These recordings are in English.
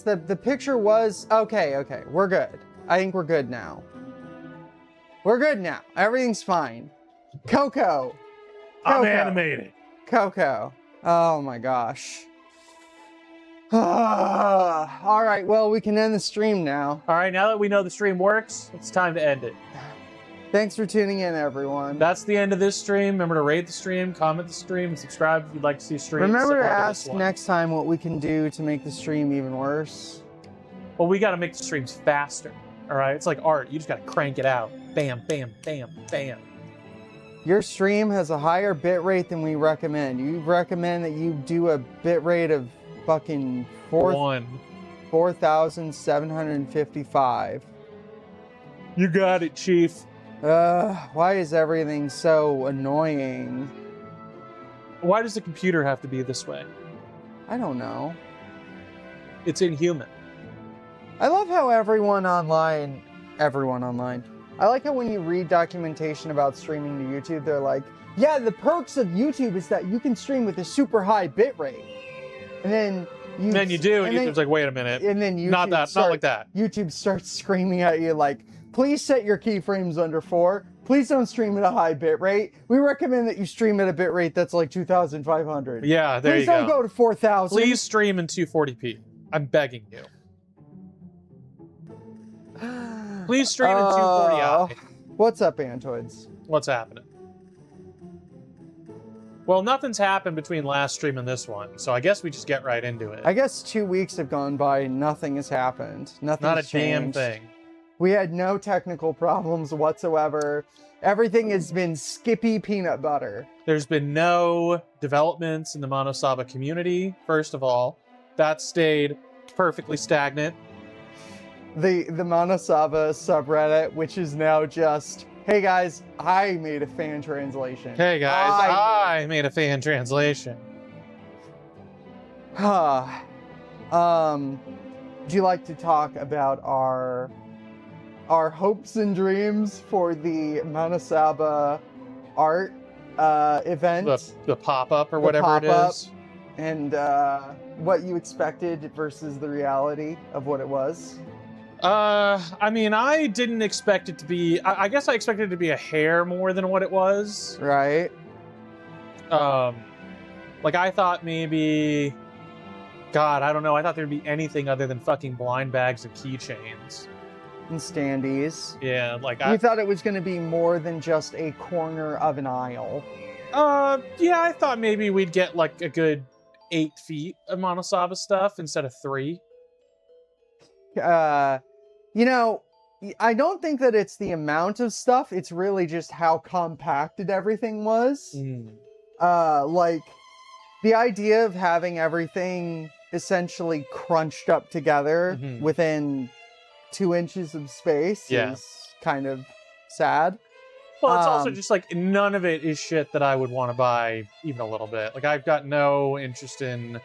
The picture was okay. Okay, we're good. I think we're good now. We're good now. Everything's fine. Coco. I'm animated. Coco. Oh my gosh. All right, well, we can end the stream now. All right, now that we know the stream works, it's time to end it. Thanks for tuning in, everyone. That's the end of this stream. Remember to rate the stream, comment the stream, and subscribe if you'd like to see streams. Remember to ask next time what we can do to make the stream even worse. Well, we got to make the streams faster. All right, it's like art. You just got to crank it out. Bam, bam, bam, bam. Your stream has a higher bit rate than we recommend. You recommend that you do a bit rate of fucking 4,755. You got it, Chief. Why is everything so annoying? Why does the computer have to be this way? I don't know. It's inhuman. I love how everyone online, I like how when you read documentation about streaming to YouTube, they're like, yeah, the perks of YouTube is that you can stream with a super high bit rate. And then you do, and YouTube's like, wait a minute. And then YouTube not like that. YouTube starts screaming at you like, please set your keyframes under 4. Please don't stream at a high bit rate. We recommend that you stream at a bit rate that's like 2,500. Yeah, there you go. Please don't go to 4,000. Please stream in 240p. I'm begging you. Please stream in 240i. What's up, Antoids? What's happening? Well, nothing's happened between last stream and this one, so I guess we just get right into it. I guess 2 weeks have gone by and nothing has happened. Nothing's Not a changed. damn thing. We had no technical problems whatsoever. Everything has been skippy peanut butter. There's been no developments in the Monosaba community, first of all. That stayed perfectly stagnant. The Monosaba subreddit, which is now just, hey guys, I made a fan translation. Hey guys, I made a fan translation. Would you like to talk about our hopes and dreams for the Monosaba art event? The pop-up or whatever it is. And what you expected versus the reality of what it was? I mean, I didn't expect it to be... I guess I expected it to be a hair more than what it was. Right. Like, I thought maybe... God, I don't know. I thought there'd be anything other than fucking blind bags and keychains. And standees. Yeah, like You thought it was going to be more than just a corner of an aisle. Yeah, I thought maybe we'd get, like, a good 8 feet of Monosaba stuff instead of 3. You know, I don't think that it's the amount of stuff. It's really just how compacted everything was. Like, the idea of having everything essentially crunched up together within 2 inches of space is kind of sad. Well, it's also just like none of it is shit that I would want to buy even a little bit. Like, I've got no interest in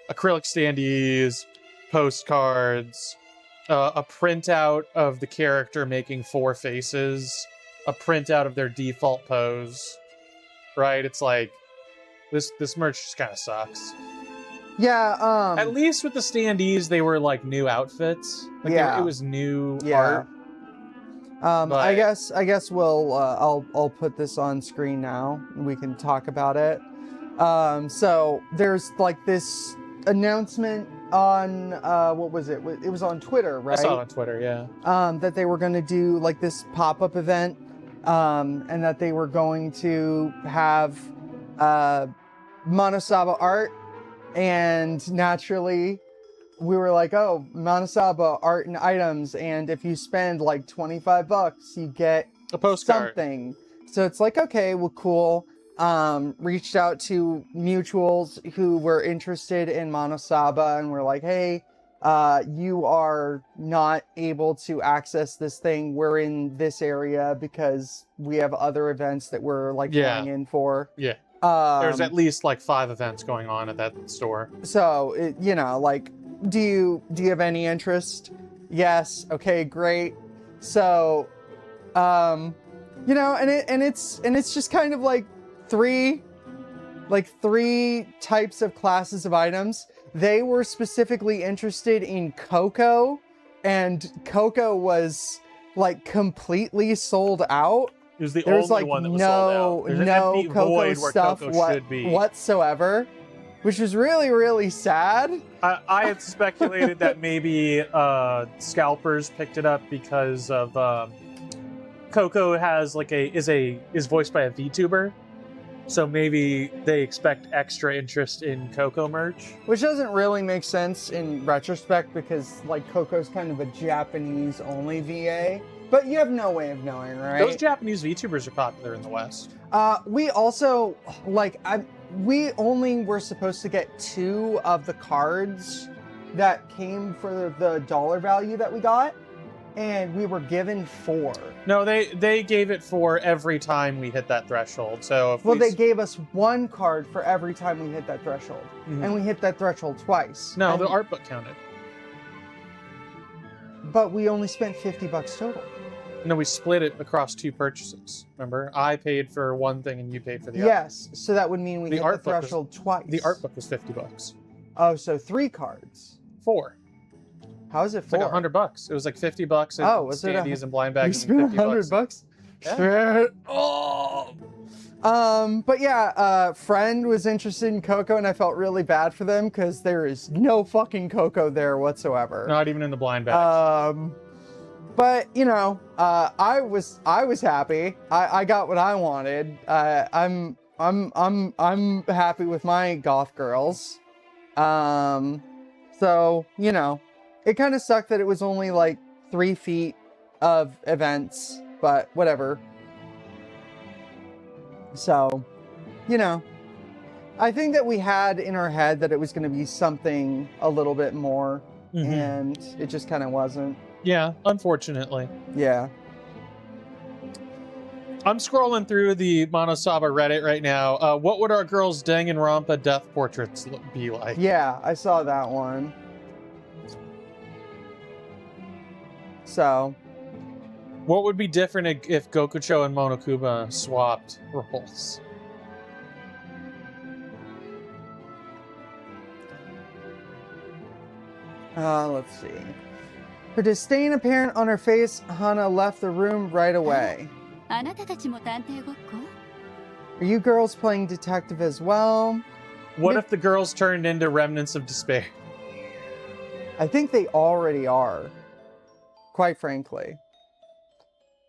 acrylic standees, postcards, a printout of the character making 4 faces, a printout of their default pose, right? It's like, this merch just kind of sucks. Yeah, At least with the standees, they were like new outfits. Like it was new art. I guess we'll I'll put this on screen now and we can talk about it. So there's like this announcement on what was it? It was on Twitter, right? I saw it on Twitter, yeah. That they were going to do like this pop-up event, and that they were going to have Monosaba art, and naturally we were like, oh, Monosaba art and items, and if you spend like $25, you get a postcard. Something. So it's like, okay, well, cool. Reached out to mutuals who were interested in Monosaba and were like, hey, you are not able to access this thing. We're in this area because we have other events that we're like flying in for. Yeah. There's at least like 5 events going on at that store. So, you know, like, do you have any interest? Yes. Okay, great. So, you know, and it's just kind of like three types of classes of items. they were specifically interested in Coco, and Coco was like completely sold out. It was the There was only like one that was sold out. There's an no empty Coco void where stuff Coco should be. whatsoever, which was really, really sad. I had speculated that maybe scalpers picked it up because of Coco has like is voiced by a VTuber, so maybe they expect extra interest in Coco merch. Which doesn't really make sense in retrospect because like Coco's kind of a Japanese only VA. But you have no way of knowing, right? Those Japanese VTubers are popular in the West. We also, like, we only were supposed to get 2 of the cards that came for the dollar value that we got, and we were given 4. No, they gave it for every time we hit that threshold. So if they gave us 1 card for every time we hit that threshold, and we hit that threshold twice. No, and the art book counted. But we only spent $50 total. No, we split it across 2 purchases. Remember, I paid for one thing and you paid for the other. Yes, so that would mean we hit the threshold twice. The art book was $50. Oh, so 3 cards. 4. How is it 4? It's like $100. It was like $50 in standees and blind bags. You and spent $100? Yeah. Oh. But yeah, friend was interested in Coco, and I felt really bad for them because there is no fucking Coco there whatsoever. Not even in the blind bags. But you know, I was happy. I got what I wanted. I'm happy with my goth girls. So you know, it kind of sucked that it was only like 3 feet of events, but whatever. So, you know, I think that we had in our head that it was going to be something a little bit more, and it just kind of wasn't. Yeah, unfortunately. Yeah. I'm scrolling through the Monosaba Reddit right now. What would our girls' Danganronpa death portraits be like? Yeah, I saw that one. So. What would be different if Gokucho and Monokuma swapped roles? Let's see. Her disdain apparent on her face, Hana left the room right away. Are you girls playing detective as well? What if the girls turned into remnants of despair? I think they already are. Quite frankly.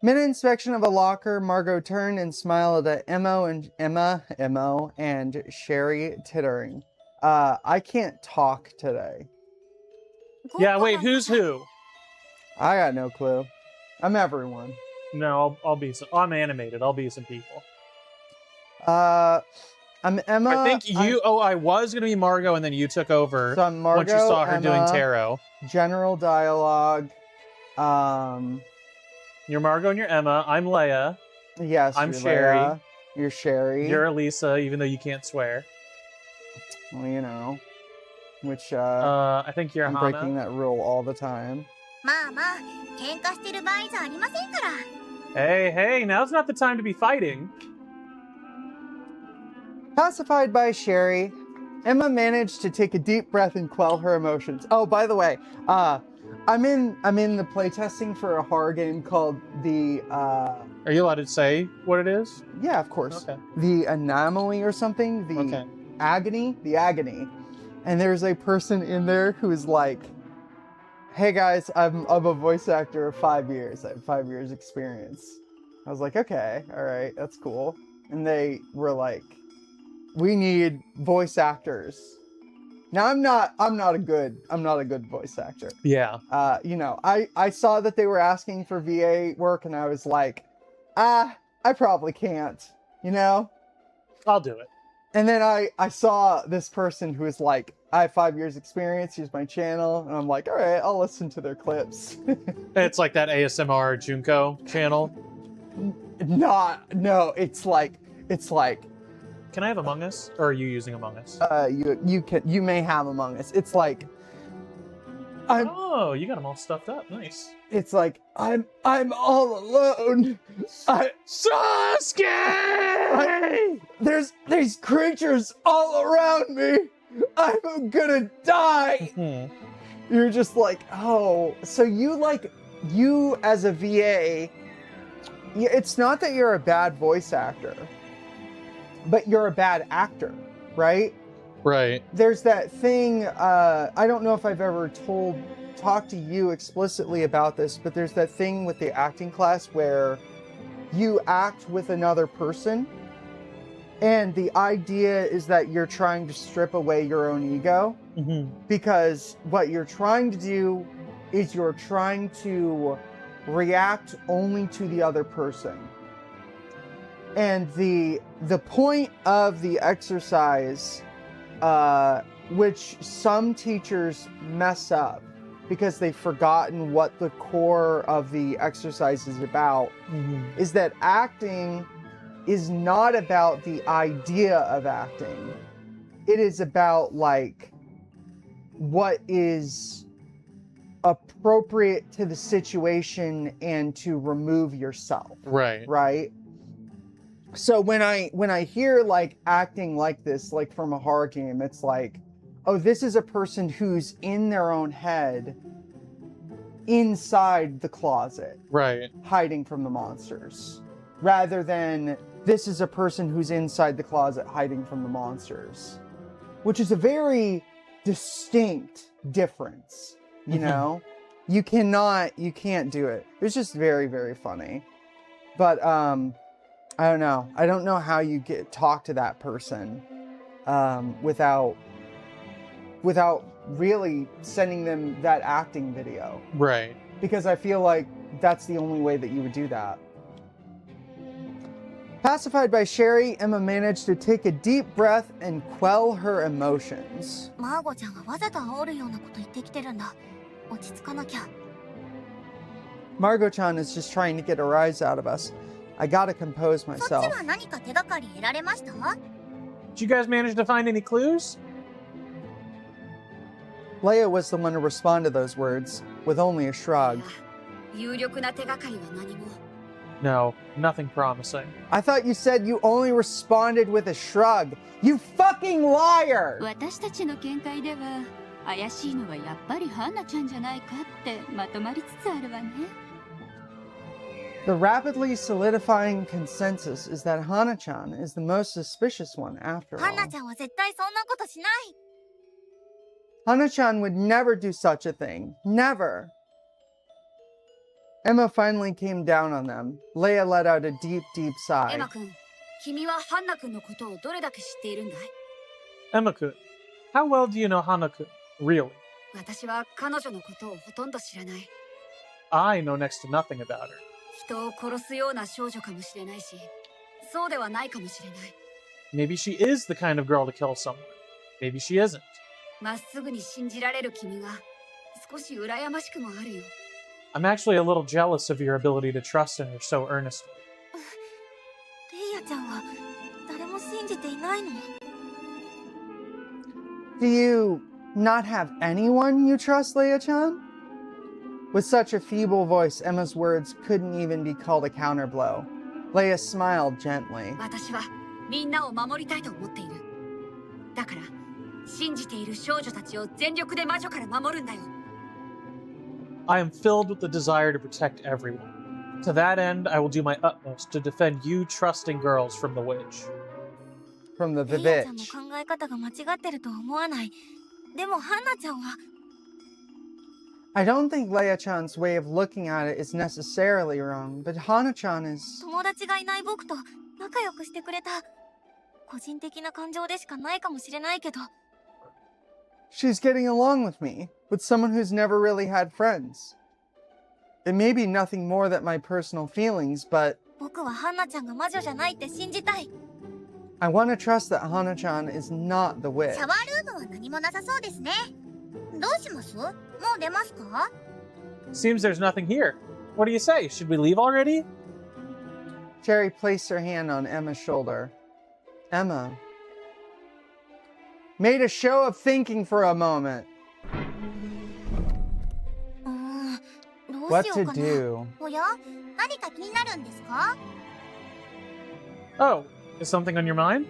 Mid inspection of a locker, Margot turned and smiled at Emmo and Sherry tittering. I can't talk today. Yeah, wait, who's who? I got no clue. I'm everyone. No, I'm animated. I'll be some people. I'm Emma. I think you. I was gonna be Margot, and then you took over. So I'm Margot. Once you saw her Emma, doing tarot. General dialogue. You're Margot and you're Emma. I'm Leia. Yes. I'm Sherry. Leia. You're Sherry. You're Elisa, even though you can't swear. Well, you know. Which I think you're I'm Hana. breaking that rule all the time. Hey, now's not the time to be fighting. Pacified by Sherry, Emma managed to take a deep breath and quell her emotions. Oh, by the way, I'm in the playtesting for a horror game called the Are you allowed to say what it is? Yeah, of course. Okay. The Anomaly or something. The Agony. The Agony. And there's a person in there who's like, hey guys, I'm a voice actor of 5 years. I have 5 years experience. I was like, okay, all right, that's cool. And they were like, we need voice actors. Now I'm not a good voice actor. Yeah. You know, I saw that they were asking for VA work and I was like, I probably can't, you know? I'll do it. And then I saw this person who was like, I have 5 years experience, here's my channel. And I'm like, all right, I'll listen to their clips. It's like that ASMR Junko channel. No, it's like. Can I have Among Us? Or are you using Among Us? You may have Among Us. It's like. Oh, you got them all stuffed up. Nice. It's like, I'm all alone. Sasuke! There's creatures all around me. I'm gonna die. You're just like, oh, so you as a VA, it's not that you're a bad voice actor, but you're a bad actor, right? Right. There's that thing, I don't know if I've ever talked to you explicitly about this, but there's that thing with the acting class where you act with another person, and the idea is that you're trying to strip away your own ego, because what you're trying to do is you're trying to react only to the other person. And the point of the exercise, which some teachers mess up because they've forgotten what the core of the exercise is about, is that acting is not about the idea of acting. It is about like what is appropriate to the situation and to remove yourself. Right? So when I hear like acting like this, like from a horror game, it's like, oh, this is a person who's in their own head inside the closet. Right. Hiding from the monsters. Rather than this is a person who's inside the closet hiding from the monsters. Which is a very distinct difference, you know? You can't do it. It's just very, very funny. But I don't know. I don't know how you talk to that person without really sending them that acting video. Right. Because I feel like that's the only way that you would do that. Pacified by Sherry, Emma managed to take a deep breath and quell her emotions. Margot-chan is just trying to get a rise out of us. I gotta compose myself. Did you guys manage to find any clues? Leia was the one to respond to those words, with only a shrug. No, nothing promising. I thought you said you only responded with a shrug. You fucking liar! The rapidly solidifying consensus is that Hana-chan is the most suspicious one after all. Hana-chan would never do such a thing. Never. Emma finally came down on them. Leia let out a deep, deep sigh. Emma-kun, how well do you know Hana-kun, really? I know next to nothing about her. Maybe she is the kind of girl to kill someone. Maybe she isn't. I'm actually a little jealous of your ability to trust in her so earnestly. Do you not have anyone you trust, Leia-chan? With such a feeble voice, Emma's words couldn't even be called a counterblow. Leia smiled gently. I am filled with the desire to protect everyone. To that end, I will do my utmost to defend you trusting girls from the witch. From the bitch. I don't think Leia-chan's way of looking at it is necessarily wrong, but Hana-chan is... She's getting along with me, with someone who's never really had friends. It may be nothing more than my personal feelings, but... I want to trust that Hana-chan is not the witch. Seems there's nothing here. What do you say? Should we leave already? Cherry placed her hand on Emma's shoulder. Emma made a show of thinking for a moment. What to do? Oh, is something on your mind?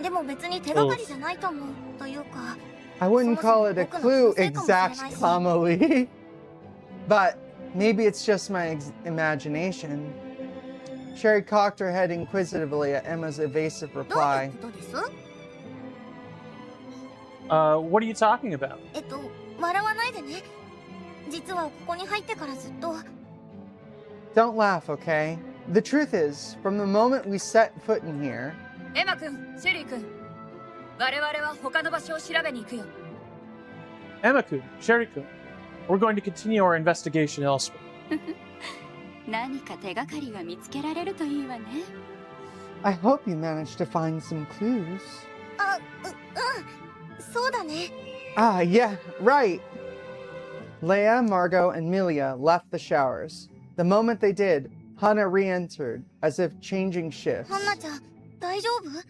でも別に手がかりじゃないと思うというか。I wouldn't call it a clue exactly, but maybe it's just my imagination. Sherry cocked her head inquisitively at Emma's evasive reply. What are you talking about? 笑わないでね。実はここに入ってからずっと。Don't laugh, okay? The truth is, from the moment we set foot in here... Emma 君、シェリー君。我々は他の場所を調べに行くよ。Emma-kun, Sherry-kun, we're going to continue our investigation elsewhere. 何か手がかりが見つけられるといいわね。I hope you managed to find some clues. そうだね。Ah, yeah, right. Leia, Margot, and Milia left the showers. The moment they did, Hana re-entered, as if changing shifts. ハンナちゃん、大丈夫？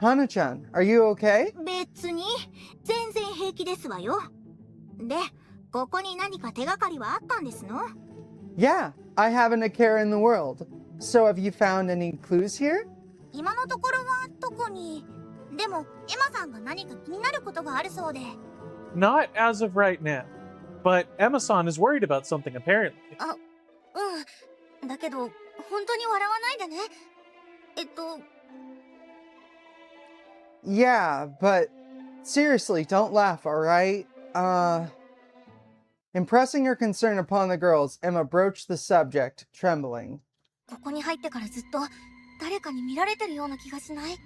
Hana-chan, are you okay? 別に、全然平気ですわよ。で、ここに何か手がかりはあったんですの？ Yeah, I haven't a care in the world. So have you found any clues here? 今のところは特に。でも、エマさんが何か気になることがあるそうで。Not as of right now, but Emma-san is worried about something apparently. だけど、本当に笑わないでね。Yeah, but seriously, don't laugh, alright? Impressing her concern upon the girls, Emma broached the subject, trembling. ここに入ってからずっと誰かに見られてるような気がしない？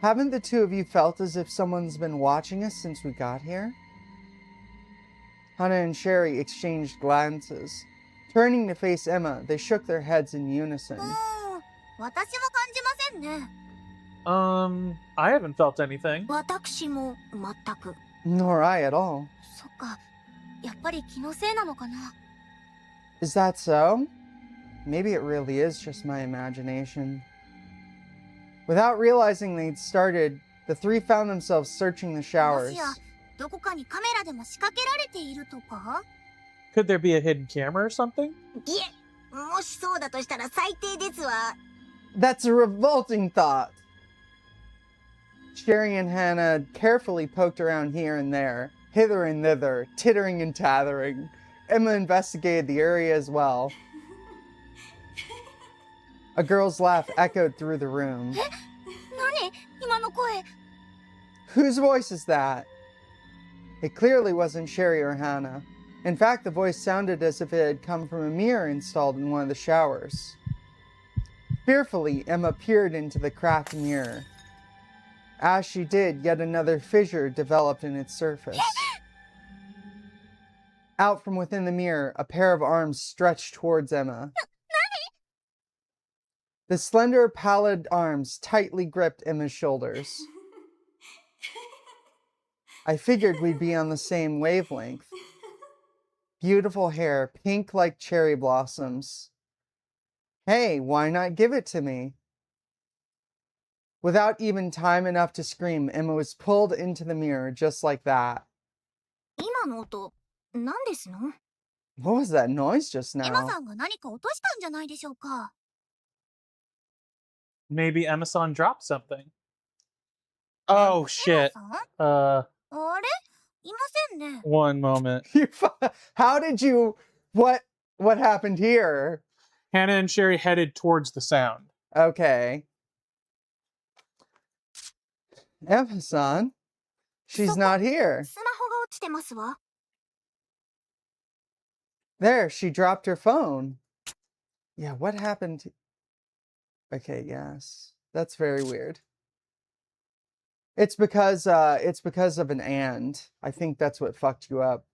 Haven't the two of you felt as if someone's been watching us since we got here? Hana and Sherry exchanged glances. Turning to face Emma, they shook their heads in unison. 私は感じませんね。I haven't felt anything. 私も全く。Nor I at all. そっか、やっぱり気のせいなのかな。Is that so? Maybe it really is just my imagination. Without realizing they'd started, the three found themselves searching the showers. もしや、どこかにカメラでも仕掛けられているとか？ Could there be a hidden camera or something? いえ、もしそうだとしたら最低ですわ。That's a revolting thought. Sherry and Hannah carefully poked around here and there, hither and thither, tittering and tathering. Emma investigated the area as well. A girl's laugh echoed through the room. 何？今の声。Whose voice is that? It clearly wasn't Sherry or Hannah. In fact, the voice sounded as if it had come from a mirror installed in one of the showers. Fearfully, Emma peered into the cracked mirror. As she did, yet another fissure developed in its surface. Out from within the mirror, a pair of arms stretched towards Emma. The slender, pallid arms tightly gripped Emma's shoulders. I figured we'd be on the same wavelength. Beautiful hair, pink like cherry blossoms. Hey, why not give it to me? Without even time enough to scream, Emma was pulled into the mirror just like that. 今の音、何ですの？ What was that noise just エマ now? さんが何か落としたんじゃないでしょうか？ Maybe Emma-san dropped something. Oh, shit. エマさん？ Uh, あれ？いませんね。 one moment. How did you... What happened here? Hannah and Sherry headed towards the sound. Okay. Emma-san, she's not here. スマホが落ちてますわ。 There, she dropped her phone. Yeah, what happened to... Okay, yes. That's very weird. It's because of an and. I think that's what fucked you up.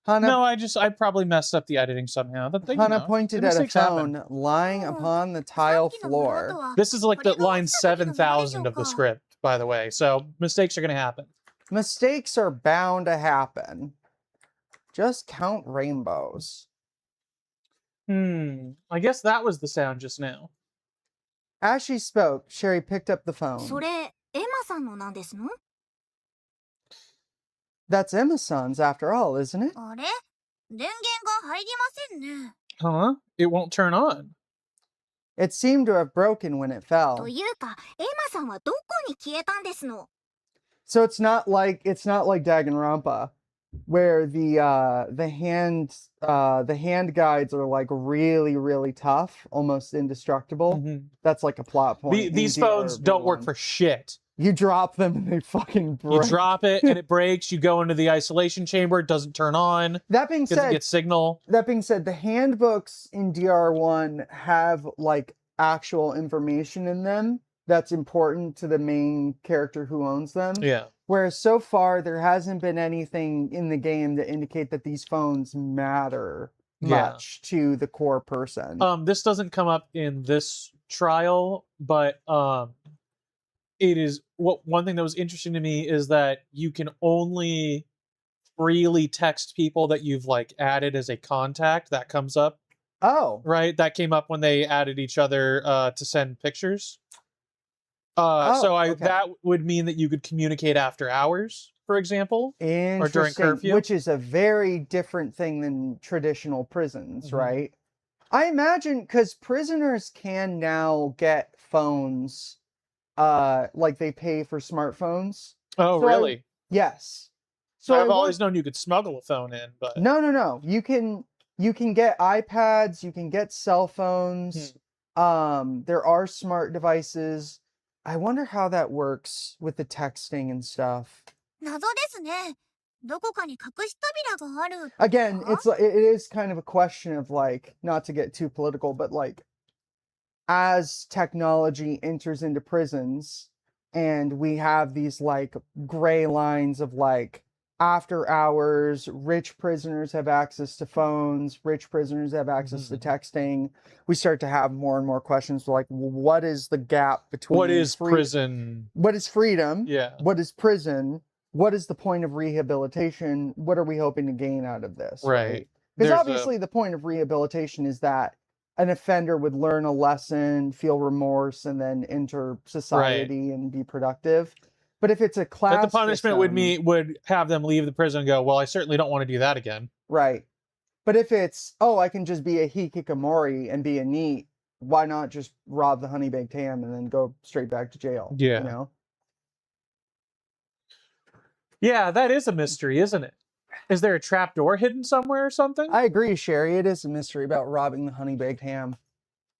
Hana, No, I probably messed up the editing somehow. Hana pointed at a mistakes phone happen. lying upon the tile さっきの物音 floor. は This is like the これが line 落ちた時のものでしょう 7,000 of the か？ script, by the way. So mistakes are going to happen. Mistakes are bound to happen. Just count rainbows. I guess that was the sound just now. As she spoke, Sherry picked up the そ phone. れ、エマさんのなんですの？ That's Emma-san's after all, isn't it? あれ？電源が入りませんね。 Huh? It won't turn on. It seemed to have broken when it と fell. いうか、エマさんはどこに消えたんですの？ So it's not like Danganronpa, where the hand guides are like really, really tough, almost indestructible. That's like a plot point. These phones don't work for shit. You drop them and they fucking break. You drop it and it breaks. You go into the isolation chamber. It doesn't turn on. That being Doesn't said, get signal. That being said, the handbooks in DR1 have like actual information in them that's important to the main character who owns them. Yeah. Whereas so far there hasn't been anything in the game to indicate that these phones matter much to the core person. This doesn't come up in this trial, but it is one thing that was interesting to me is that you can only freely text people that you've like added as a contact. That comes up. Oh. Right? That came up when they added each other to send pictures. That would mean that you could communicate after hours, for example, or during curfew, which is a very different thing than traditional prisons, right? I imagine because prisoners can now get phones, like they pay for smartphones. Oh, really? Yes. So I've always known you could smuggle a phone in, but no. You can get iPads, you can get cell phones. There are smart devices. I wonder how that works with the texting and stuff. 謎ですね。どこかに隠し扉がある。 Again, it is kind of a question of like, not to get too political, but like as technology enters into prisons and we have these like gray lines of like after hours, rich prisoners have access to phones, rich prisoners have access to texting. We start to have more and more questions like, what is the gap between what is prison? What is freedom? Yeah. What is prison? What is the point of rehabilitation? What are we hoping to gain out of this? Right. Because obviously the point of rehabilitation is that an offender would learn a lesson, feel remorse, and then enter society and be productive. But if it's a class That the punishment would have them leave the prison and go, well, I certainly don't want to do that again. Right. But if it's, I can just be a hikikomori and be a NEET, why not just rob the honey baked ham and then go straight back to jail? Yeah. You know? Yeah, that is a mystery, isn't it? Is there a trap door hidden somewhere or something? I agree, Sherry. It is a mystery about robbing the honey baked ham.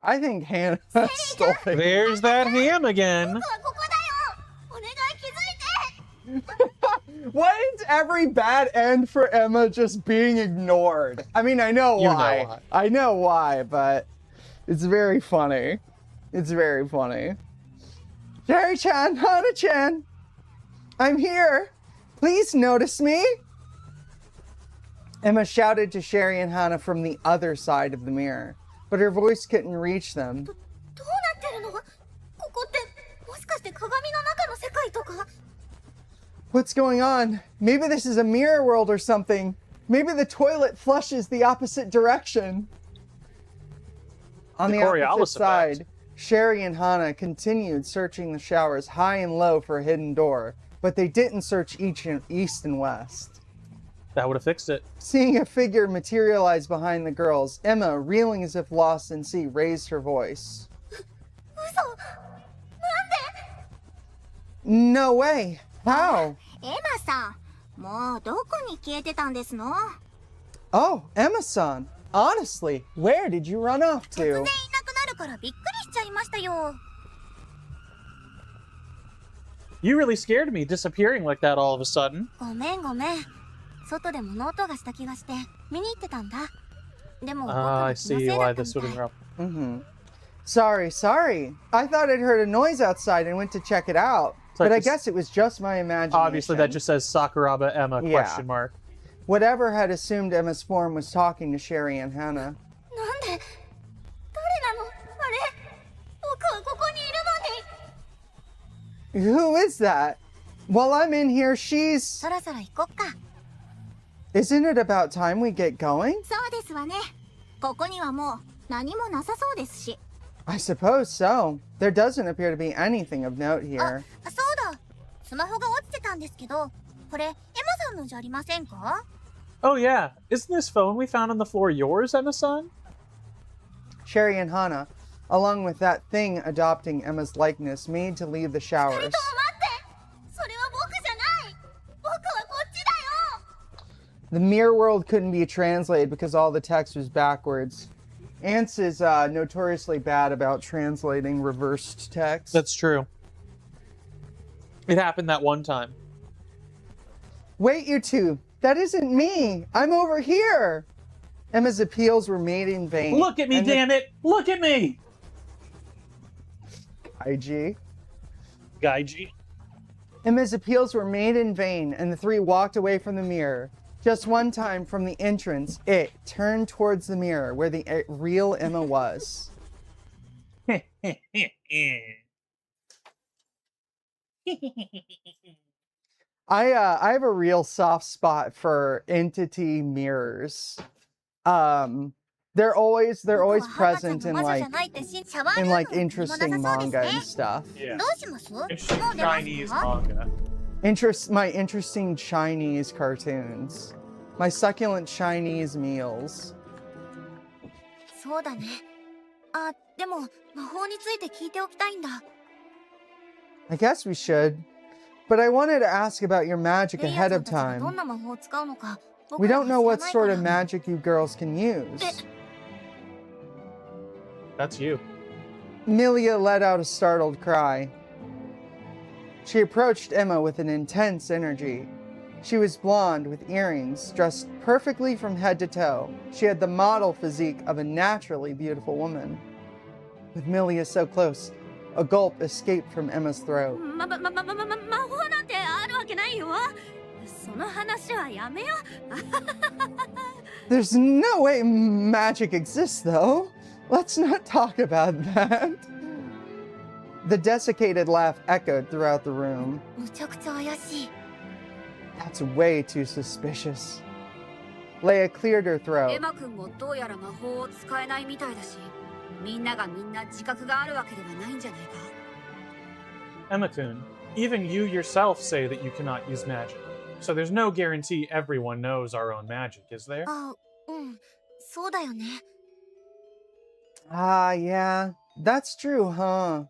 I think Hannah stole it. There's that ham again. Why is every bad end for Emma just being ignored? I mean, I know why. I know why, but it's very funny. It's very funny. Sherry-chan, Hana-chan, I'm here. Please notice me. Emma shouted to Sherry and Hana from the other side of the mirror, but her voice couldn't reach them. What's going on? Maybe this is a mirror world or something. Maybe the toilet flushes the opposite direction. On the opposite side, Sherry and Hana continued searching the showers high and low for a hidden door, but they didn't search east and west. That would have fixed it. Seeing a figure materialize behind the girls, Emma, reeling as if lost in sea, raised her voice. No way! How? エマさん、もうどこに消えてたんですの？ Oh, Emma-san. Honestly, where did you run off 突然い to? なくなるからびっくりしちゃいましたよ。 You really scared me disappearing like that all of a sudden. ごめん。外で物音がした気がして見に行ってたんだ。でも僕の I 気のせ see いだ why った this み would たい。 interrupt. Sorry. I thought I'd heard a noise outside and went to check it out. But I guess it was just my imagination. Obviously, that just says Sakuraba Emma question mark. Whatever had assumed Emma's form was talking to Sherry and Hana. なんで？誰なの？あれ？僕はここにいるのに。 Who is that? While I'm in here, she's... そろそろ行こっか。 Isn't it about time we get going? そうですわね。ここにはもう何もなさそうですし。 I suppose so. There doesn't appear to be anything of note here. あ、そうだ。スマホが落ちてたんですけど、これエマさんのじゃありませんか？ Oh yeah, isn't this phone we found on the floor yours, Emma-san? Sherry and Hana, along with that thing adopting Emma's likeness, made to leave the showers. それは僕じゃない。僕はこっちだよ。 The mirror world couldn't be translated because all the text was backwards. Ants is notoriously bad about translating reversed text. That's true. It happened that one time. Wait, you two. That isn't me. I'm over here. Emma's appeals were made in vain. Look at me, damn it! Look at me! IG. Gaiji. Emma's appeals were made in vain, and the three walked away from the mirror. Just one time from the entrance, it turned towards the mirror where the real Emma was. I have a real soft spot for entity mirrors. They're always present in like interesting manga and stuff. Yeah. Interesting Chinese manga. My interesting Chinese cartoons. My succulent Chinese meals. そうだね。あ、でも魔法について聞いておきたいんだ。 I guess we should. But I wanted to ask about your magic ahead of time. We don't know what sort of magic you girls can use. That's you. Milia let out a startled cry. She approached Emma with an intense energy. She was blonde with earrings, dressed perfectly from head to toe. She had the model physique of a naturally beautiful woman. With Milia so close, a gulp escaped from Emma's throat. There's no way magic exists, though. Let's not talk about that. The desiccated laugh echoed throughout the room. That's way too suspicious. Leia cleared her throat. Emma-kun, even you yourself say that you cannot use magic. So there's no guarantee everyone knows our own magic, is there? Ah, yeah. That's true, huh?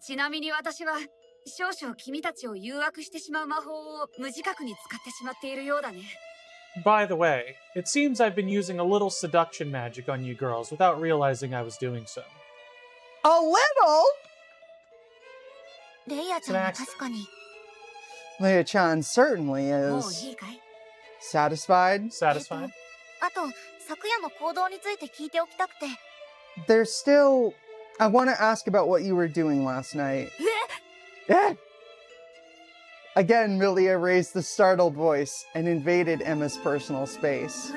By the way, it seems I've been using a little seduction magic on you girls without realizing I was doing so. A little? Leia-chan certainly is. Satisfied? Satisfied? There's still... I want to ask about what you were doing last night. Again, Milia raised the startled voice and invaded Emma's personal space.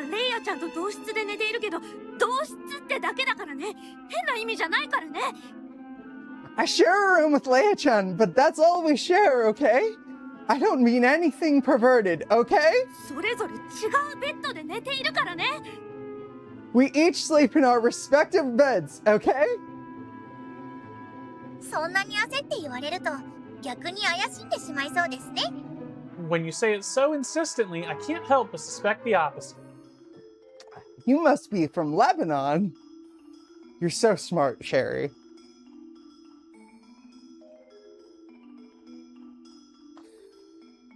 I share a room with Leia-chan, but that's all we share, okay? I don't mean anything perverted, okay? We each sleep in our respective beds, okay? When you say it so insistently, I can't help but suspect the opposite. You must be from Lebanon. You're so smart, Sherry.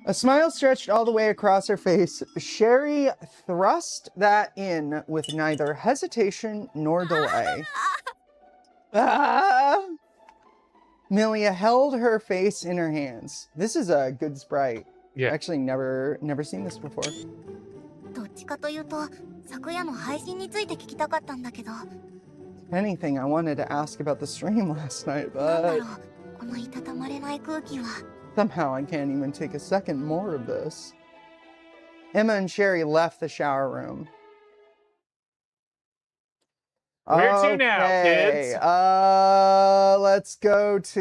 A smile stretched all the way across her face. Sherry thrust that in with neither hesitation nor delay. Milia held her face in her hands. This is a good sprite. Yeah. Actually, never seen this before. Anything, I wanted to ask about the stream last night, but somehow I can't even take a second more of this. Emma and Sherry left the shower room. Where to now, kids? Let's go to...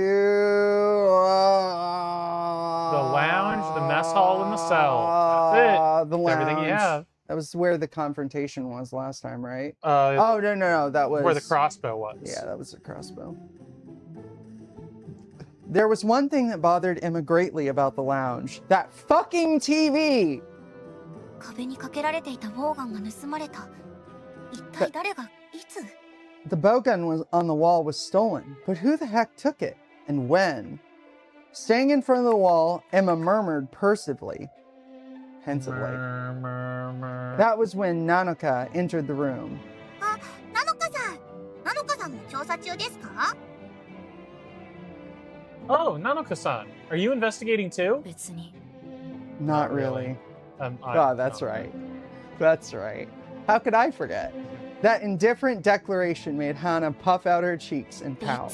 the lounge, the mess hall, and the cell. That's it. The lounge. Everything you have. That was where the confrontation was last time, right? Oh, no. That was... where the crossbow was. Yeah, that was the crossbow. There was one thing that bothered Emma greatly about the lounge. That fucking TV! The bowgun was on the wall was stolen, but who the heck took it? And when? Staying in front of the wall, Emma murmured pensively. That was when Nanoka entered the room. Oh, Nanoka-san. Are you investigating too? Not really. That's no. right. That's right. How could I forget? That indifferent declaration made Hana puff out her cheeks and pout.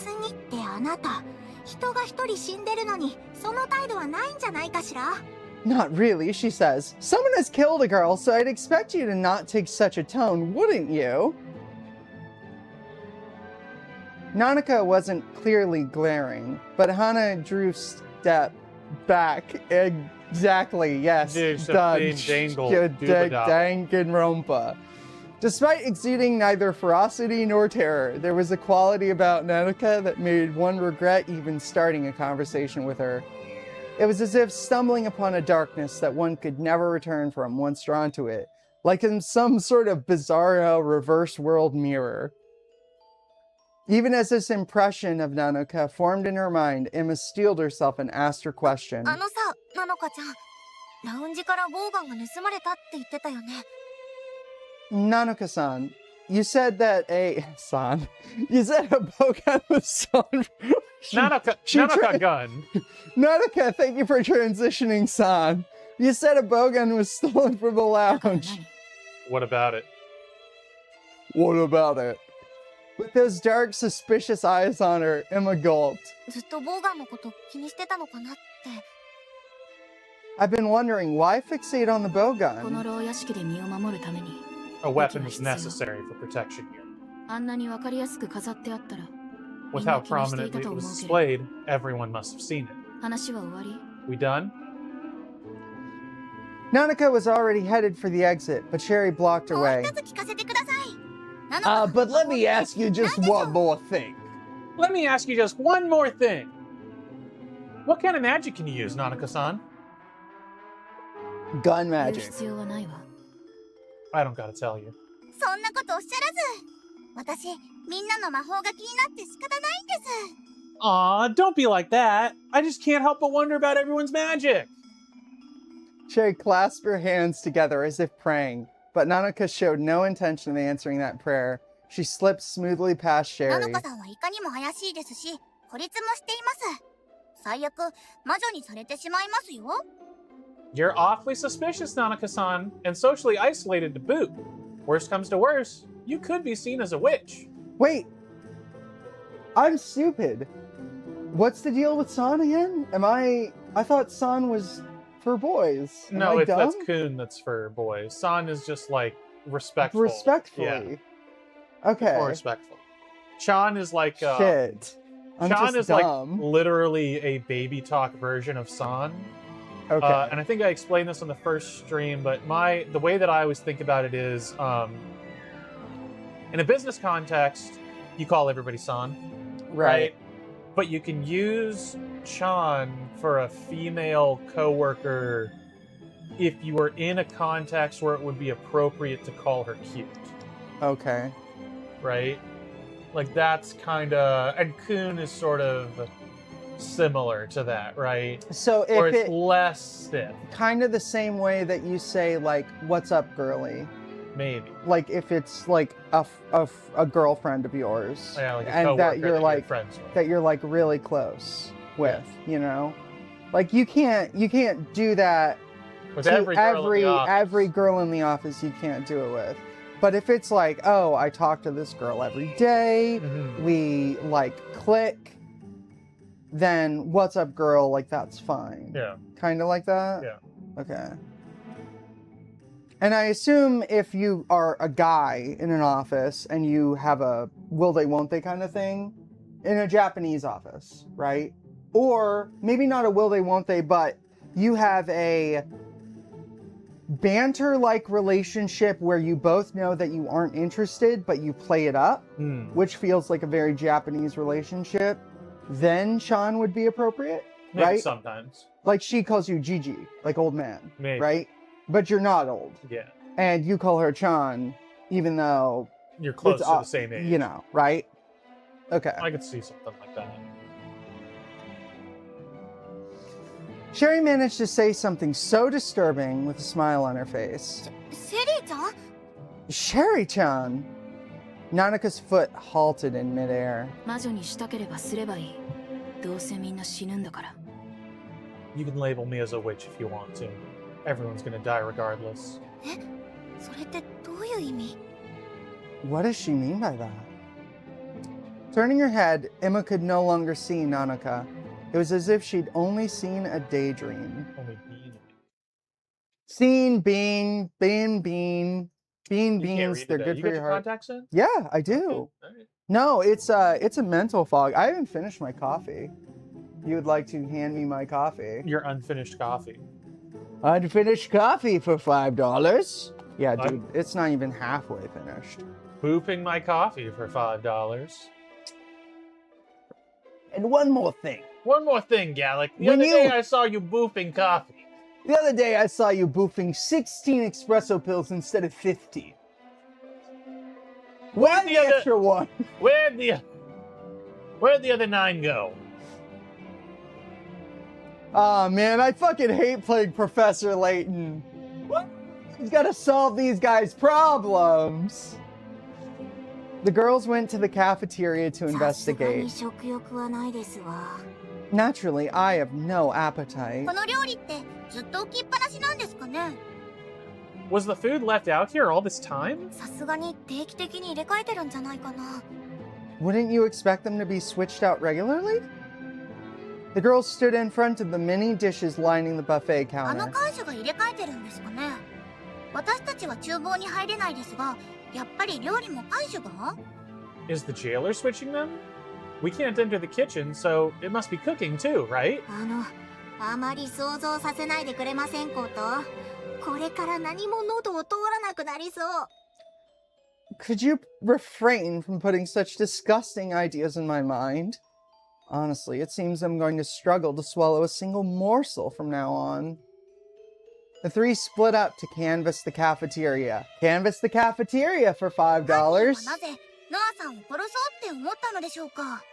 Not really, she says. Someone has killed a girl, so I'd expect you to not take such a tone, wouldn't you? Nanoka wasn't clearly glaring, but Hana drew step back. Exactly, yes. Danganronpa. Despite exuding neither ferocity nor terror, there was a quality about Nanoka that made one regret even starting a conversation with her. It was as if stumbling upon a darkness that one could never return from once drawn to it, like in some sort of bizarro reverse world mirror. Even as this impression of Nanoka formed in her mind, Emma steeled herself and asked her question. Nanoka-san, you said that you said a bowgun was stolen. Nanoka gun. Nanoka, thank you for transitioning, San. You said a bowgun was stolen from the lounge. What about it? What about it? With those dark, suspicious eyes on her, Emma gulped. I've been wondering, why fixate on the bowgun? A weapon was necessary for protection here. With how prominently it was displayed, everyone must have seen it. We done? Nanoka was already headed for the exit, but Sherry blocked her way. But let me ask you just one more thing. Let me ask you just one more thing. What kind of magic can you use, Nanoka-san? Gun magic. I don't gotta tell you. Aw, don't be like that. I just can't help but wonder about everyone's magic. Sherry clasped her hands together as if praying, but Nanoka showed no intention of answering that prayer. She slipped smoothly past Sherry. You're awfully suspicious, Nanoka-san, and socially isolated to boot. Worst comes to worst, you could be seen as a witch. Wait! I'm stupid. What's the deal with San again? I thought San was for boys. No, that's Kun that's for boys. San is just like respectful. Respectfully. Yeah. Okay. More respectful. Chan is like shit. Chan is dumb. Like literally a baby talk version of San. Okay. And I think I explained this on the first stream, but the way that I always think about it is, in a business context, you call everybody San, right? But you can use Chan for a female coworker if you were in a context where it would be appropriate to call her cute. Okay. Right? Like that's kind of, and Kun is sort of similar to that, right? So if or it's less stiff. Kind of the same way that you say like, "What's up, girly?" Maybe. Like if it's like a girlfriend of yours, yeah, like a and that you're like friends with. that you're like really close with, you know, like you can't do that with to every girl in the office. You can't do it with. But if it's like, oh, I talk to this girl every day, we like click, then what's up, girl? Like that's fine. Yeah. Kind of like that. Yeah. Okay. And I assume if you are a guy in an office and you have a will they, won't they kind of thing in a Japanese office, right? Or maybe not a will they, won't they, but you have a banter-like relationship where you both know that you aren't interested, but you play it up, which feels like a very Japanese relationship, then Sean would be appropriate, Maybe right? Sometimes. Like she calls you Gigi, like old man, Maybe. right? But you're not old. Yeah. And you call her Chan, even though You're close to the same age. You know, right? Okay. I could see something like that. Sherry managed to say something so disturbing with a smile on her face. シェリーちゃん Sherry-chan! Nanaka's foot halted in midair. 魔女にしたければすればいい。どうせみんな死ぬんだから。You can label me as a witch if you want to. Everyone's gonna die regardless. えそれってどういう意味 What does she mean by that? Turning her head, Emma could no longer see Nanaka. It was as if she'd only seen a daydream. Only being. Seen, bean, beans. They're good for your heart. Contact sense? Yeah, I do. Okay. All right. No, it's a mental fog. I haven't finished my coffee. You would like to hand me my coffee? Your unfinished coffee. Unfinished coffee for $5? Yeah, dude, it's not even halfway finished. Booping my coffee for $5. And one more thing. One more thing, Gallic. The When other day you- I saw you booping coffee. The other day I saw you boofing 16 espresso pills instead of 50. Why the other- extra one? Where'd the other 9 go? Aw, man, I fucking hate playing Professor Layton. He's gotta solve these guys' problems. The girls went to the cafeteria to さすがに investigate. 食欲はないですわ Naturally, I have no appetite. この料理ってずっと置きっぱなしなんですかね Was the food left out here all this time? さすがに定期的に入れ替えてるんじゃないかな Wouldn't you expect them to be switched out regularly? The girls stood in front of the many dishes lining the buffet あの counter. 会社が入れ替えてるんですかね私たちは厨房に入れないですがやっぱり料理も会社が Is the jailer switching them? We can't enter the kitchen, so it must be cooking too, right? あまり想像させないでくれませんことこれから何も喉を通らなくなりそう Could you refrain from putting such disgusting ideas in my mind? Honestly, it seems I'm going to struggle to swallow a single morsel from now on. The three split up to canvass the cafeteria. Canvass the cafeteria for $5. 犯人はなぜノアさんを殺そうって思ったのでしょうか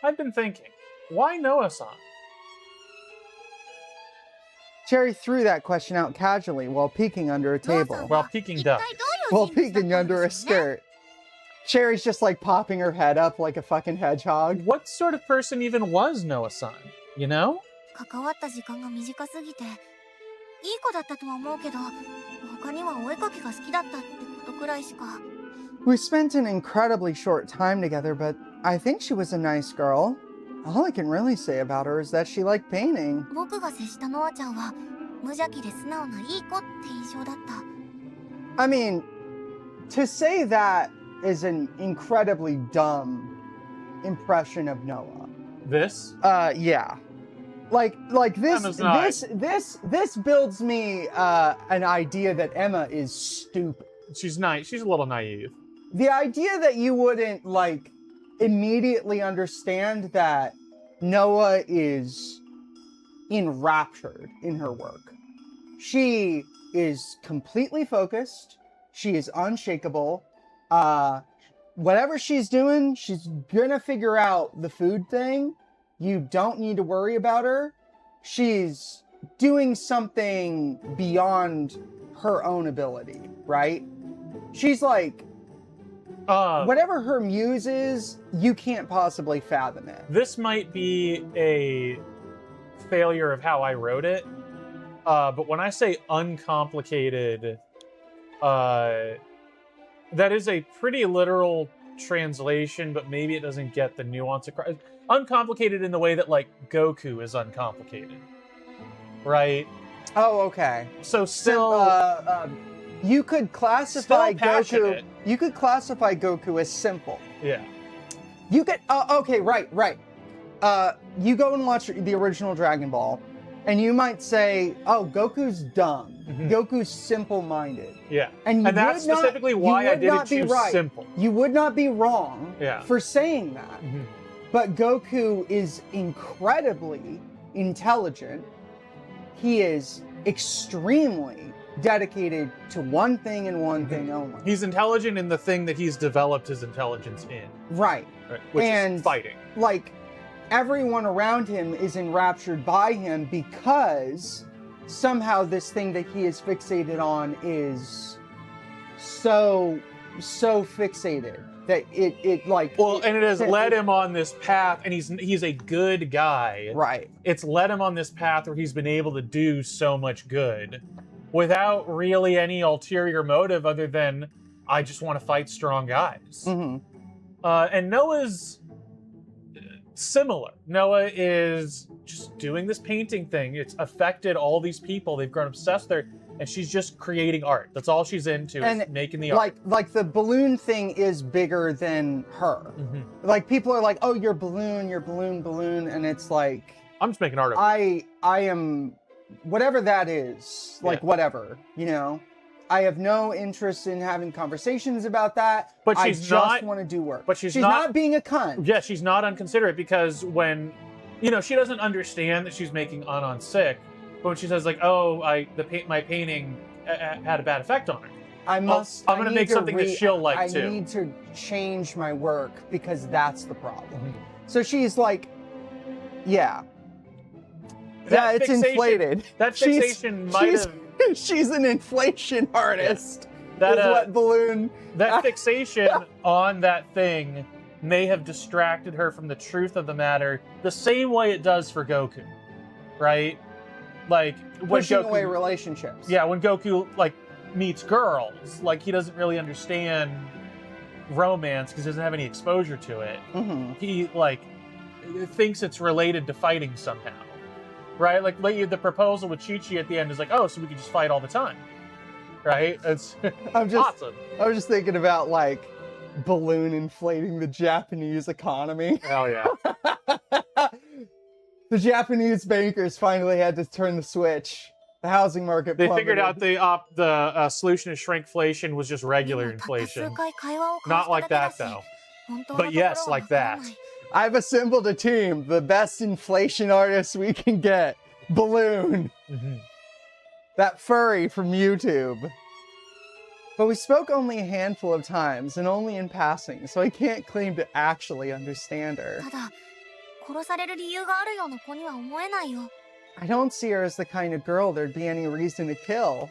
I've been thinking, why Noah-san? Cherry threw that question out casually while peeking under a table. While peeking 一 duck. 体どう While いう人物だった peeking ん under a でしょうね skirt. Cherry's just like popping her head up like a fucking hedgehog. What sort of person even was Noah-san? You know? 関わった時間が短すぎていい子だったとは思うけど他にはお絵かきが好きだったってことくらいしか We spent an incredibly short time together, but I think she was a nice girl. All I can really say about her is that she liked painting. 僕が接したノアちゃんは無邪気で素直ないい子って印象だった I mean, to say that is an incredibly dumb impression of Noah. This? Yeah. Like this Emma's not. this builds me an idea that Emma is stupid. She's nice. She's a little naive. The idea that you wouldn't like immediately understand that Noah is enraptured in her work. She is completely focused. She is unshakable. Whatever she's doing, she's gonna figure out the food thing. You don't need to worry about her. She's doing something beyond her own ability, right? She's like, whatever her muse is, you can't possibly fathom it. This might be a failure of how I wrote it, but when I say uncomplicated, that is a pretty literal translation, but maybe it doesn't get the nuance across. Uncomplicated in the way that, like, Goku is uncomplicated, right? Oh, okay. So still, you could classify Still passionate. Goku. You could classify Goku as simple. yeah. You could. Okay, right. You go and watch the original Dragon Ball, and you might say, "Oh, Goku's dumb. Mhm. Goku's simple-minded." Yeah. And you And that's would not- specifically you why I would didn't not be choose right. simple. You would not be wrong Yeah. for saying that. Mhm. But Goku is incredibly intelligent. He is extremely dedicated to one thing and one thing only. He's intelligent in the thing that he's developed his intelligence in. Right. Which And, is fighting. Like, everyone around him is enraptured by him because somehow this thing that he is fixated on is so fixated that it like... Well, and it has led him on this path, and he's a good guy. Right. It's led him on this path where he's been able to do so much good without really any ulterior motive other than, I just want to fight strong guys. Mm-hmm. And Noah's similar. Noah is just doing this painting thing. It's affected all these people. They've grown obsessed there, and she's just creating art. That's all she's into, is making the art. Like the balloon thing is bigger than her. Mm-hmm. Like, people are like, oh, your balloon, balloon, and it's like... I'm just making art of it. I am... Whatever that is, like, whatever, you know? I have no interest in having conversations about that. But I just want to do work. But she's not being a cunt. Yeah, she's not unconsiderate, because when, you know, she doesn't understand that she's making Anon sick, but when she says, like, oh, my painting had a bad effect on her. I'm going to make something that she'll like, too. I need to change my work because that's the problem. Mm-hmm. So she's like, yeah. Yeah, it's inflated. That fixation might have... She's an inflation artist. Yeah. That, what balloon... That fixation on that thing may have distracted her from the truth of the matter the same way it does for Goku, right? Like, when pushing Goku... away relationships. Yeah, when Goku, like, meets girls, like, he doesn't really understand romance because he doesn't have any exposure to it. Mm-hmm. He, like, thinks it's related to fighting somehow. Right? Like, the proposal with Chi-Chi at the end is like, oh, so we can just fight all the time. Right? It's awesome. I was just thinking about, like, balloon inflating the Japanese economy. Hell yeah. The Japanese bankers finally had to turn the switch. The housing market plummeted. They figured out the solution to shrinkflation was just regular inflation. Not like that, though. But yes, like that. I've assembled a team, the best inflation artists we can get. Balloon. Mm-hmm. That furry from YouTube. But we spoke only a handful of times, and only in passing, so I can't claim to actually understand her. I don't see her as the kind of girl there'd be any reason to kill.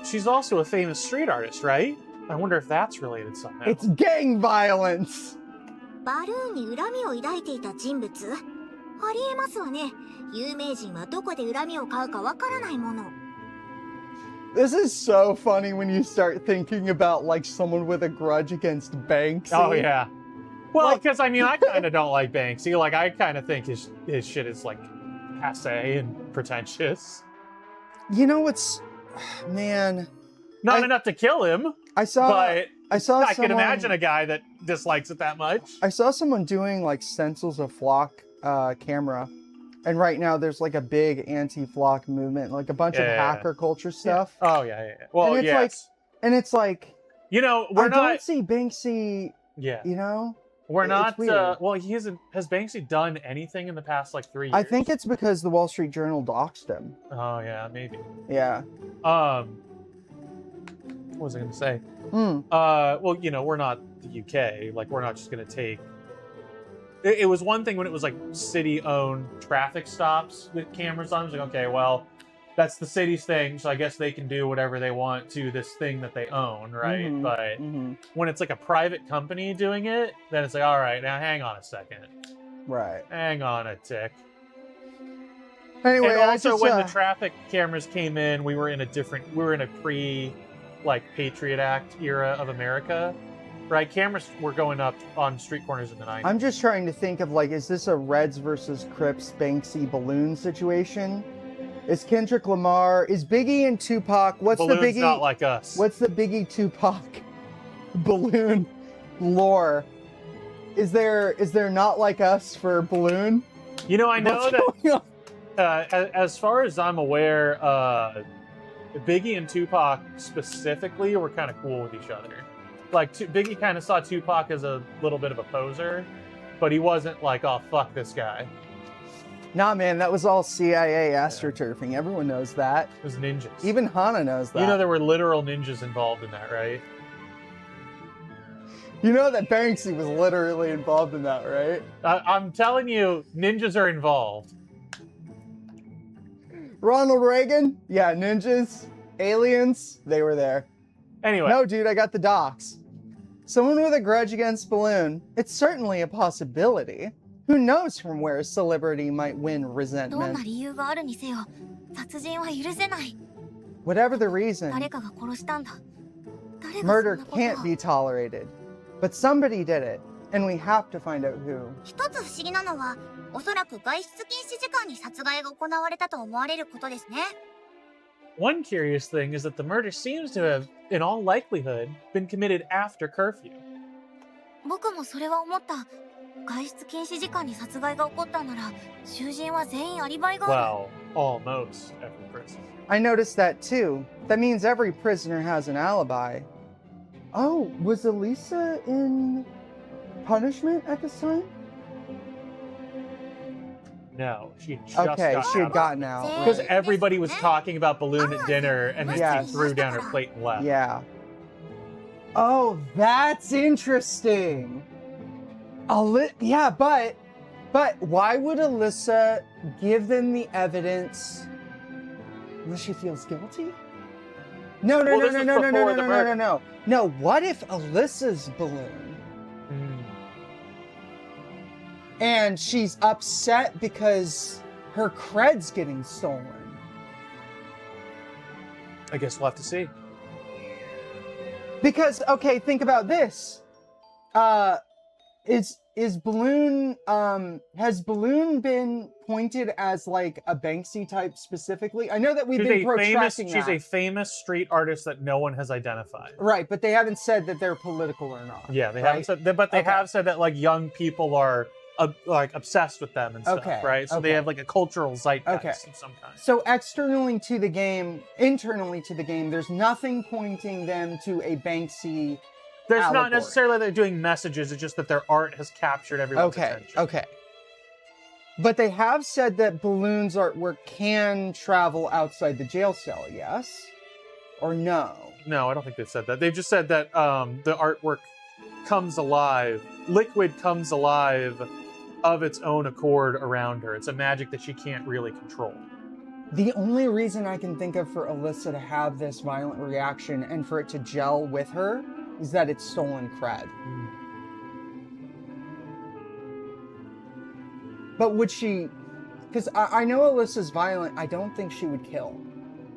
She's also a famous street artist, right? I wonder if that's related somehow. It's gang violence! This is so funny when you start thinking about, like, someone with a grudge against Banksy. Oh, yeah. Well, because, I mean, I kind of don't like Banksy. Like, I kind of think his shit is, like, passé and pretentious. You know what's... Man... Not enough to kill him. I can imagine a guy that dislikes it that much. I saw someone doing, like, stencils of Flock camera. And right now there's, like, a big anti-Flock movement. Like, a bunch of hacker culture stuff. Yeah. Oh, yeah. Well, and it's like... You know, I don't see Banksy... Yeah. You know? We're not... well, he hasn't... Has Banksy done anything in the past, like, 3 years? I think it's because the Wall Street Journal doxed him. Oh, yeah, maybe. Yeah. What was I going to say? Well, you know, we're not the UK. Like, we're not just going to take... It was one thing when it was, like, city-owned traffic stops with cameras on. It was like, okay, well, that's the city's thing, so I guess they can do whatever they want to this thing that they own, right? Mm-hmm. But when it's, like, a private company doing it, then it's like, all right, now hang on a second. Right. Hang on a tick. Anyway, and also, when the traffic cameras came in, we were in a pre... like Patriot Act era of America, right? Cameras were going up on street corners in the 90s. I'm just trying to think of, like, is this a Reds versus Crips Banksy balloon situation? Is Kendrick Lamar, is Biggie and Tupac, what's Balloon's the Biggie? Not like us. What's the Biggie Tupac balloon lore? Is there not like us for balloon? You know, I know that as far as I'm aware, Biggie and Tupac specifically were kind of cool with each other. Like, Biggie kind of saw Tupac as a little bit of a poser, but he wasn't like, oh, fuck this guy. Nah, man, that was all CIA astroturfing. Everyone knows that. It was ninjas. Even Hana knows that. You know there were literal ninjas involved in that, right? You know that Banksy was literally involved in that, right? I'm telling you, ninjas are involved. Ronald Reagan? Yeah, ninjas, aliens, they were there. Anyway. No, dude, I got the docs. Someone with a grudge against Balloon. It's certainly a possibility. Who knows from where a celebrity might win どんな resentment? 理由があるにせよ、殺人は許せない。 Whatever the reason, 誰かが殺したんだ。誰がそん murder なことを can't be tolerated. But somebody did it, and we have to find out who. 一つ不思議なのは、おそらく外出禁止時間に殺害が行われたと思われることですね。 One curious thing is that the murder seems to have, in all likelihood, been committed after curfew. 僕もそれは思った。外出禁止時間に殺害が起こったなら、囚人は全員アリバイがある。 Well, almost every person. I noticed that too. That means every prisoner has an alibi. Oh, was Elisa in punishment at this time? No, she just Okay, got she had out. gotten out. Because Right. everybody was talking about Balloon at dinner, and then Yeah. she threw down her plate and left. Yeah. Oh, that's interesting. Yeah, but why would Alyssa give them the evidence unless she feels guilty? No, Well, this was before the murder. no. No, what if Alyssa's Balloon and she's upset because her cred's getting stolen? I guess we'll have to see. Because, okay, think about this. Is Balloon, has Balloon been pointed as like a Banksy type specifically? I know that we've been protracting She's that. a famous street artist that no one has identified. Right, but they haven't said that they're political or not. Yeah, they right? haven't said that, but they Okay. have said that like young people are like obsessed with them and stuff, Okay, right? So okay. they have like a cultural zeitgeist Okay. of some kind. So internally to the game, there's nothing pointing them to a Banksy. There's not allegory. necessarily they're doing messages, it's just that their art has captured everyone's attention. Okay. But they have said that Balloon's artwork can travel outside the jail cell, yes? Or no? No, I don't think they've said that. They've just said that the artwork comes alive. Liquid comes alive of its own accord around her. It's a magic that she can't really control. The only reason I can think of for Alyssa to have this violent reaction and for it to gel with her is that it's stolen cred. But would she... Because I know Alyssa's violent. I don't think she would kill.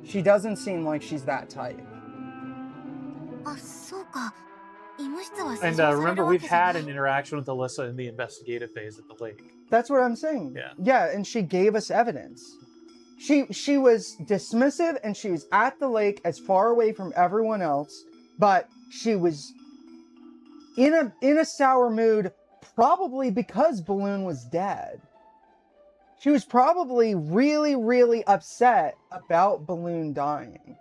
She doesn't seem like she's that type. あ、そうか。医務室は施錠 And される remember, わ we've けじゃ had ない an interaction with Alyssa in the investigative phase at the lake. That's what I'm saying. Yeah. Yeah, and she gave us evidence. She was dismissive and she was at the lake as far away from everyone else, but she was in a sour mood probably because Balloon was dead. She was probably really, really upset about Balloon dying.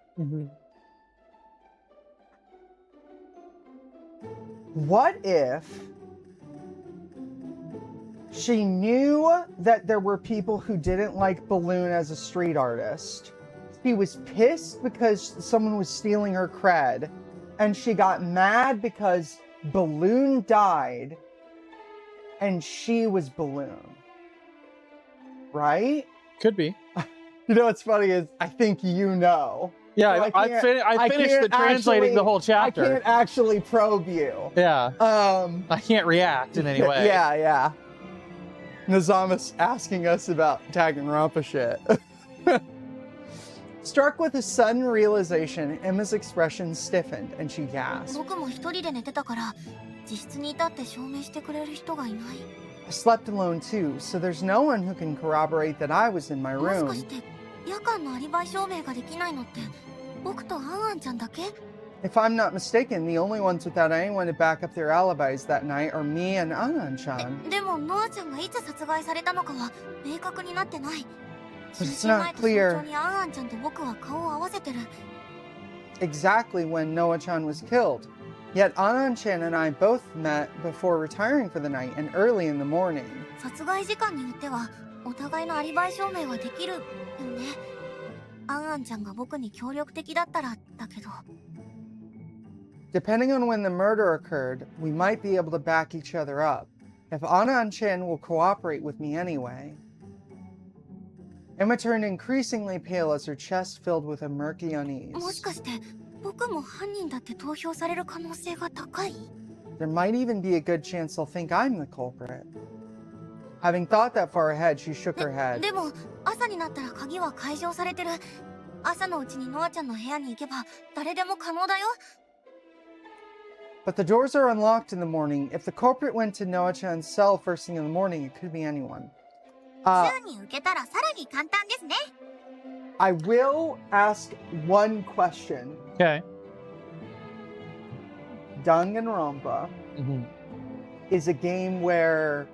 What if she knew that there were people who didn't like Balloon as a street artist? She was pissed because someone was stealing her cred, and she got mad because Balloon died, and she was Balloon. Right? Could be. You know what's funny is I think you know. Yeah, So I finished can't translating the whole chapter. I can't actually probe you. Yeah. Um, I can't react in any way. Yeah. Nazama's asking us about Danganronpa shit. Struck with a sudden realization, Emma's expression stiffened and she gasped. 僕も一人で寝てたから、自室にいたって証明してくれる人がいない。 I slept alone too, so there's no one who can corroborate that I was in my もし room. かして夜間のアリバイ証明ができないのって僕とアンアンちゃんだけ？ If I'm not mistaken, the only ones without anyone to back up their alibis that night are me and Anan-chan. でもノアちゃんがいつ殺害されたのかは明確になってない。 But 就 it's 寝 not 前と早 clear 朝にアンアンちゃんと僕は顔を合わせてる。 exactly when Noah-chan was killed. Yet Anan-chan and I both met before retiring for the night and early in the morning. 殺害時間によってはお互いのアリバイ証明はできるよね。アンアンちゃんが僕に協力的だったらだけど。Depending on when the murder occurred, we might be able to back each other up, if Anan-chan will cooperate with me anyway. Emma turned increasingly pale as her chest filled with a murky もし unease. かして僕も犯人だって投票される可能性が高い？ There might even be a good chance they'll think I'm the culprit. Having thought that far ahead, she shook her head. でも朝になったら鍵は解錠されてる。朝のうちにノアちゃんの部屋に行けば誰でも可能だよ。But the doors are unlocked in the morning. If the culprit went to Noah-chan's cell first thing in the morning, it could be anyone. 週に受けたらさらに簡単ですね。I will ask one question. Okay. Danganronpa is a game where,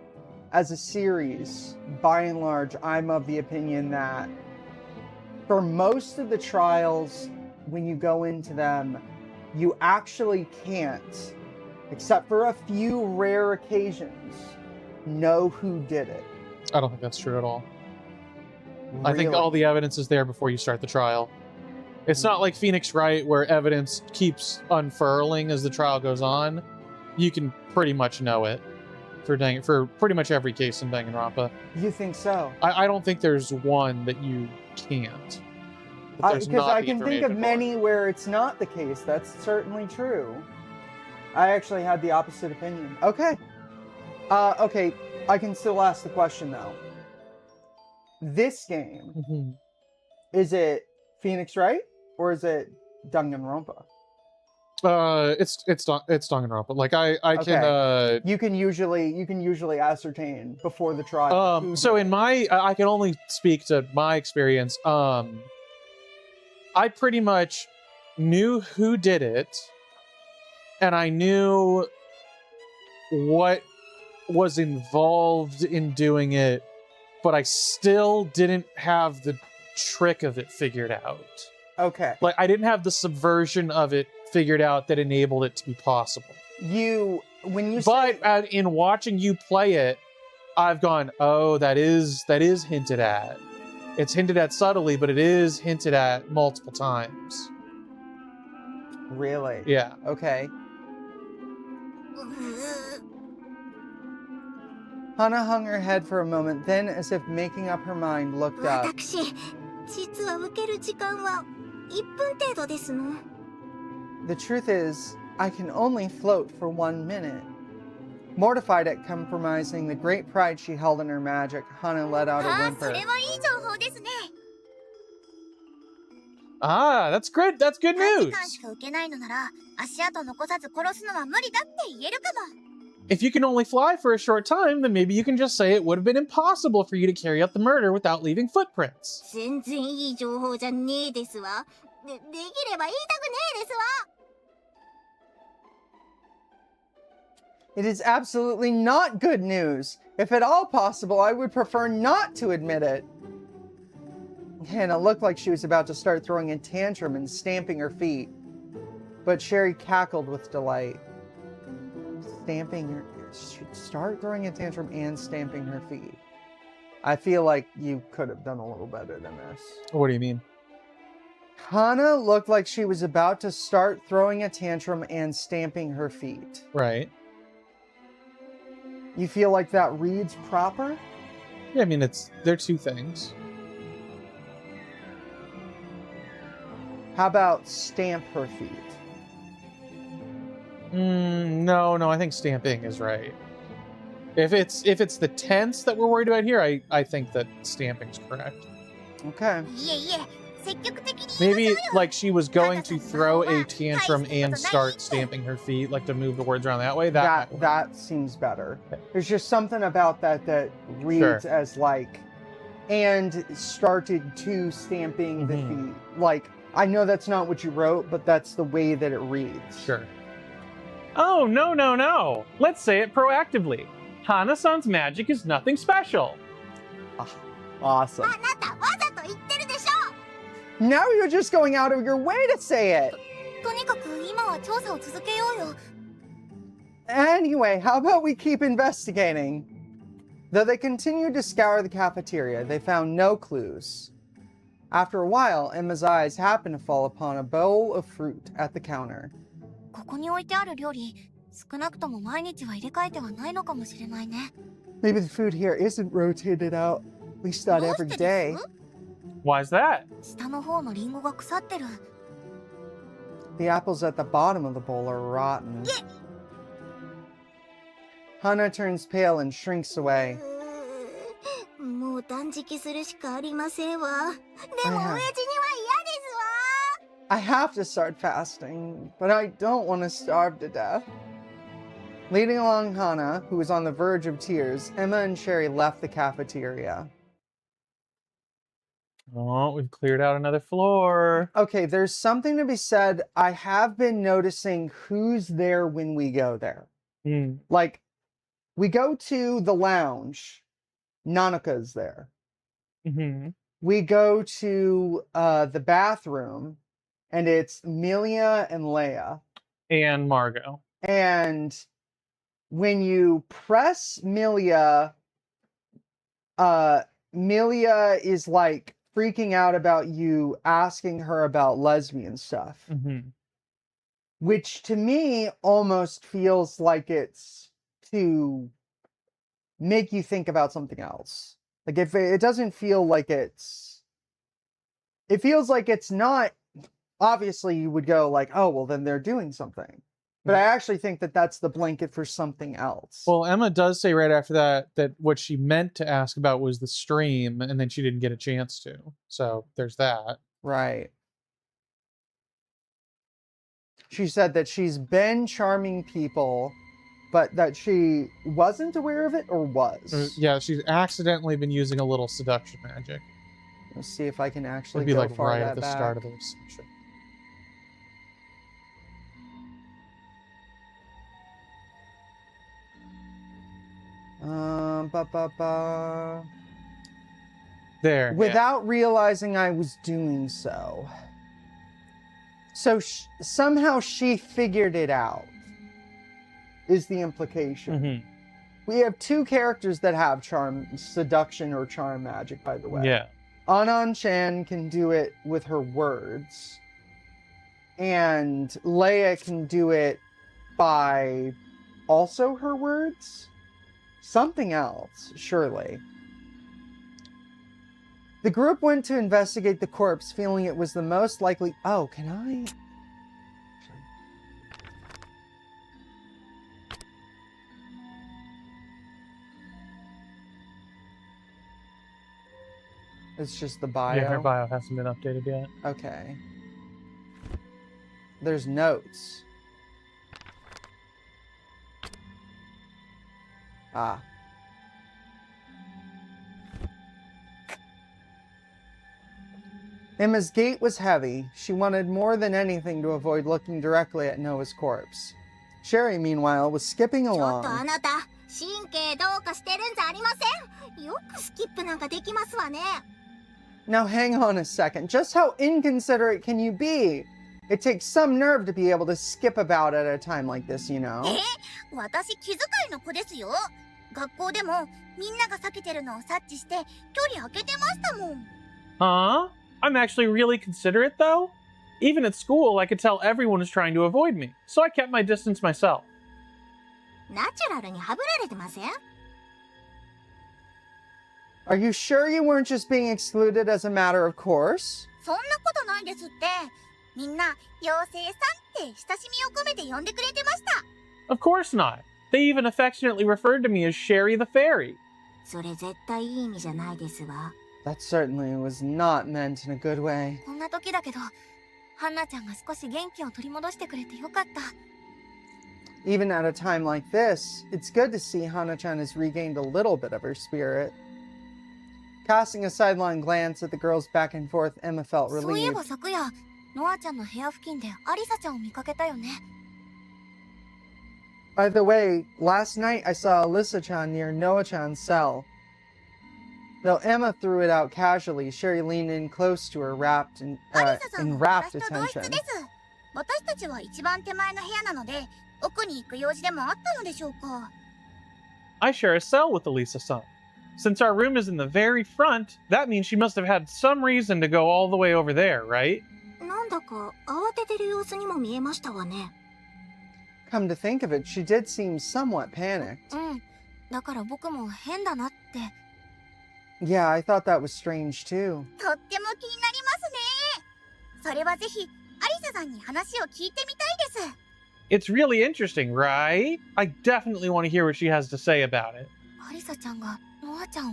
as a series, by and large, I'm of the opinion that for most of the trials, when you go into them, you actually can't, except for a few rare occasions, know who did it. I don't think that's true at all. I think Really. all the evidence is there before you start the trial. It's not like Phoenix Wright where evidence keeps unfurling as the trial goes on. You can pretty much know it for pretty much every case in Danganronpa. You think so? I don't think there's one that you can't. that there's Because not I the can think of information for. many where it's not the case. That's certainly true. I actually had the opposite opinion. Okay. Okay, I can still ask the question though. This game, Mhm. is it Phoenix Wright or is it Danganronpa? It's Danganronpa. Like I can You can usually ascertain before the trial. who so did in it. my I can only speak to my experience. I pretty much knew who did it, and I knew what was involved in doing it, but I still didn't have the trick of it figured out. Okay. Like I didn't have the subversion of it figured out that enabled it to be possible. When you But say, in watching you play it, I've gone, oh, that is hinted at. It's hinted at subtly, but it is hinted at multiple times. really? Yeah. Okay. Hana hung her head for a moment, then, as if making up her mind, looked up. 私、実は受ける時間は1分程度ですの。 The truth is, I can only float for 1 minute. Mortified at compromising the great pride she held in her magic, Hana let out a ああ、 whimper. それはいい情報ですね。 Ah, that's good. That's good 短時 news. 間しか受けないのなら、足跡残さず殺すのは無理だって言えるかも。 If you can only fly for a short time, then maybe you can just say it would have been impossible for you to carry out the murder without leaving footprints. 全然いい情報じゃねえですわ。できれば言いたくねえですわ。 It is absolutely not good news. If at all possible, I would prefer not to admit it. Hannah looked like she was about to start throwing a tantrum and stamping her feet. But Sherry cackled with delight. Start throwing a tantrum and stamping her feet. I feel like you could have done a little better than this. What do you mean? Hannah looked like she was about to start throwing a tantrum and stamping her feet. Right. You feel like that reads proper? Yeah, I mean, they're two things. How about stamp her feet? No, I think stamping is right. If it's the tense that we're worried about here, I think that stamping's correct. Okay. いえいえ、積極的に。 Maybe like she was going to throw a tantrum and start stamping her feet, like to move the words around that way. That seems better. There's just something about that reads as like, and started to stamping the feet. Like, I know that's not what you wrote, but that's the way that it reads. Sure. Oh, no. Let's say it proactively. Hana-san's magic is nothing special. Awesome. あなたわざと言ってるでしょ。 Now you're just going out of your way to say it. とにかく今はは調査を続けようよ。 Anyway, how about we keep investigating? Though they continued to scour the cafeteria, they found no clues. After a while, Emma's eyes happened to fall upon a bowl of fruit at the counter. ここに置いてある料理、少なくとも毎日は入れ替えてはないのかもしれないね。 Maybe the food here isn't rotated out, at least not どう every してで day. す？ Why's that? 下の方のリンゴが腐ってる。 The apples at the bottom of the bowl are rotten. Hana turns pale and shrinks away. もう断食するしかありませんわ。でも親父には嫌ですわ。 I have to start fasting, but I don't want to starve to death. Leading along Hana, who was on the verge of tears, Emma and Sherry left the cafeteria. Oh, we've cleared out another floor. Okay, there's something to be said. I have been noticing who's there when we go there. Like, we go to the lounge, Nanaka's there. We go to the bathroom, and it's Milia and Leia. And Margot. And when you press Milia, Milia is like freaking out about you asking her about lesbian stuff. Which to me almost feels like it's to make you think about something else. Like if it doesn't feel like it feels like it's not, obviously you would go like, oh, well then they're doing something. But I actually think that that's the blanket for something else. Well, Emma does say right after that what she meant to ask about was the stream, and then she didn't get a chance to. So there's that. Right. She said that she's been charming people, but that she wasn't aware of it or was. Yeah, she's accidentally been using a little seduction magic. Let's see if I can actually It'd be go like far right that at the back. start of the reception. There. Without realizing I was doing so. So somehow she figured it out, is the implication. We have two characters that have charm, seduction or charm magic, by the way. Yeah. Anan-chan can do it with her words. And Leia can do it by also her words? Something else, surely. The group went to investigate the corpse, feeling it was the most likely... Oh, can I... It's just the bio? Yeah, her bio hasn't been updated yet. Okay. There's notes. Ah. Emma's gait was heavy. She wanted more than anything to avoid looking directly at Noah's corpse. Sherry, meanwhile, was skipping ちょっと along. あなた、神経どうかしてるんじゃありません？よくスキップなんかできますわね。 Now hang on a second. Just how inconsiderate can you be? It takes some nerve to be able to skip about at a time like this, you know? 私気遣いの子ですよ。学校でもみんなが避けてるのを察知して距離空けてましたもん。 Huh? I'm actually really considerate, though. Even at school, I could tell everyone was trying to avoid me, so I kept my distance myself. ナチュラルにハブられてません？ Are you sure you weren't just being excluded as a matter of course? そんなことないですって。みんな妖精さんって親しみを込めて呼んでくれてました。 Of course not. They even affectionately referred to me as Sherry the Fairy. それ絶対いい意味じゃないですわ。 That certainly was not meant in a good way. こんな時だけど、ハンナちゃんが少し元気を取り戻してくれてよかった。 Even at a time like this, it's good to see Hana-chan has regained a little bit of her spirit. Casting a sidelong glance at the girls back and forth, Emma felt そういえ relieved. ば昨夜、ノアちゃんの部屋付近でアリサちゃんを見かけたよね。 By the way, last night I saw Alyssa-chan near Noah-chan's cell. Though Emma threw it out casually, Sherry leaned in close to her, アリサさん in の rapt 私と同室 attention. です。私たちは一番手前の部屋なので、奥に行く用事でもあったのでしょうか。I share a cell with Elisa-san. Since our room is in the very front, that means she must have had some reason to go all the way over there, right? なんだか慌ててる様子にも見えましたわね。Come to think of it, she did seem somewhat panicked. うん。だから僕も変だなって。Yeah, I thought that was strange too. とっても気になりますね。それはぜひ、アリサさんに話を聞いてみたいです。It's really interesting, right? I definitely want to hear what she has to say about it. アリサちゃんがノアちゃんを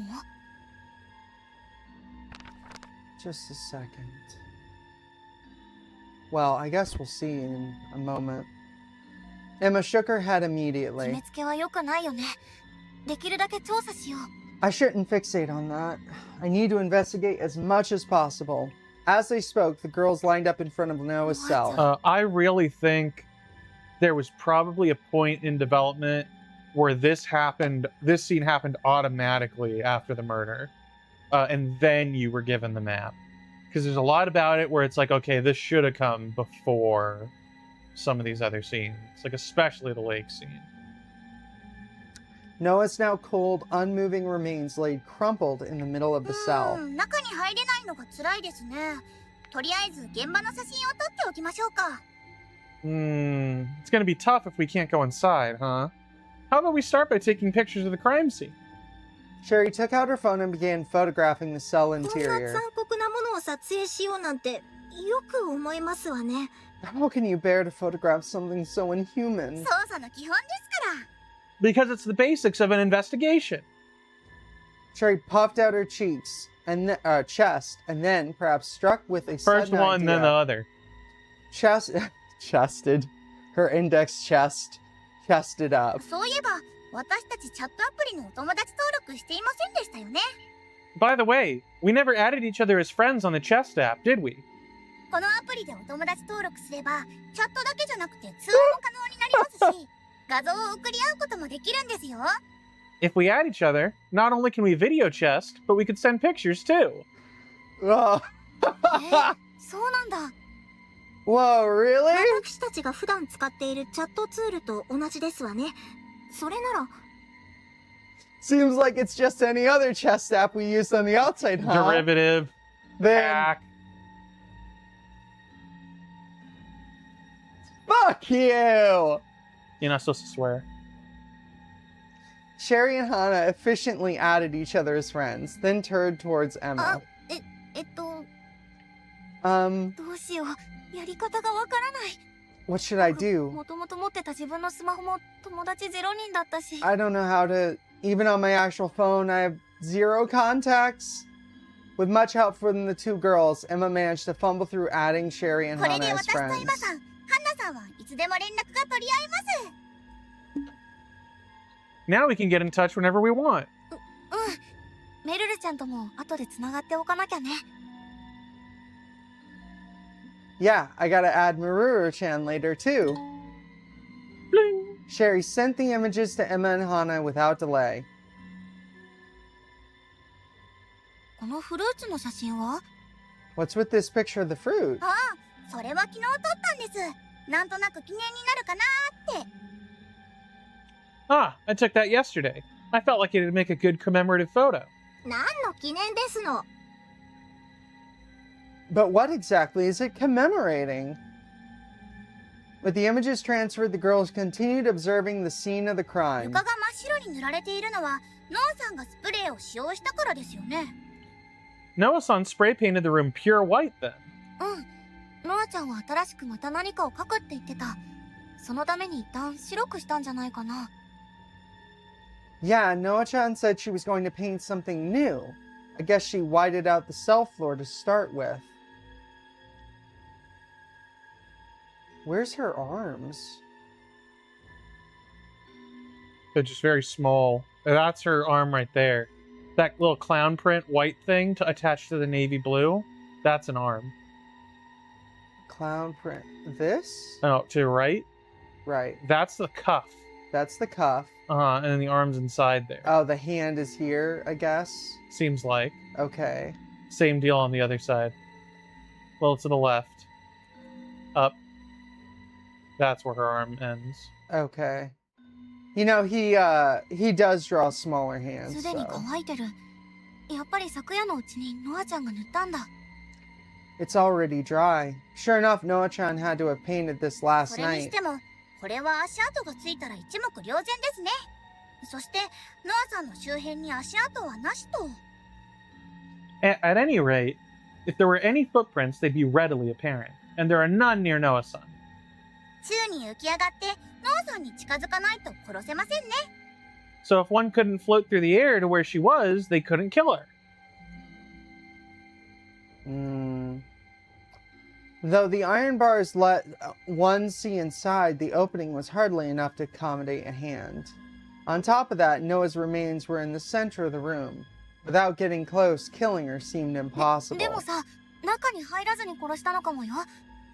Just a second. Well, I guess we'll see in a moment. Emma shook her head 決 immediately. めつけは良くないよね。できるだけ調査しよう。I shouldn't fixate on that. I need to investigate as much as possible. As they spoke, the girls lined up in front of Noah's cell. I really think there was probably a point in development where this scene happened automatically after the murder. And then you were given the map. Because there's a lot about it where it's like, okay, this should have come before some of these other scenes. Like, especially the lake scene. Noah's now cold, unmoving remains laid crumpled in the middle of the cell. 中に入れないのが辛いですね。とりあえず現場の写真を撮っておきましょうか。It's gonna be tough if we can't go inside, huh? How about we start by taking pictures of the crime scene? Sherry took out her phone and began photographing the cell こんな interior. 残酷なものを撮影しようなんてよく思いますわね。 How can you bear to photograph something so inhuman? 捜査の基本ですから。 Because it's the basics of an investigation. Sherry puffed out her cheeks and chest, and then, perhaps struck with a First sudden one, then the idea, other. chested her index chested up. そういえば、私たちチャットアプリのお友達登録していませんでしたよね。 By the way, we never added each other as friends on the chest app, did we? このアプリでお友達登録すれば、チャットだけじゃなくて通話も可能になりますし、画像を送り合うこともできるんですよ。 If we add each other, not only can we video chest, but we could send pictures too. Oh. そうなんだ。 Whoa, really? 私たちが普段使っているチャットツールと同じですわね。それなら Seems like it's just any other chest app we used on the outside, huh? Derivative. Then Hack. fuck you! You're not supposed to swear. Sherry and Hannah efficiently added each other as friends, then turned towards Emma. どうしよう。やり方がわからない。 What should I do? もともと持ってた自分のスマホも友達0人だったし。 I don't know how to... Even on my actual phone, I have 0 contacts. With much help from the 2 girls, Emma managed to fumble through adding Sherry and これ Hannah で as 私とエ friends. マさん、ハンナさんはいつでも連絡が取り合えます。 Now we can get in touch whenever we want. メルルちゃんとも後でつながっておかなきゃね。 Yeah, I gotta add Maruru-chan later too. Bling. Sherry sent the images to Emma and Hannah without delay. このフルーツの写真は？ What's with this picture of the fruit? ああ、それは昨日撮ったんです。なんとなく記念になるかなーって。 Ah, I took that yesterday. I felt like it'd make a good commemorative photo. 何の記念ですの？ But what exactly is it commemorating? With the images transferred, the girls continued observing the scene of the crime. 床が真っ白に塗られているのは、ノアさんがスプレーを使用したからですよね。 Noah-san spray painted the room pure white then. ノアちゃんは新しくまた何かを描くって言ってた。そのために一旦白くしたんじゃないかな。 Yeah, Noah-chan said she was going to paint something new. I guess she whited out the cell floor to start with. Where's her arms? They're just very small. That's her arm right there. That little clown print white thing to attach to the navy blue, that's an arm. Clown print. This? Oh, to the right? Right. That's the cuff. That's the cuff. And then the arm's inside there. Oh, the hand is here, I guess. Seems like. Okay. Same deal on the other side. Well, to the left. Up. That's where her arm ends. Okay. You know, he does draw smaller hands, すでに so 乾いてる。やっぱり昨夜のうちにノアちゃんが塗ったんだ。 it's already dry. Sure enough, Noah-chan had to have painted this そ last れにし night. てもこれは足跡がついたら一目瞭然ですね。そしてノアさんの周辺に足跡はなしと。 At any rate, if there were any footprints, they'd be readily apparent, and there are none near Noah-san. 宙に浮き上がってノアさんに近づかないと殺せませんね。 So if one couldn't float through the air to where she was, they couldn't kill her. Though the iron bars let one see inside, the opening was hardly enough to accommodate a hand. On top of that, Noah's remains were in the center of the room. Without getting close, killing her seemed impossible. でもさ、中に入らずに殺したのかもよ。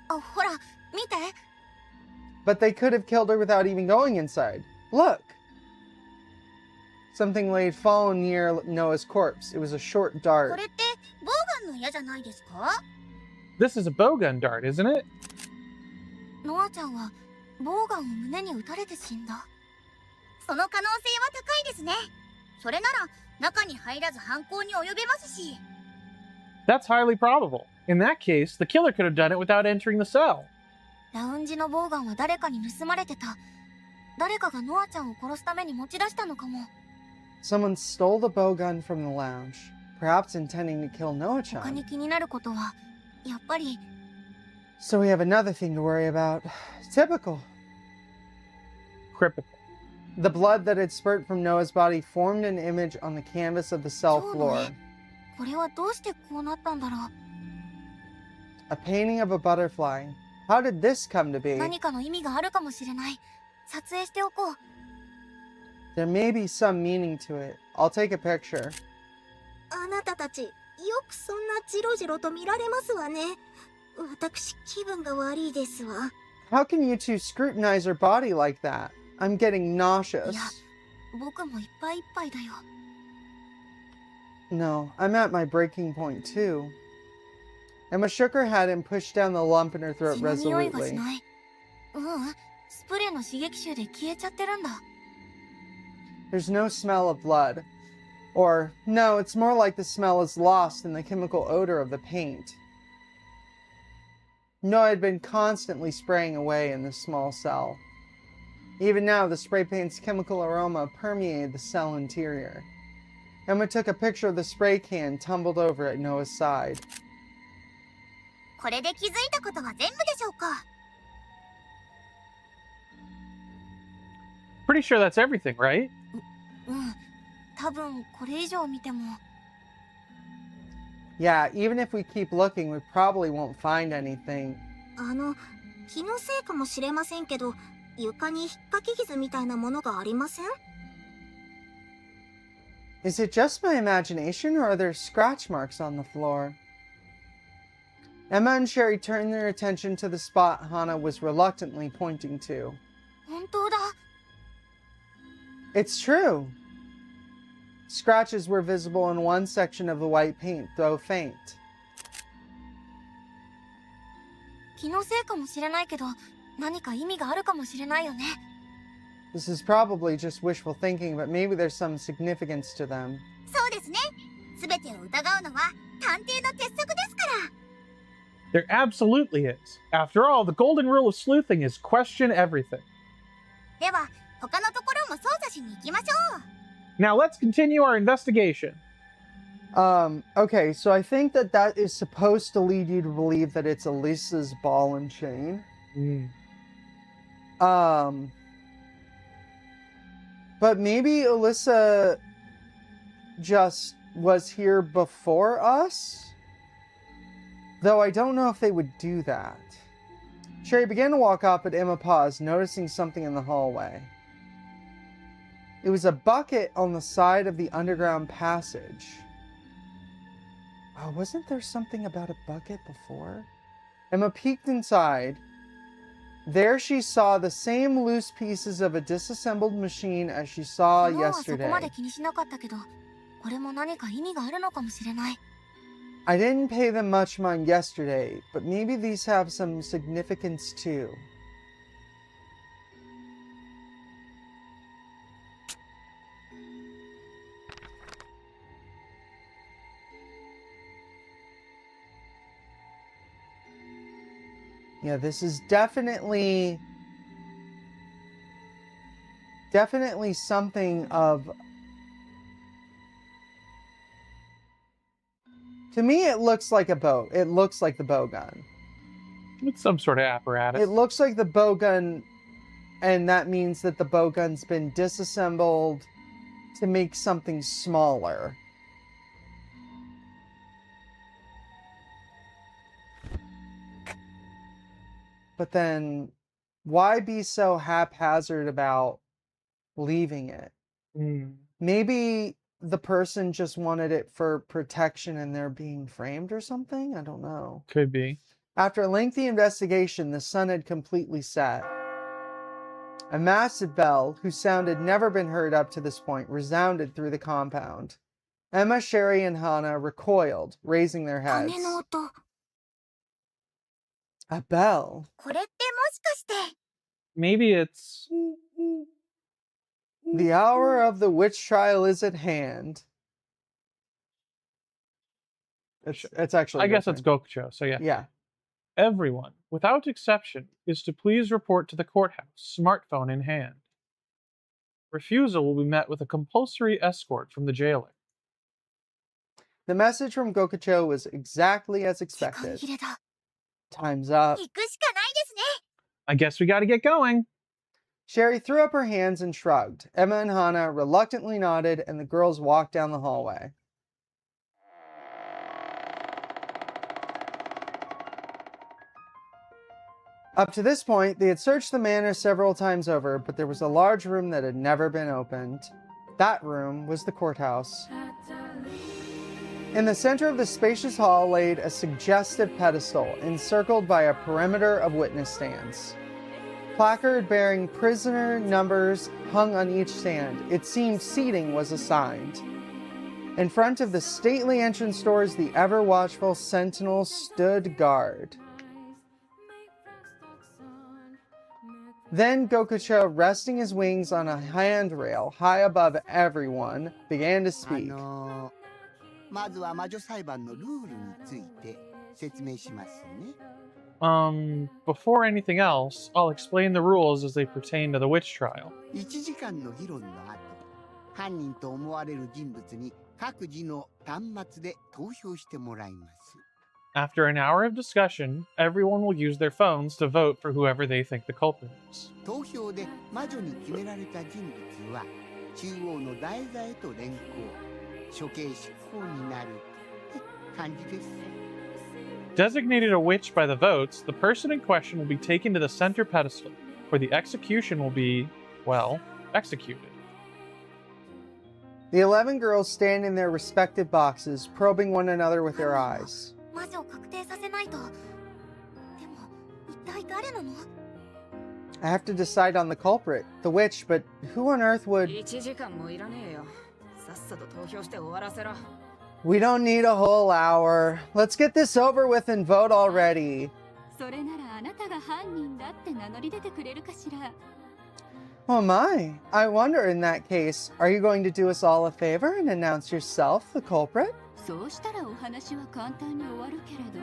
あ、ほら、見て。 But they could have killed her without even going inside. Look! Something laid fallen near Noah's corpse. It was a short こ dart. れってボーガンの矢じゃないですか？ This is a bowgun dart, isn't it? ノアちゃんはボーガンを胸に撃たれて死んだ。その可能性は高いですね。それなら中に入らず犯行に及べますし。 That's highly probable. In that case, the killer could have done it without entering the cell. ラウンジのボーガンは誰かに盗まれてた。誰かがノアちゃんを殺すために持ち出したのかも。 Someone stole the bowgun from the lounge, perhaps intending to kill 他 Noah-chan. に気になることはやっぱり。 So we have another thing to worry about. Typical. Cryptical. The blood that had spurted from Noah's body formed an image on the canvas of the cell そうだ floor. ね。これはどうしてこうなったんだろう。 A painting of a butterfly. How did this come to be? 何かの意味があるかもしれない。撮影しておこう。 There may be some meaning to it. I'll take a picture. あなたたち、よくそんなジロジロと見られますわね。私、気分が悪いですわ。 How can you two scrutinize her body like that? I'm getting nauseous. いや、僕もいっぱいいっぱいだよ。 No, I'm at my breaking point too. Emma shook her head and pushed down the lump in her throat 血の匂いがし resolutely. ない。スプレーの刺激臭で消えちゃってるんだ。 There's no smell of blood. Or, no, it's more like the smell is lost in the chemical odor of the paint. Noah had been constantly spraying away in this small cell. Even now, the spray paint's chemical aroma permeated the cell interior. Emma took a picture of the spray can tumbled over at Noah's side. これで気づいたことは全部でしょうか。 Pretty sure that's everything, right? 多分これ以上見ても。 Yeah, even if we keep looking, we probably won't find anything. 気のせいかもしれませんけど、床に引っかき傷みたいなものがありません？ Is it just my imagination, or are there scratch marks on the floor? Emma and Sherry turned their attention to the spot Hana was reluctantly pointing to. 本当だ。 It's true. Scratches were visible in one section of the white paint, though faint. 気のせいかもしれないけど、何か意味があるかもしれないよね。 This is probably just wishful thinking, but maybe there's some significance to them. そうですね。すべてを疑うのは探偵の鉄則ですから。 There absolutely is. After all, the golden rule of sleuthing is question everything. では、他のところも捜査しに行きましょう。 Now let's continue our investigation. Okay, so I think that is supposed to lead you to believe that it's Elisa's ball and chain. But maybe Alyssa just was here before us? Though I don't know if they would do that. Sherry began to walk up, but Emma paused, noticing something in the hallway. It was a bucket on the side of the underground passage. Oh, wasn't there something about a bucket before? Emma peeked inside. There she saw the same loose pieces of a disassembled machine as she saw 昨日はそこ yesterday. まで気にしなかったけど、これも何か意味があるのかもしれない。 I didn't pay them much mind yesterday, but maybe these have some significance too. Yeah, this is definitely something of... To me, it looks like a bow. It looks like the bow gun. It's some sort of apparatus. It looks like the bow gun, and that means that the bow gun's been disassembled to make something smaller. But then, why be so haphazard about leaving it? Maybe the person just wanted it for protection and they're being framed or something? I don't know. Could be. After a lengthy investigation, the sun had completely set. A massive bell, whose sound had never been heard up to this point, resounded through the compound. Emma, Sherry, and Hana recoiled, raising their heads. 鐘の音。 A bell. これってもしかして。 Maybe it's... The hour of the witch trial is at hand. It's actually... I guess it's Gokucho, so yeah. Yeah. Everyone, without exception, is to please report to the courthouse, smartphone in hand. Refusal will be met with a compulsory escort from the jailer. The message from Gokucho was exactly as 時間 expected. 切れだ。 Time's up. 行くしかないですね。 I guess we gotta get going. Sherry threw up her hands and shrugged. Emma and Hana reluctantly nodded, and the girls walked down the hallway. Up to this point, they had searched the manor several times over, but there was a large room that had never been opened. That room was the courthouse. In the center of the spacious hall laid a suggestive pedestal, encircled by a perimeter of witness stands. Placard bearing prisoner numbers hung on each stand. It seemed seating was assigned. In front of the stately entrance doors, the ever-watchful sentinel stood guard. Then Gokucho, resting his wings on a handrail high above everyone, began to speak. まずは魔女裁判のルールについて説明しますね。Before anything else, I'll explain the rules as they pertain to the witch trial. 1時間の議論の後、犯人と思われる人物に各自の端末で投票してもらいます。 After an hour of discussion, everyone will use their phones to vote for whoever they think the culprit is. 投票で魔女に決められた人物は中央の台座へと連行、処刑執行になるって感じです。 Designated a witch by the votes, the person in question will be taken to the center pedestal, where the execution will be, well, executed. The 11 girls stand in their respective boxes, probing one another with their eyes. 魔女を確定させないと。でも、一体誰なの？ I have to decide on the culprit, the witch, but who on earth would... 1時間もいらねえよ。さっさと投票して終わらせろ。 We don't need a whole hour. Let's get this over with and vote already. それならあなたが犯人だって名乗り出てくれるかしら。 Oh my. I wonder in that case, are you going to do us all a favor and announce yourself the culprit? そうしたらお話は簡単に終わるけれど。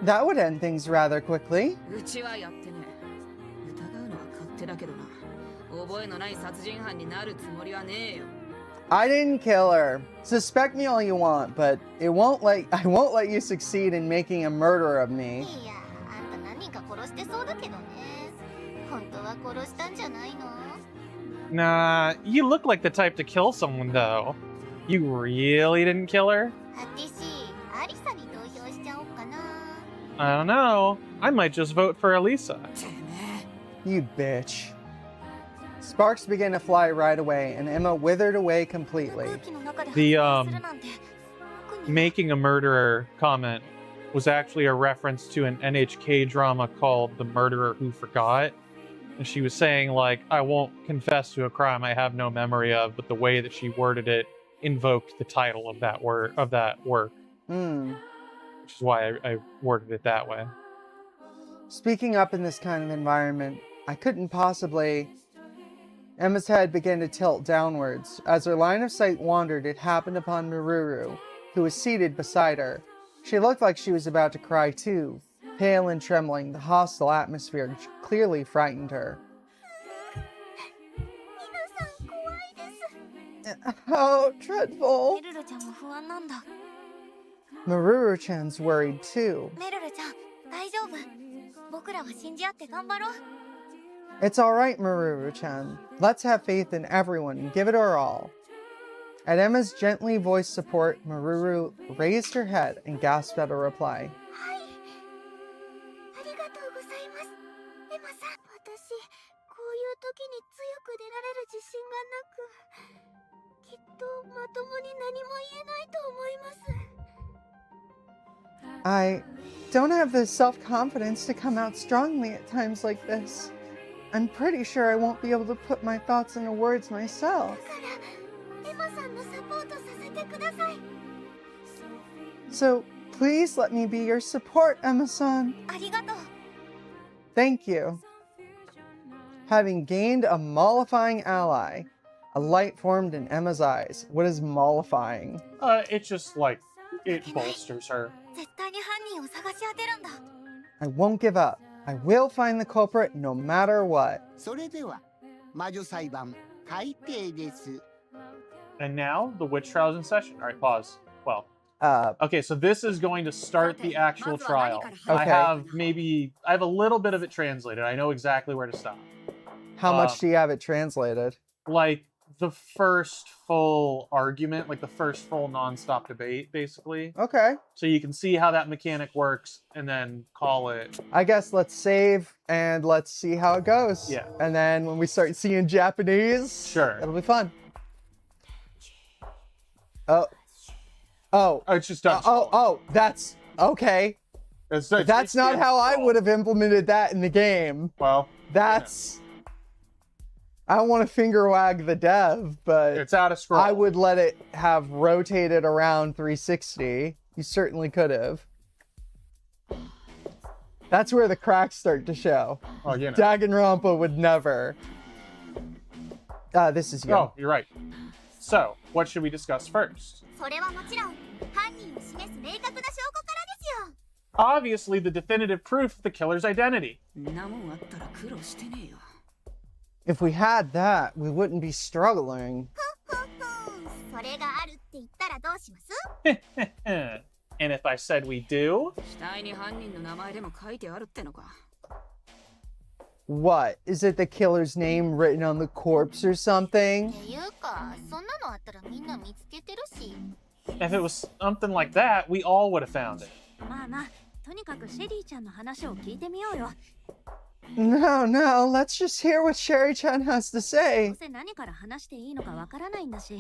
That would end things rather quickly. うちはやってね。疑うのは勝手だけどな。覚えのない殺人犯になるつもりはねえよ。 I didn't kill her. Suspect me all you want, but I won't let you succeed in making a murderer of me. いや、あんた何人か殺してそうだけどね。本当は殺したんじゃないの？ Nah, you look like the type to kill someone, though. You really didn't kill her? あてし、アリサに投票しちゃおうかな。 I don't know. I might just vote for Elisa. You bitch. Sparks began to fly right away, and Emma withered away completely. 空気の中で The, 発生するなんて、特に Making a murderer comment was actually a reference to an NHK drama called The Murderer Who Forgot. And she was saying, like, I won't confess to a crime I have no memory of, but the way that she worded it invoked the title of that work. Which is why I worded it that way. Speaking up in this kind of environment, I couldn't possibly... Emma's head began to tilt downwards. As her line of sight wandered, it happened upon Maruru, who was seated beside her. She looked like she was about to cry too. Pale and trembling, the hostile atmosphere clearly frightened her. 皆さん怖いです。 How dreadful! メルルちゃんも不安なんだ。 Maruru-chan's worried too. メルルちゃん、大丈夫。僕らは信じ合って頑張ろう。 It's alright, Maruru-chan. Let's have faith in everyone and give it our all. At Emma's gently voiced support, Maruru raised her head and gasped at a reply. はい。ありがとうございます。エマさん。私、こういう時に強く出られる自信がなく、きっとまともに何も言えないと思います。 I don't have the self-confidence to come out strongly at times like this. I'm pretty sure I won't be able to put my thoughts into words myself. だから、エマさんのサポートさせてください。 So please let me be your support, Emma-san. ありがとう。 Thank you. Having gained a mollifying ally, a light formed in Emma's eyes. What is mollifying? It's just like, it bolsters her. 絶対に犯人を探し当てるんだ。 I won't give up. I will find the culprit no matter what. それでは魔女裁判開廷です。 And now, the witch trial is in session. All right, pause. Well, Uh, okay, so this is going to start the actual trial. I Okay. have a little bit of it translated. I know exactly where to stop. how much do you have it translated? Like, the first full argument, like the first full non-stop debate, basically. Okay. So you can see how that mechanic works, and then call it. I guess let's save and let's see how it goes. Yeah. And then when we start seeing Japanese, Sure. it'll be fun. Oh. Oh. Oh, it's just done. That's okay. That's not how I would have implemented that in the game. Well, That's. I don't want to finger wag the dev, but it's out of scroll. I would let it have rotated around 360. You certainly could have. That's where the cracks start to show. Oh, you know. Danganronpa would never. This is you. Oh, you're right. So, what should we discuss first? それはもちろん、犯人を示す明確な証拠からですよ。 Obviously, the definitive proof of the killer's identity. んなもんあったら苦労してねえよ。 If we had that, we wouldn't be struggling. それがあるって言ったらどうします？ And if I said we do? 死体に犯人の名前でも書いてあるってのか。 What? Is it the killer's name written on the corpse or something? っていうか、そんなのあったらみんな見つけてるし。 If it was something like that, we all would have found it. まあまあ、とにかくシェリーちゃんの話を聞いてみようよ。 No, let's just hear what Sherry-chan has to ど say. うせ何から話していいのかわからないんだし。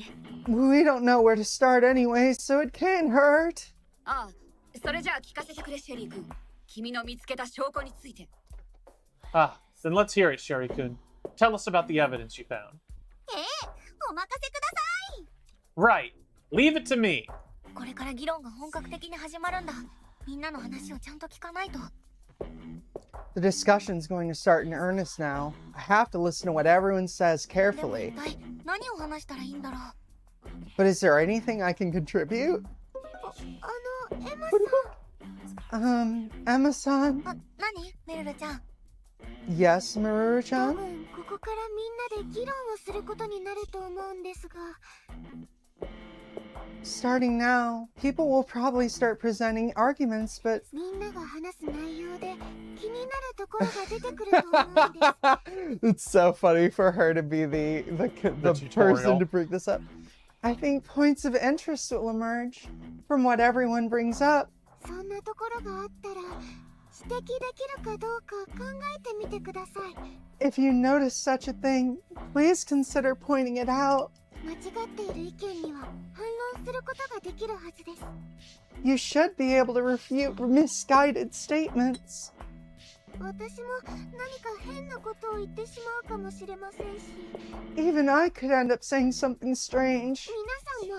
We don't know where to start anyway, so it can't hurt. ああ、それじゃあ聞かせてくれシェリー君。君の見つけた証拠について。 Ah, then let's hear it, Sherry-kun. Tell us about the evidence you found. お任せください。 Right. Leave it to me. これから議論が本格的に始まるんだ。みんなの話をちゃんと聞かないと。 The discussion's going to start in earnest now. I have to listen to what everyone says でも carefully. 一体何を話したらいいんだろう。 But is there anything I can contribute? エマ Emma-san? あ、何メルルちゃん。 Yes, 多 Maruru-chan? 分ここからみんなで議論をすることになると思うんですが、 Starting now, people will probably start presenting arguments, but みんなが話す内容で気になるところが出てくると思うんです。 it's so funny for her to be the person tutorial. to bring this up. I think points of interest will emerge from what everyone brings up. そんなところがあったら指摘できるかどうか考えてみてください。 If you notice such a thing, please consider pointing it out. 間違っている意見には反論することができるはずです。 You should be able to refute misguided statements. 私も何か変なことを言ってしまうかもしれませんし、 Even I could end up saying something strange. 皆さんも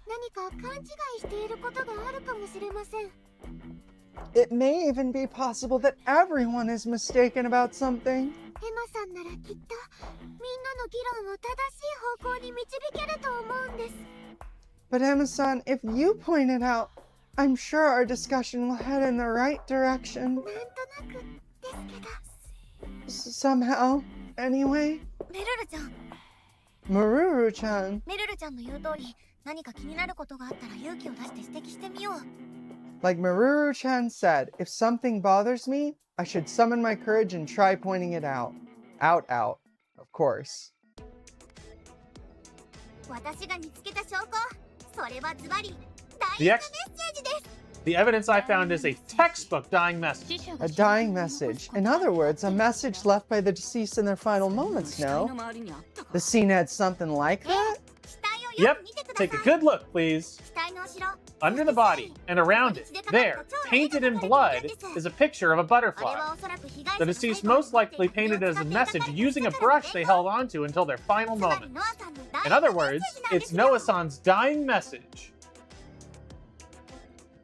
何か勘違いしていることがあるかもしれません。 It may even be possible that everyone is mistaken about something. エマさんならきっとみんなの議論を正しい方向に導けると思うんです。 But Emma-san, if you point it out, I'm sure our discussion will head in the right direction. なんとなくですけど。 Somehow, anyway. メルルちゃん、 Maruru-chan. メルルちゃんの言う通り、何か気になることがあったら勇気を出して指摘してみよう。 Like Maruru-chan said, if something bothers me, I should summon my courage and try pointing it out. Out, of course. 私が見つけた証拠、それはズバリ、ダイ The イングメッ ex- セージです。 The evidence I found is a textbook dying message. A dying message. In other words, a message left by the deceased in their final moments, 死体の no? 周りにあったか The scene had something like that? 死体をよ Yep, く見てください。 take a good look, please. 死体の後ろ、 Under the body and around it, there, painted in blood, is a picture of a あれは butterfly. おそらく被害 The 者が deceased 最後に most likely painted as a message using a brush they held onto until their final つまり moments. ノアさんのダイイ In ン other グメッ words, セージなんで it's すよ。 Noah-san's dying message.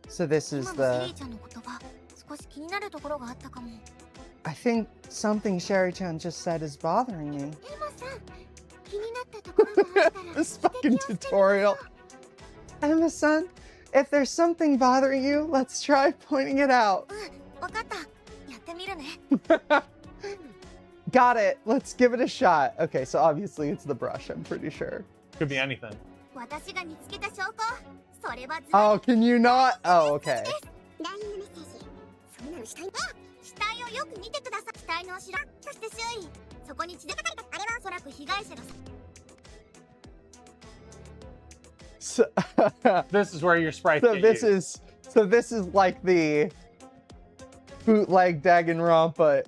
So this 今 is のシェリ the... ーちゃんの言葉、少し気になるところがあったかも。 I think something Sherry-chan just said is bothering me. エマさん、気になったところがあったら This 指摘 fucking をしてみましょう。 tutorial. Emma-san, if there's something bothering you, let's try pointing it out. わかった。やってみるね。 Got it. Let's give it a shot. Okay, so obviously it's the brush, I'm pretty sure. Could be anything. 私が見つけた証拠、それはズバ Oh, can you not? Oh, okay. ダイイングメッセージ。そんなの死体。死体をよく見てください。死体の後ろ、そして周囲、そこに血で書かれた。あれはおそらく被害者が。 So, This is where your sprites so get this used. this is like the bootleg Danganronpa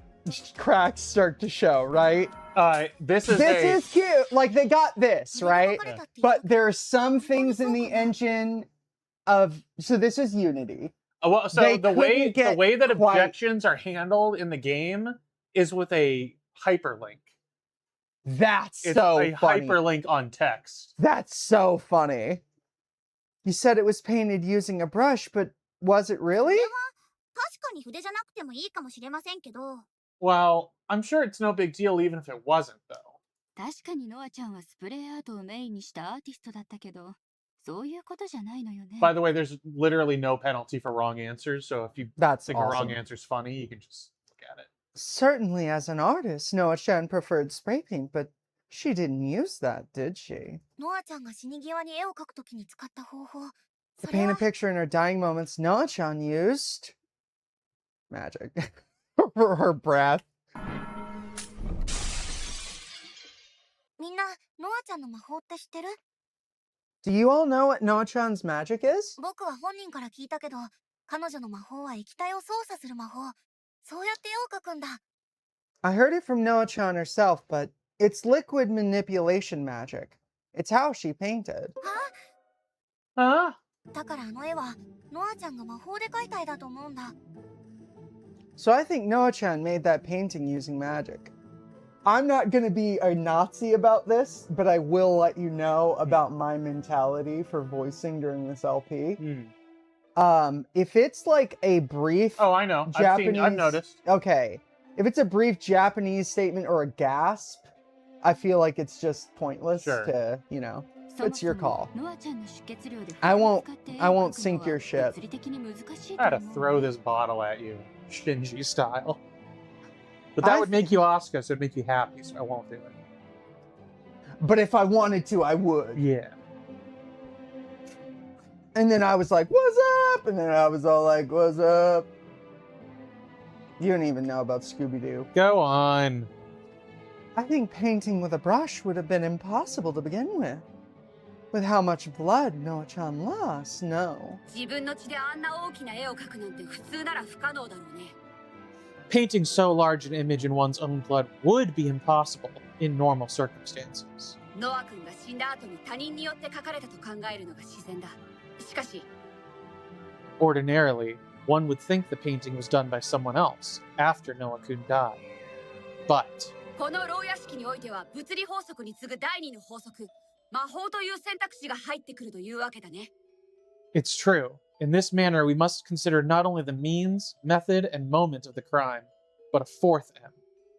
cracks start to show, right? This is This a... is cute. Like they got this, 血で書 right? かれたっていう But there are some things in the engine of so this is Unity. Well, so They the way couldn't get that quite- objections are handled in the game is with a hyperlink. That's It's so a funny. hyperlink on text. That's so funny. You said it was painted using a brush, but was it really? 確かに筆じゃなくてもいいかもしれませんけど、 Well, I'm sure it's no big deal even if it wasn't, though. 確かにノアちゃんはスプレーアートをメインにしたアーティストだったけど、そういうことじゃないのよね。 By the way, there's literally no penalty for wrong answers, so if you That's think a wrong awesome. answer's funny, you can just look at it. Certainly, as an artist, Noah-chan preferred spray paint, but she didn't use that, did she? ノアちゃんが死に際に絵を描くときに使った方法、 To それ paint は a picture in her dying moments, Noah-chan used magic for her breath. みんな、ノアちゃんの魔法って知ってる？ Do you all know what Noah-chan's magic is? 僕は本人から聞いたけど、彼女の魔法は液体を操作する魔法。そうやって絵を描くんだ。 I heard it from Noah-chan herself, but it's liquid manipulation magic. It's how she painted. Huh? だからあの絵は、ノアちゃんが魔法で描いた絵だと思うんだ。 So I think Noah-chan made that painting using magic. I'm not going to be a Nazi about this, but I will let you know about my mentality for voicing during this LP. If it's like a brief Oh, I know. Japanese... I've noticed. Okay. If it's a brief Japanese statement or a gasp, I feel like it's just pointless Sure. to, you know. そも It's そ your も call. ノアちゃんの出血量で I 筆 won't- を使って絵 I を won't 描く sink のは your ship. 物理的に難しい I と had to 思う。 throw this bottle at you, Shinji style. But that I would make you Asuka, so it'd make you happy, so I won't do it. But if I wanted to, I would. Yeah. And then I was like, what's up? And then I was all like, what's up? You don't even know about Scooby-Doo. Go on. I think painting with a brush would have been impossible to begin with. With how much blood Noah-chan lost, no. 自分の血であんな大きな絵を描くなんて普通なら不可能だろうね。 Painting so large an image in one's own blood would be impossible in normal circumstances. ノア君が死んだ後に他人によって描かれたと考えるのが自然だ。しかし、 Ordinarily, one would think the painting was done by someone else after Noah-kun died. But この牢屋敷においては物理法則に次ぐ第二の法則、魔法という選択肢が入ってくるというわけだね。 it's true. In this manner, we must consider not only the means, method, and moment of the crime, but a fourth M,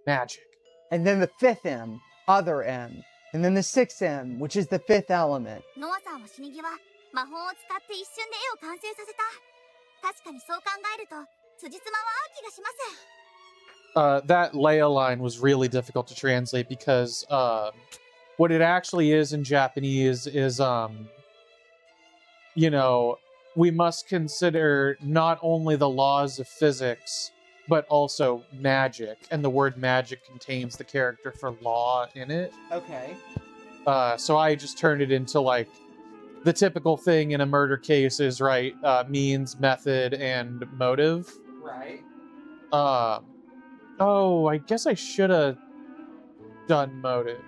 magic. And then the fifth M, other M. And then the sixth M, which is the fifth element. ノアさんは死に際、魔法を使って一瞬で絵を完成させた。確かにそう考えると辻褄は合う気がします。 That Leia line was really difficult to translate because what it actually is in Japanese is, you know, we must consider not only the laws of physics, but also magic. And the word magic contains the character for law in it. Okay. So I just turned it into like the typical thing in a murder case is, right, means, method, and motive. Right. Oh, I guess I should have done motive.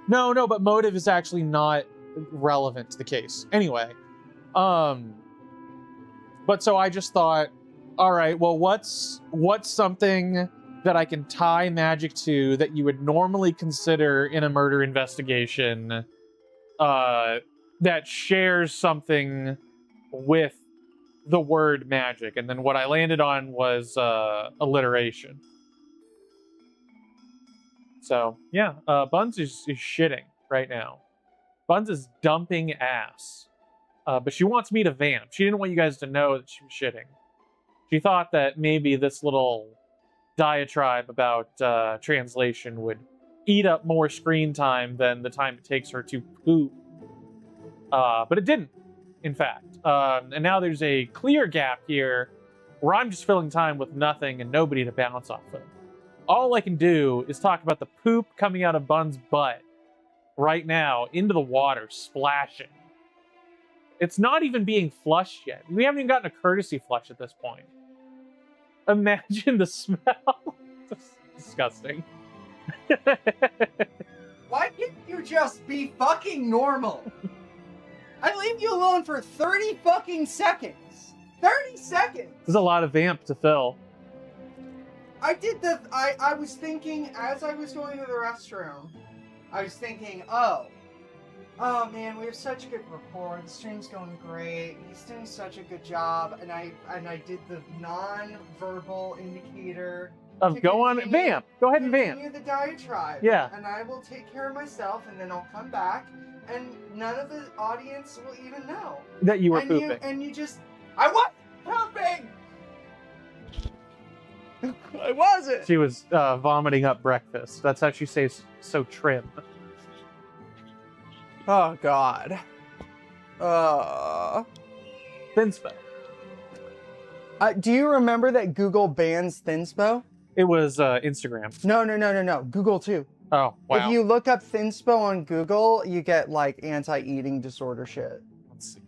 No, but motive is actually not relevant to the case. Anyway, but so I just thought, all right, well, what's something that I can tie magic to that you would normally consider in a murder investigation, that shares something with the word magic? And then what I landed on was alliteration. So yeah, Buns is shitting right now. Buns is dumping ass. But she wants me to vamp. She didn't want you guys to know that she was shitting. She thought that maybe this little diatribe about translation would eat up more screen time than the time it takes her to poop. But it didn't, in fact. And now there's a clear gap here where I'm just filling time with nothing and nobody to bounce off of. All I can do is talk about the poop coming out of Bun's butt right now into the water, splashing. It's not even being flushed yet. We haven't even gotten a courtesy flush at this point. Imagine the smell. It's disgusting. Why can't you just be fucking normal? I leave you alone for 30 fucking seconds. 30 seconds! There's a lot of vamp to fill. I was thinking, as I was going to the restroom, I was thinking, oh man, we have such a good rapport, the stream's going great, he's doing such a good job, and I did the non-verbal indicator. Go on, vamp. Go ahead and vamp. Continue the diatribe. Yeah. And I will take care of myself, and then I'll come back, and none of the audience will even know. That you were pooping. I was pooping! I wasn't! She was vomiting up breakfast. That's how she stays so trim. Oh, God. Thinspo. Do you remember that Google bans Thinspo? It was Instagram. No. Google too. Oh, wow. If you look up Thinspo on Google, you get like anti-eating disorder shit. Let's see.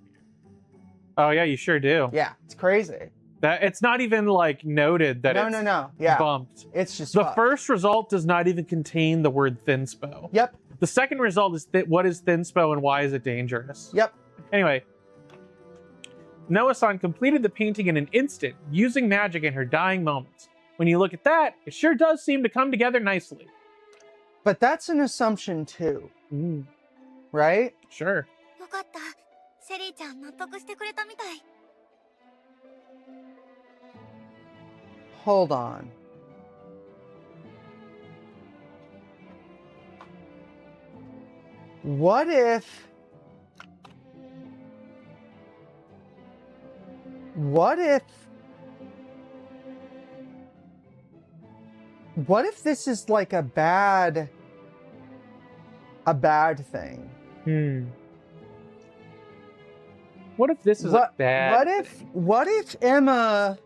Oh yeah, you sure do. Yeah, it's crazy. That it's not even like noted that No. Yeah. bumped. It's just the fucked. first result does not even contain the word Thinspo. Yep. The second result is what is Thinspo and why is it dangerous? Yep. Anyway, Noah-san completed the painting in an instant, using magic in her dying moments. When you look at that, it sure does seem to come together nicely. But that's an assumption too. Right? Sure. よかった。セリーちゃん納得してくれたみたい。 Hold on. What if this is like a bad thing? What if this is a bad What if Emma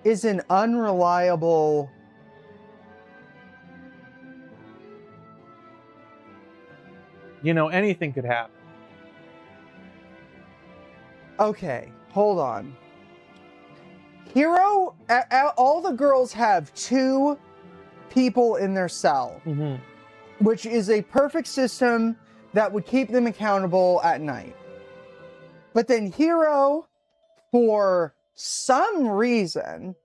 is an unreliable... You know, anything could happen. Okay, hold on. Hero, all the girls have 2 people in their cell, which is a perfect system that would keep them accountable at night. But then Hero, for some reason,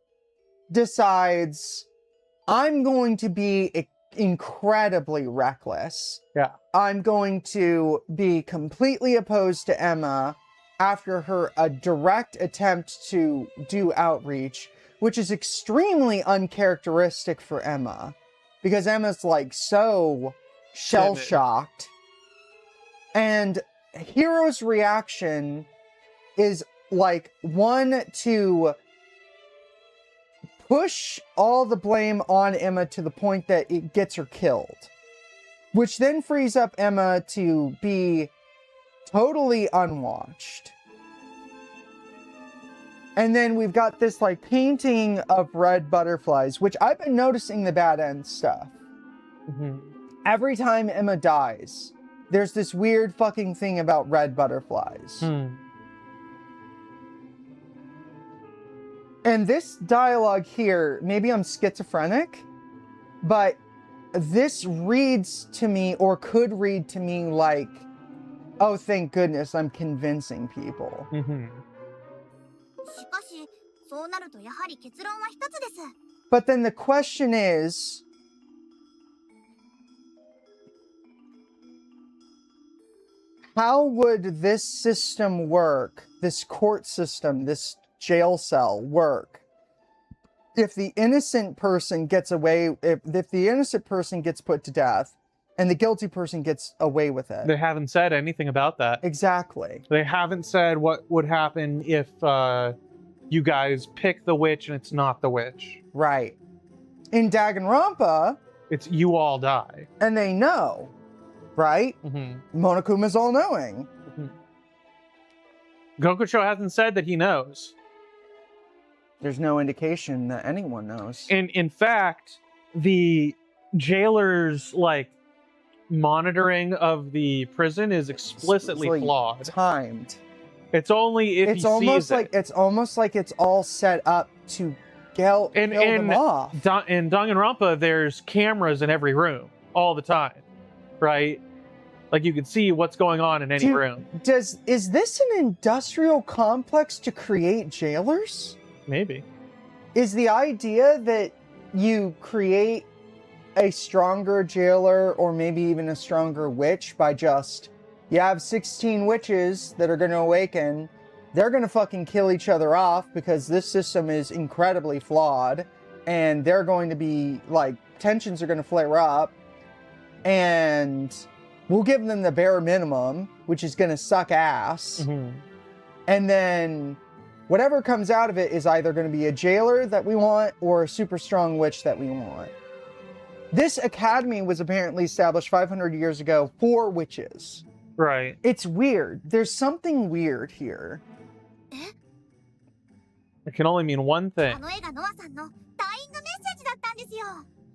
decides, I'm going to be incredibly reckless. Yeah. I'm going to be completely opposed to Emma after a direct attempt to do outreach, which is extremely uncharacteristic for Emma, because Emma's like so shell-shocked. And Hero's reaction is like, one, to push all the blame on Emma to the point that it gets her killed. Which then frees up Emma to be totally unwatched. And then we've got this, like, painting of red butterflies, which I've been noticing the bad end stuff. Every time Emma dies, there's this weird fucking thing about red butterflies. And this dialogue here, maybe I'm schizophrenic, but this reads to me, or could read to me, like, oh, thank goodness I'm convincing people. しかし、そうなるとやはり結論は一つです。 But then the question is, how would this system work, this court system, this jail cell work, if the innocent person gets away, if the innocent person gets put to death and the guilty person gets away with it? They haven't said anything about that. Exactly. They haven't said what would happen if you guys pick the witch and it's not the witch. Right. In Danganronpa, it's you all die. And they know, right? Monokuma's all-knowing. Gokucho hasn't said that he knows. There's no indication that anyone knows. And in fact, the jailer's, like, monitoring of the prison is explicitly flawed. Timed. It's only if he sees it. It's almost like it's all set up to kill them off. In Danganronpa, there's cameras in every room all the time, right? Like, you can see what's going on in any room. Is this an industrial complex to create jailers? Maybe. Is the idea that you create a stronger jailer, or maybe even a stronger witch, by just, you have 16 witches that are going to awaken, they're going to fucking kill each other off because this system is incredibly flawed, and they're going to be, like, tensions are going to flare up, and we'll give them the bare minimum, which is going to suck ass, and then whatever comes out of it is either going to be a jailer that we want or a super strong witch that we want. This academy was apparently established 500 years ago for witches. Right. It's weird. There's something weird here. It can only mean one thing.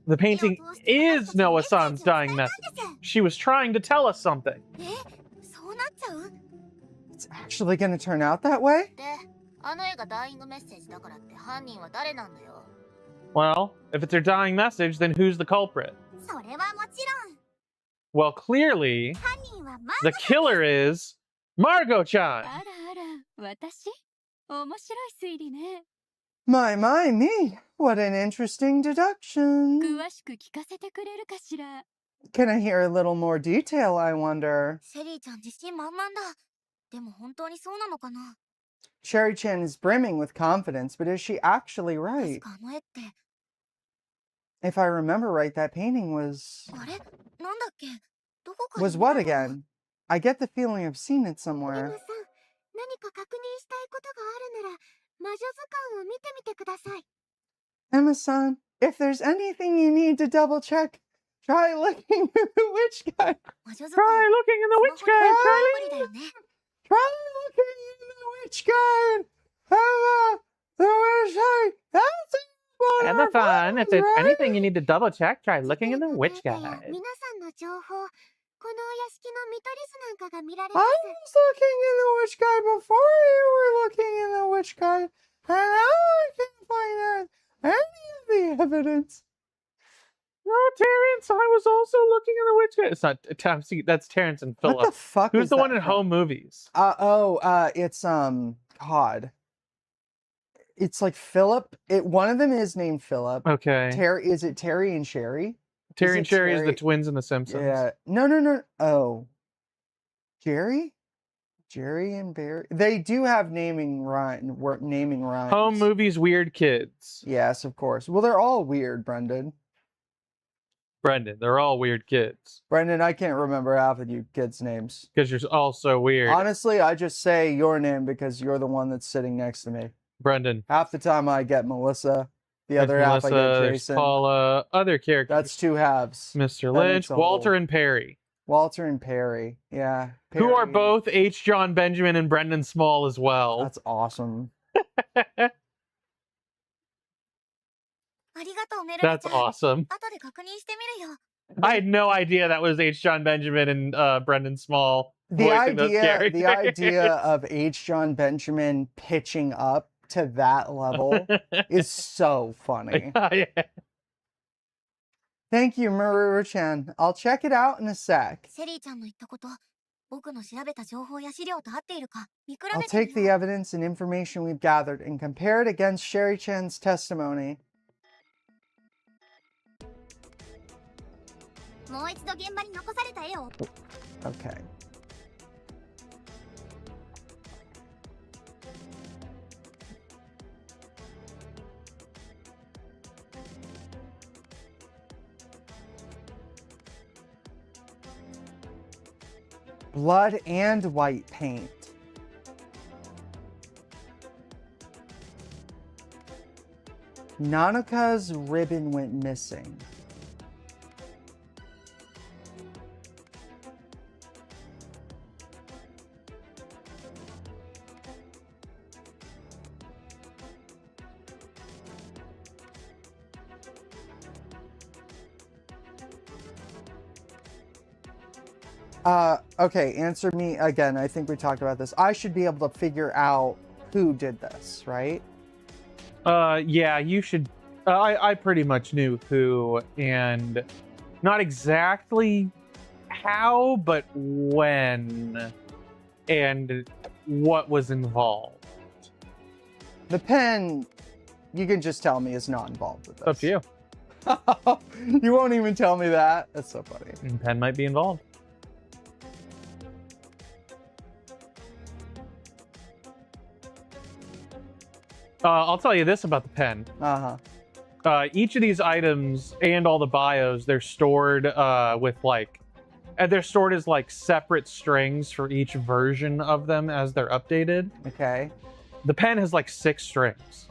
The painting is Noah-san's dying message. She was trying to tell us something. It's actually going to turn out that way? Well, if it's her dying message, then who's the culprit? Well, clearly, the killer is Margot-chan. My, me. What an interesting deduction. Can I hear a little more detail, I wonder? Cherry-chan is brimming with confidence, but is she actually right? If I remember right, that painting was what again? I get the feeling I've seen it somewhere. Emma-san, if there's anything you need to double check, try looking in the witch guide. Try looking in the witch guide, Charlie. Try looking in the witch guide. Emma, the witch guide. That's it. Emma-san, if there's anything you need to double check, try looking in the witch guide. I was looking in the witch guide before you were looking in the witch guide, and now I can't find any of the evidence. No, Terrence, I was also looking in the witch guide. It's not, see, that's Terrence and Philip. What the fuck Who's is the that one in Home Movies? It's, God. It's like Philip. One of them is named Philip. Okay. Is it Terry and Sherry? Terry and Sherry is the twins in The Simpsons. Yeah. No. Oh. Jerry? Jerry and Barry? They do have naming rhymes. Home Movies, Weird Kids. Yes, of course. Well, they're all weird, Brendan. Brendan, they're all weird kids. Brendan, I can't remember half of you kids' names. Because you're all so weird. Honestly, I just say your name because you're the one that's sitting next to me. Brendan. Half the time I get Melissa. The other There's half I Melissa, get there's Jason. Paula, other characters. That's two halves. Mr. That Lynch, makes a Walter, whole. and Perry. Walter and Perry. Yeah. Who are Perry. both H. John Benjamin and Brendan Small as well. That's awesome. That's awesome. 後で確認してみるよ。 I had no idea that was H. John Benjamin and Brendan Small. The voicing those idea characters. of H. John Benjamin pitching up to that level is so funny. Yeah. Thank you, Maruru-chan. I'll check it out in a sec. セリーちゃんの言ったこと、僕の調べた情報や資料と合っているか見比 I'll べてみ take the よう。 evidence and information we've gathered and compare it against Sherry-chan's testimony. もう一度現場に残された絵を。 Okay. Blood and white paint. Nanaka's ribbon went missing. Okay, answer me again. I think we talked about this. I should be able to figure out who did this, right? Yeah, you should. I pretty much knew who, and not exactly how, but when, and what was involved. The pen, you can just tell me, is not involved with this. Up to you. You won't even tell me that. That's so funny. And Penn might be involved. I'll tell you this about the pen. Each of these items and all the bios, they're stored with like, they're stored as like separate strings for each version of them as they're updated. Okay. The pen has like 6 strings.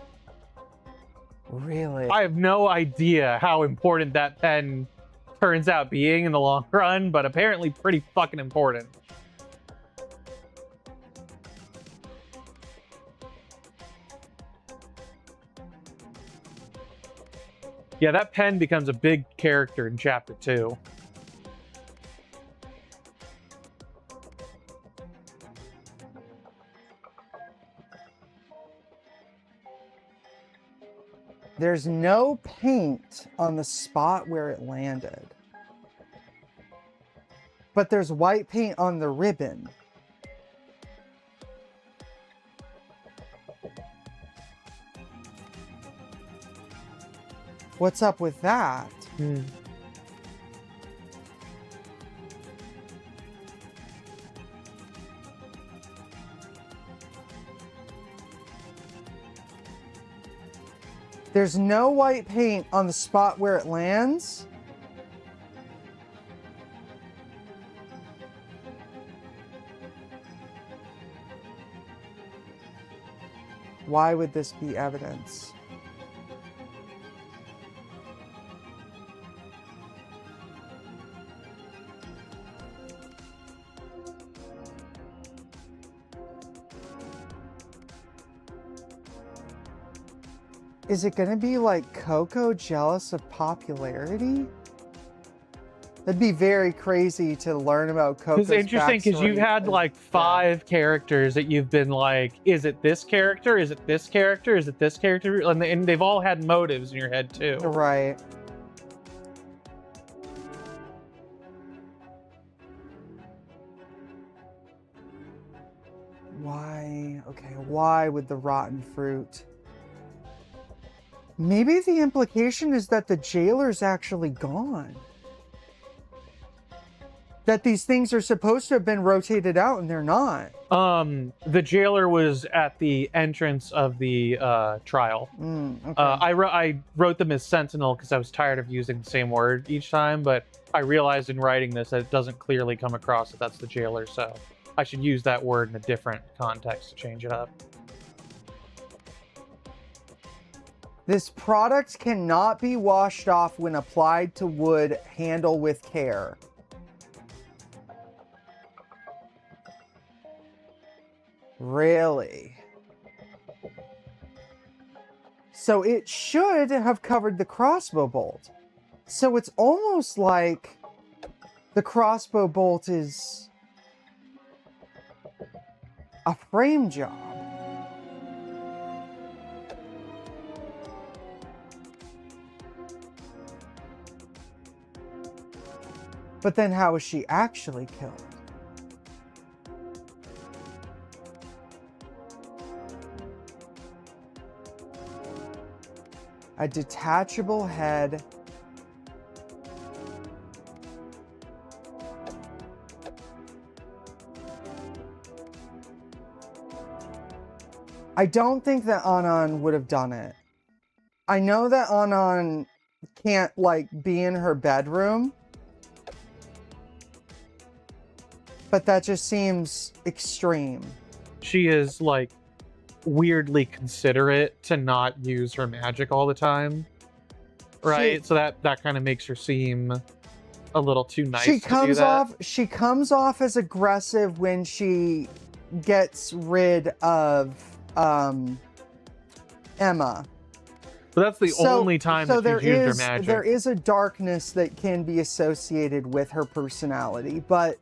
Really? I have no idea how important that pen turns out being in the long run, but apparently pretty fucking important. Yeah, that pen becomes a big character in chapter 2. There's no paint on the spot where it landed. But there's white paint on the ribbon. What's up with that? There's no white paint on the spot where it lands. Why would this be evidence? Is it gonna be like Coco jealous of popularity? That'd be very crazy to learn about Coco's It's interesting because you've had like 5 characters that you've been like, is it this character? Is it this character? Is it this character? And they've all had motives in your head too. Right. Why? Okay, why would the rotten fruit? Maybe the implication is that the jailer's actually gone. that these things are supposed to have been rotated out and they're not. The jailer was at the entrance of the trial. Okay. I wrote them as sentinel because I was tired of using the same word each time, but I realized in writing this that it doesn't clearly come across that that's the jailer, so I should use that word in a different context to change it up. This product cannot be washed off when applied to wood. Handle with care. Really? So it should have covered the crossbow bolt. So it's almost like the crossbow bolt is a frame job. But then how was she actually killed? A detachable head. I don't think that Anan would have done it. I know that Anan can't, like, be in her bedroom. But that just seems extreme. She is, like, weirdly considerate to not use her magic all the time. Right? So that kind of makes her seem a little too nice she to comes do that. she comes off as aggressive when she gets rid of Emma. But that's the only time that she's used her magic. There is a darkness that can be associated with her personality, but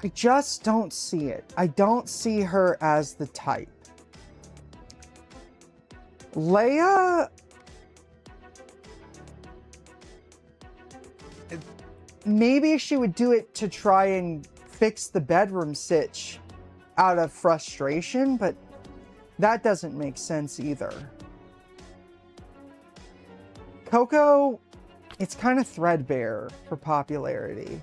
I just don't see it. I don't see her as the type. Leia... Maybe she would do it to try and fix the bedroom sitch out of frustration, but that doesn't make sense either. Coco, it's kind of threadbare for popularity.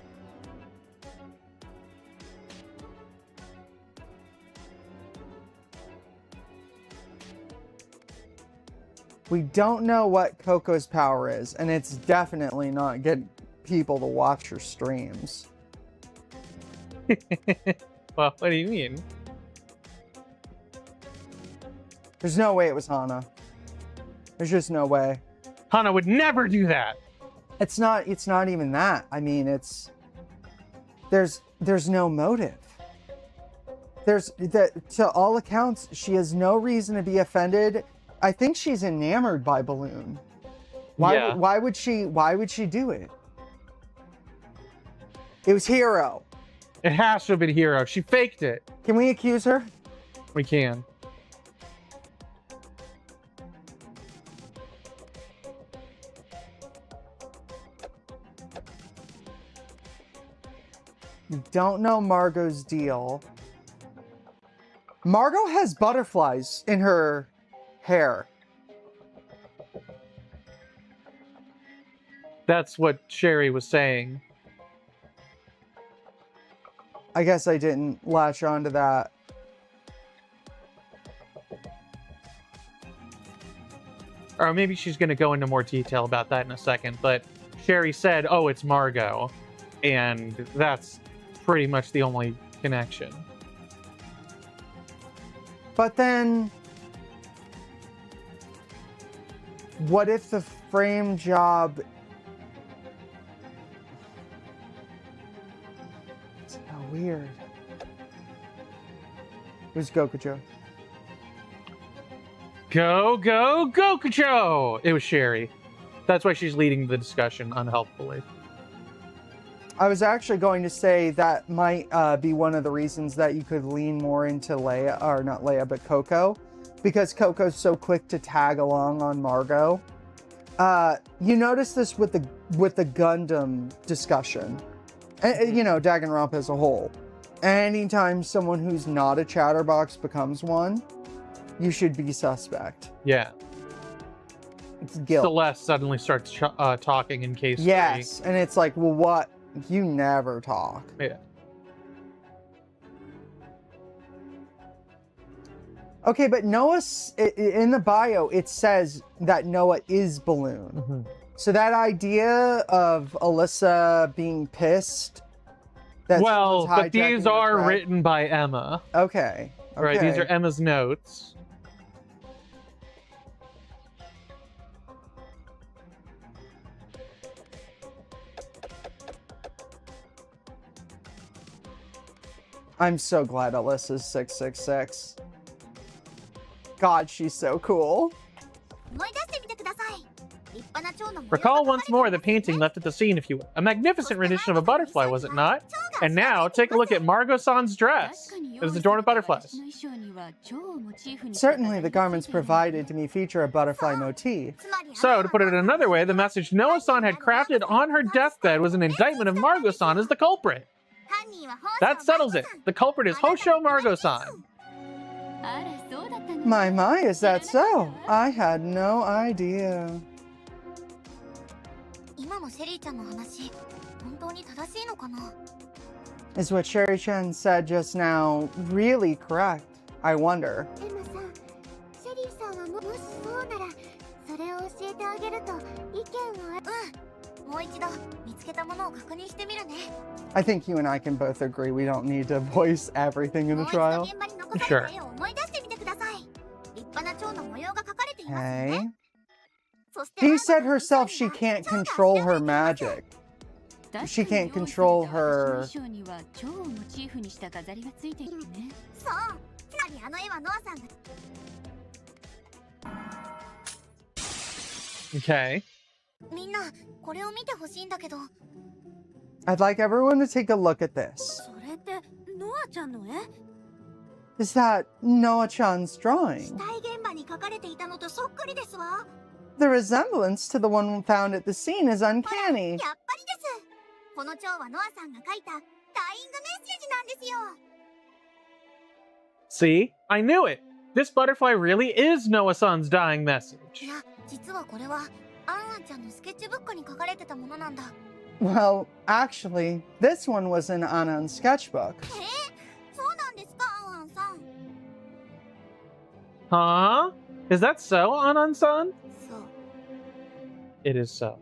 We don't know what Coco's power is, and it's definitely not getting people to watch her streams. Well, what do you mean? There's no way it was Hana. There's just no way. Hana would never do that. It's not even that. I mean, there's no motive. To all accounts, she has no reason to be offended. I think she's enamored by Balloon. Why would she do it? It was Hero. It has to have been Hero. She faked it. Can we accuse her? We can. You don't know Margot's deal. Margot has butterflies in her hair. That's what Sherry was saying. I guess I didn't latch onto that. Or maybe she's going to go into more detail about that in a second, but Sherry said, oh, it's Margot. And that's pretty much the only connection. But then, what if the frame job... It's so weird. Who's Gokujo? Go, Gokujo! It was Sherry. That's why she's leading the discussion unhelpfully. I was actually going to say that might be one of the reasons that you could lean more into Leia, or not Leia, but Coco, because Coco's so quick to tag along on Margot. You notice this with the Gundam discussion, you know, Danganronpa as a whole. Anytime someone who's not a chatterbox becomes one, you should be suspect. Yeah. It's guilt. Celeste suddenly starts talking in case. Yes, and it's like, well, what? You never talk. Yeah. Okay, but Noah's in the bio, it says that Noah is Balloon. Mm-hmm. So that idea of Alyssa being pissed. That Well, someone's but these hijacking her are thread. written by Emma. Okay. Right, these are Emma's notes. I'm so glad Alyssa's 666. God, she's so cool. 思い出してみてください。立派な蝶の模様が Recall 描かれ once てい more ま the すね painting left at the scene, if you will. A magnificent rendition of a butterfly, was it not? And now, take a look at Margot-san's dress. It is adorned with butterflies. Certainly, the garments provided to me feature a butterfly motif. つまり So, to put it another way, the message Noah-san had crafted on her deathbed was an indictment of Margot-san as the culprit. 犯人は本性 That settles it. The culprit is Hosho Margot-san. My, is that so? I had no idea. 今のシェリーちゃんの話本当に正しいのかな Is what Sherry-chan said just now really correct? I wonder. エマさん、シェリーさんはもしそうならそれを教えてあげると意見をもう一度見つけたものを確認してみるね I think you and I can both agree we don't need to voice everything in も a う一度 trial. 現場に残された絵を思い出してみてください立派な蝶の模様が描かれていますよ Okay. ねそして She said herself she can't control her magic. She can't control her. そうつまりあの絵はノアさんが Okay. みんなこれを見てほしいんだけど I'd like everyone to take a look at this. それってノアちゃんの絵 Is that Noah-chan's 死 drawing? 体現場に描かれていたのとそっくりですわ The resemblance to the one found at the scene is ほら uncanny. やっぱりですこの蝶はノアさんが書いたダイイングメッセージなんですよ See? I knew it! This butterfly really is Noah-san's dying message. いや実はこれはアンアンちゃんのスケッチブックに書かれてたものなんだ Well, actually, this one was in Anan's sketchbook. そうなんですかアンアンさん Huh? Is that so, Anan-san? そう It is so.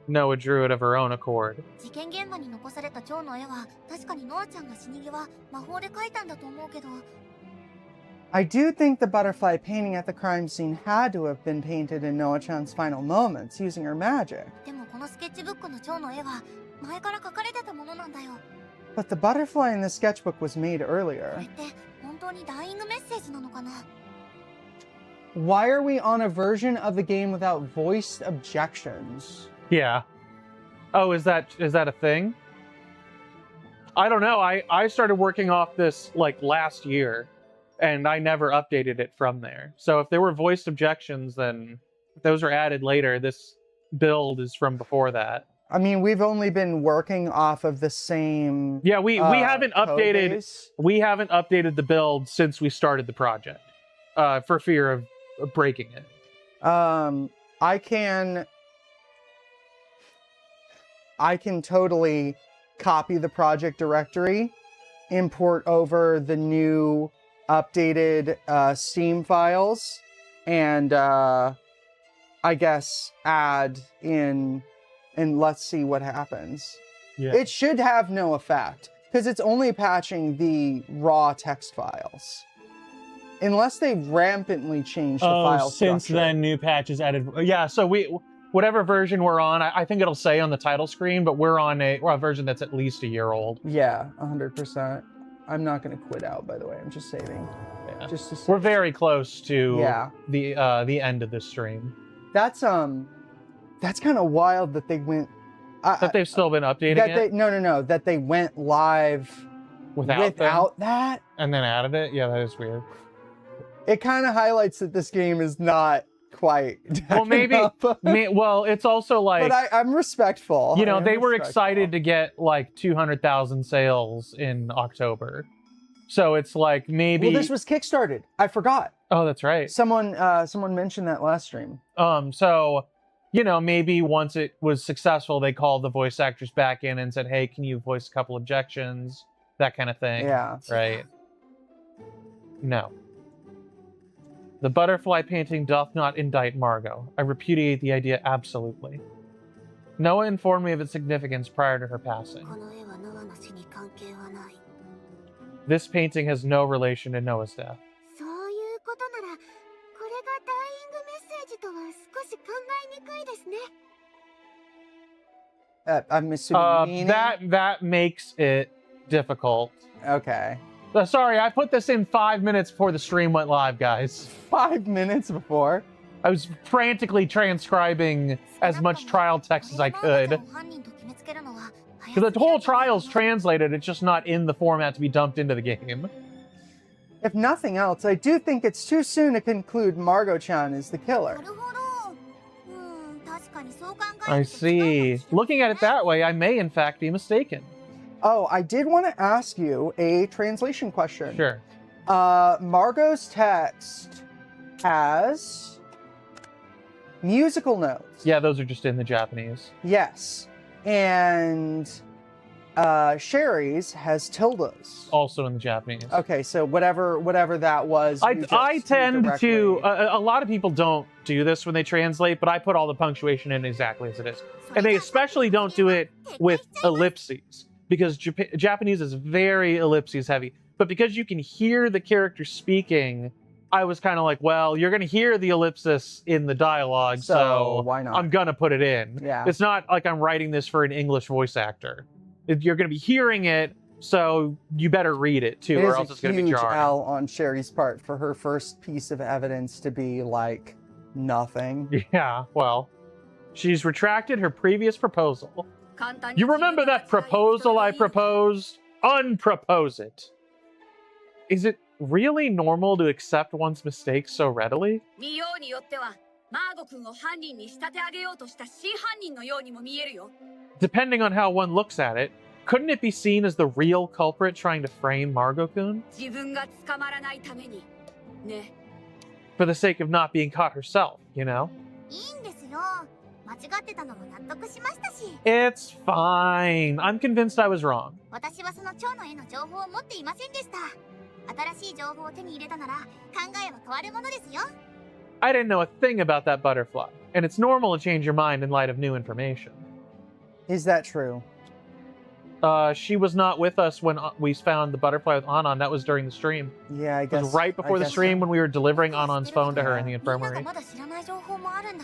Noah drew it of her own accord. 事件現場に残された蝶の絵は確かにノアちゃんが死に際魔法で描いたんだと思うけど I do think the butterfly painting at the crime scene had to have been painted in Noah-chan's final moments using her magic. でもこのスケッチブックの蝶の絵は前から描かれてたものなんだよ But the butterfly in the sketchbook was made これ earlier. って本当にダイイングメッセージなのかな Why are we on a version of the game without voiced objections? Yeah. Oh, is that a thing? I don't know. I started working off this like last year, and I never updated it from there. So if there were voiced objections, then if those were added later. This build is from before that. I mean, we've only been working off of the same. Yeah, we haven't code updated base. we haven't updated the build since we started the project, for fear of breaking it. I can totally copy the project directory, import over the new updated Steam files, and I guess add in, and let's see what happens. Yeah. It should have no effect, because it's only patching the raw text files. Unless they rampantly change the file since structure. then, new patches added. Yeah, so whatever version we're on, I think it'll say on the title screen, but we're on a version that's at least a year old. Yeah, 100%. I'm not going to quit out, by the way. I'm just saving. Yeah. Just to We're very close to Yeah. the end of this stream. That's kind of wild that they went. That they've still been updating That it no, that they went live without that. and then added it. Yeah, that is weird. It kind of highlights that this game is not quite. Well, maybe. up. Well, it's also like, But I'm respectful. you know, I am they were respectful. excited to get like 200,000 sales in October, so it's like maybe. Well, this was kickstarted. I forgot. Oh, that's right. Someone mentioned that last stream. So you know, maybe once it was successful, they called the voice actress back in and said, hey, can you voice a couple objections? That kind of thing. Yeah. Right? No. The butterfly painting doth not indict Margot. I repudiate the idea absolutely. Noah informed me of its significance prior to her passing. この絵はノアの死に関係はない。 This painting has no relation to Noah's death. そういうことなら、これがダイイングメッセージとは少し考えにくいですね。I'm assuming meaning? That makes it difficult. Okay. Sorry, I put this in 5 minutes before the stream went live, guys. 5 minutes before? I was frantically transcribing as much trial text as I could. Because the whole trial's translated, it's just not in the format to be dumped into the game. If nothing else, I do think it's too soon to conclude Margot-chan is the killer. なるほど。確かにそう考えると I see. Looking at it that way, I may in fact be mistaken. Oh, I did want to ask you a translation question. Sure. Margot's text has musical notes. Yeah, those are just in the Japanese. Yes. And Sherry's has tildes. Also in the Japanese. Okay, so whatever that was. you just I tend to... directly- a lot of people don't do this when they translate, but I put all the punctuation in exactly as it is. And they especially don't do it with ellipses, because Japanese is very ellipses heavy. But because you can hear the character speaking, I was kind of like, well, you're going to hear the ellipsis in the dialogue, so why not? I'm going to put it in. Yeah. It's not like I'm writing this for an English voice actor. You're going to be hearing it, so you better read it too, It or is else a it's going to be huge jarring. L on Sherry's part for her first piece of evidence to be like nothing. Yeah, well, she's retracted her previous proposal. 簡単に You remember that proposal I proposed? Unpropose it. Is it really normal to accept one's mistakes so readily? 見ようによってはマーゴ君を犯人に仕立て上げようとした真犯人のようにも見えるよ。 Depending on how one looks at it, couldn't it be seen as the real culprit trying to frame Margot-kun? 自分が捕まらないために。ね。 For the sake of not being caught herself, you know? いいんですよ。間違ってたのも納得しましたし。 It's fine. I'm convinced I was wrong. 私はその蝶の絵の情報を持っていませんでした。新しい情報を手に入れたなら考えは変わるものですよ。 I didn't know a thing about that butterfly, and it's normal to change your mind in light of new information. Is that true? She was not with us when we found the butterfly with Anon. That was during the stream. Yeah, I It guess. was right before the guess stream so. when we were delivering Anon's phone to her in the みんなが infirmary. まだ知らない情報もあるんだ。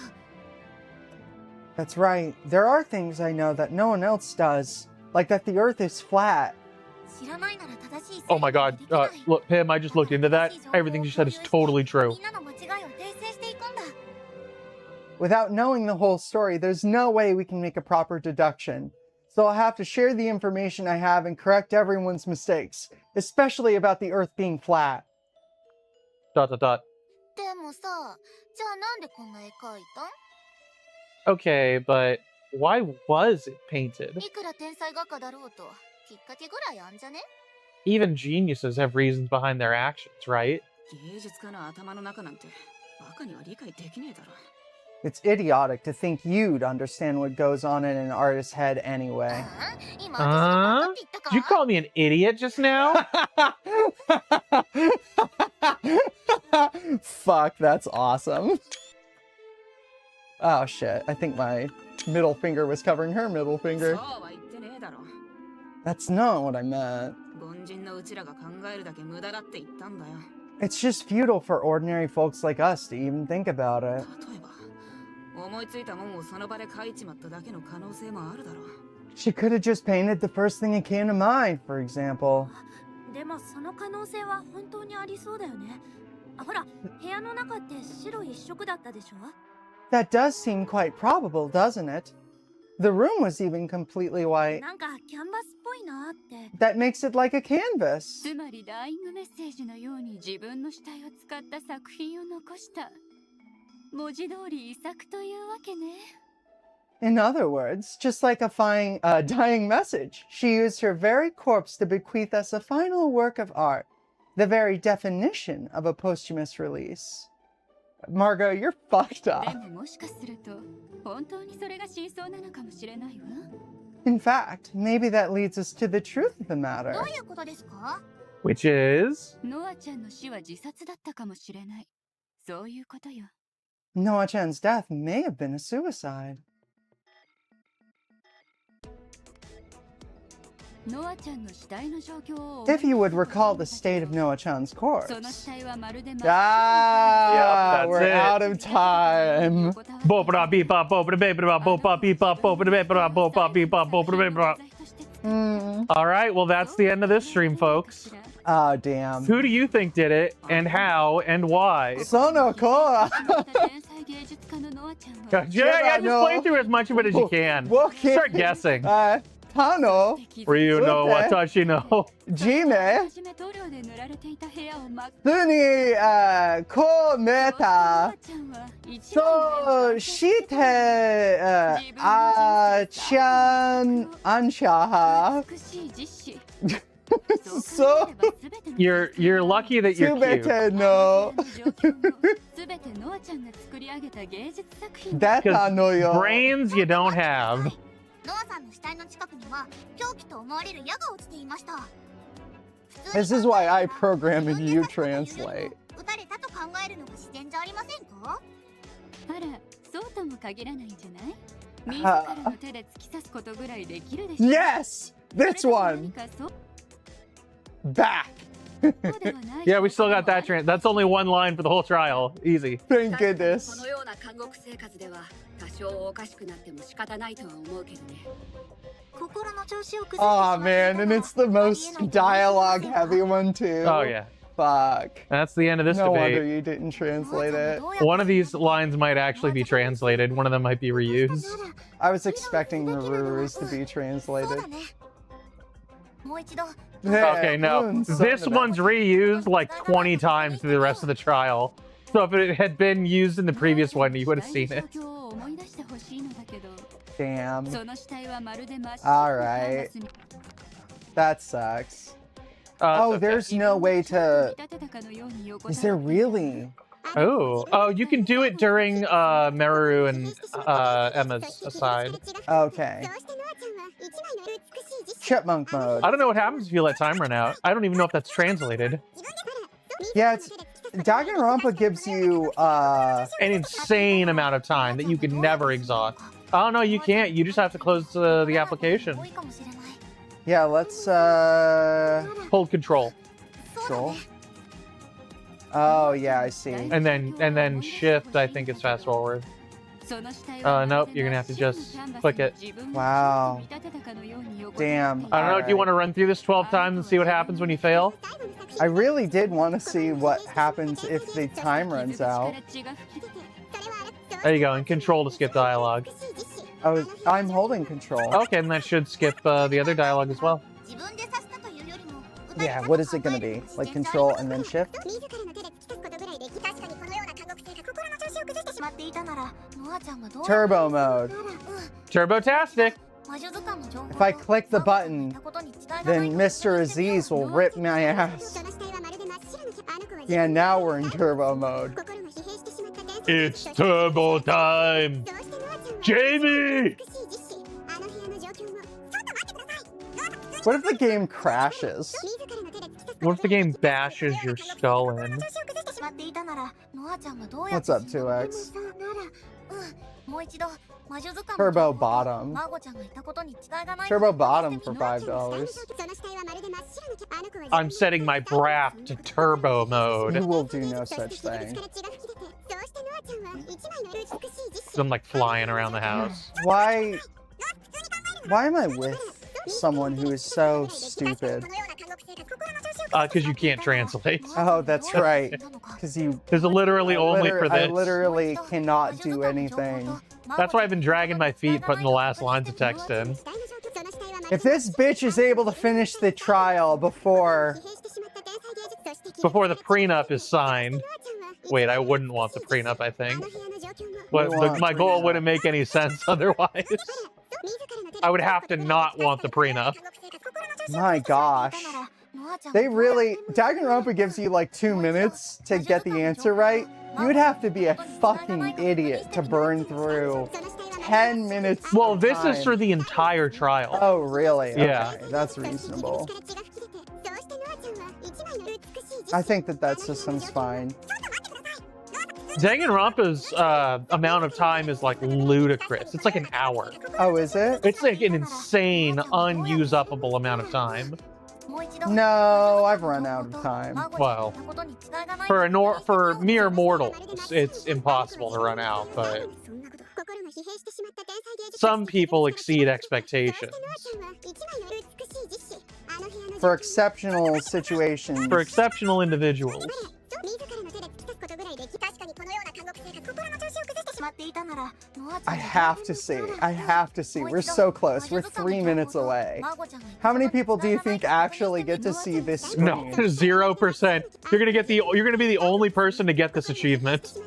That's right. There are things I know that no one else does, like that the Earth is flat. 知らないなら正しい Oh my god. Look, Pim, I just looked into that. Everything you said is totally true. みんなの間違いを訂正していくんだ。 Without knowing the whole story, there's no way we can make a proper deduction. So I'll have to share the information I have and correct everyone's mistakes, especially about the Earth being flat. ... でもさ、じゃあなんでこんな絵描いたん？ Okay, but why was it painted? いくら天才画家だろうと、きっかけぐらいあんじゃね？ Even geniuses have reasons behind their actions, right? 芸術家の頭の中なんてバカには理解できねえだろ。 It's idiotic to think you'd understand what goes on in an artist's head anyway. 今私がバカって言ったか？ Did you call me an idiot just now? Fuck, that's awesome. Oh shit, I think my middle finger was covering her middle そ finger. うは言ってねえだろ。 That's not what I meant. 凡人のうちらが考えるだけ無駄だって言ったんだよ。 It's just futile for ordinary folks like us to even think about it. 例えば、思いついたもんをその場で描いちまっただけの可能性もあるだろう。 She could have just painted the first thing that came to mind, for example. でもその可能性は本当にありそうだよね。あ、ほら、部屋の中って白一色だったでしょ？ That does seem quite probable, doesn't it? The room was even completely white. なんかキャンバスっぽいなって。 That makes it like a canvas. つまりダイイングメッセージのように自分の死体を使った作品を残した。文字通り遺作というわけね。 In other words, just like a dying message, she used her very corpse to bequeath us a final work of art, the very definition of a posthumous release. Margot, you're fucked で up. ももしかすると本当にそれが真相なのかもしれないわ。 In fact, maybe that leads us to the truth of the matter. どういうことですか？ Which is ノアちゃんの死は自殺だったかもしれない。そういうことよ。 Noah-chan's death may have been a suicide. ノアちゃんの死体の状況を If you would recall the state of Noah-chan's その死 corpse. 体はまるで Ah, Yep, we're that's it. out of time. All right, well, that's the end of this stream, folks. Oh, damn. Who do you think did it, and how, and why? Sonoko. Yeah, just play through as much of it as you can. Okay. Start guessing. Tano, Ryu no Watashi no. Jime, Suni, Kometa, So, Shite, Chan, Anshaha. So, You're lucky that you're cute. Tsubete no. Data no yo. Brains you don't have. ノアさんの死体の近くには凶器と思われる矢が落ちていました。 This is why I program and you translate. 撃たれたと考えるのが自然じゃありませんか？あら、そうとも限らないんじゃない？自らの手で突き刺すことぐらいできるでしょ。 Yes! This one! Back! Yeah, we still got that. That's only one line for the whole trial. Easy. Thank goodness. このような監獄生活では多少おかしくなっても仕方ないとは思うけどね。 心の調子を崩してし Aw, まった man, and it's the most dialogue heavy one, too. Oh, yeah. Fuck. That's the end of this No wonder debate. you didn't translate it. One of these lines might actually be translated. One of them might be reused. I was expecting Maruru's to be そう translated. だね。もう一度 Okay, no. This one's reused like 20 times through the rest of the trial. So if it had been used in the previous one, you would have seen it. Damn. その死体はまるで真っ白い Alright. That sucks. Oh, Okay. there's no way to... Is there really? Oh, you can do it during Meru and Emma's aside. Okay. Chipmunk mode. I don't know what happens if you let time run out. I don't even know if that's translated. Yeah, it's... Danganronpa gives you, An insane amount of time that you can never exhaust. Oh, no, you can't. You just have to close the application. 多いかもしれない。 Yeah, let's, Hold control. Control. Oh, yeah, I see. And then shift, I think it's fast forward. Nope, you're gonna have to just click it. Wow. Damn. I don't know, do you want to run through this 12 times and see what happens when you fail? I really did want to see what happens if the time runs out. There you go, and control to skip dialogue. I'm holding control. Okay, and that should skip the other dialogue as well. 自分で刺したというよりも撃たれ Yeah, た what と is it 考 gonna える be? のが自 Like 然じゃあり control ません and then か？ shift? 自らの手で突き刺すことぐらいで確かにこのような監獄生が心の調子を崩してしまっしまっていたなら、ノアちゃんがどう Turbo mode. Turbo-tastic! 魔女図鑑の情報 If I click the button, とことに違いがない then と Mr. Aziz will rip my ass. その死体はまるで真っ白なあの子は Yeah, now we're in turbo mode. 心が疲弊してしまった男性 It's turbo time! そうしてノアちゃんは Jamie! 美しい実子あの部屋の状況もちょっと待ってくださいノアが普通に What if the game crashes? 自らの手で突き刺す What if the game bashes your skull in? 調子を崩してししまっまっていたなら、ノアちゃんがどうやって What's up, 死んだの 2X? そうならもう一度魔女図鑑の Turbo 情報と bottom. マーゴちゃんが言ったことに違いがない Turbo bottom for $5. その死体はまるで真っ白なあの子は I'm setting my breath to turbo You mode. will do no such thing. そうしてノアちゃんは一枚の美しい実 So I'm like flying around the house. Why am I with someone who is so stupid? Because you can't translate. Oh, that's right. Because There's literally only for I this. literally cannot do anything. That's why I've been dragging my feet putting the last lines of text in. If this bitch is able to finish the trial before Before the prenup is signed. Wait, I wouldn't want the prenup, I think. But my goal wouldn't make any sense otherwise. I would have to not want the prenup. My gosh. They really... Danganronpa gives you like 2 minutes to get the answer right. You would have to be a fucking idiot to burn through 10 minutes. Well, of this is time. for the entire trial. Oh, really? Yeah. Okay, that's reasonable. I think that system's fine. Danganronpa's amount of time is like ludicrous. It's like an hour. Oh, is it? It's like an insane, unusable amount of time. No, I've run out of time. Well, for mere mortals, it's impossible to run out, but some people exceed expectations. For exceptional situations. For exceptional individuals. I have to see. I have to see. We're so close. We're 3 minutes away. How many people do you think actually get to see this screen? No, 0%. You're gonna be the only person to get this achievement.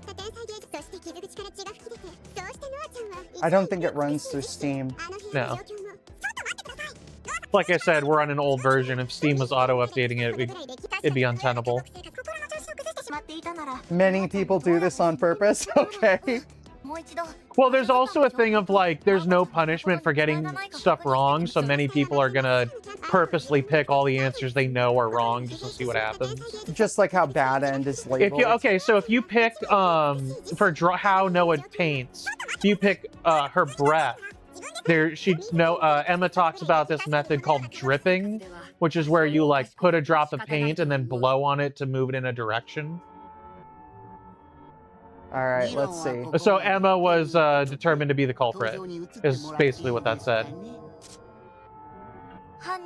I don't think it runs through Steam. No. Like I said, we're on an old version. If Steam was auto-updating it, it'd be untenable. Many people do this on purpose. Okay. Well, there's also a thing of like, there's no punishment for getting stuff wrong, so many people are gonna purposely pick all the answers they know are wrong just to see what happens. Just like how Bad End is labeled. So if you pick for how Noah paints, if you pick her breath, Emma talks about this method called dripping, which is where you like put a drop of paint and then blow on it to move it in a direction. All right, let's see. So Emma was determined to be the culprit, is basically what that said.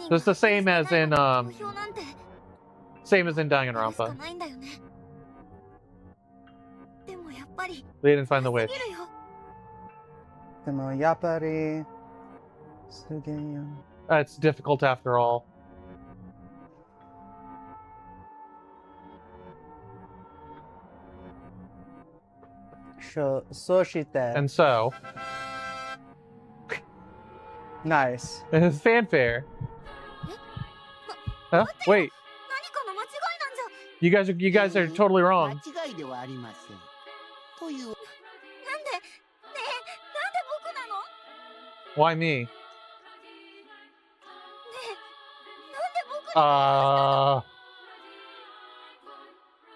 So it's the same as in Danganronpa. They didn't find the witch. It's difficult after all. And so, nice. It's fanfare. Huh? Wait. You guys are totally wrong. Why me?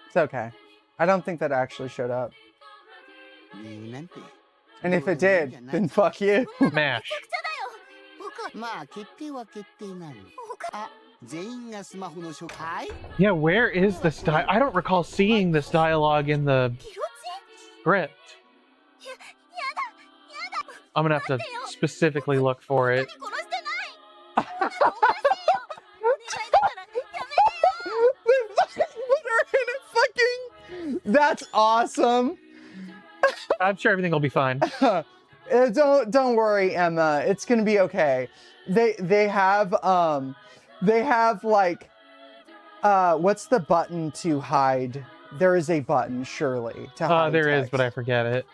It's okay. I don't think that actually showed up. And if it did, then fuck you. Mash. Yeah, where is this I don't recall seeing this dialogue in the script. I'm gonna have to specifically look for it. That's awesome. I'm sure everything will be fine. Don't worry, Emma. It's gonna be okay. They have like what's the button to hide? There is a button, surely, to hide. There text. is, but I forget it.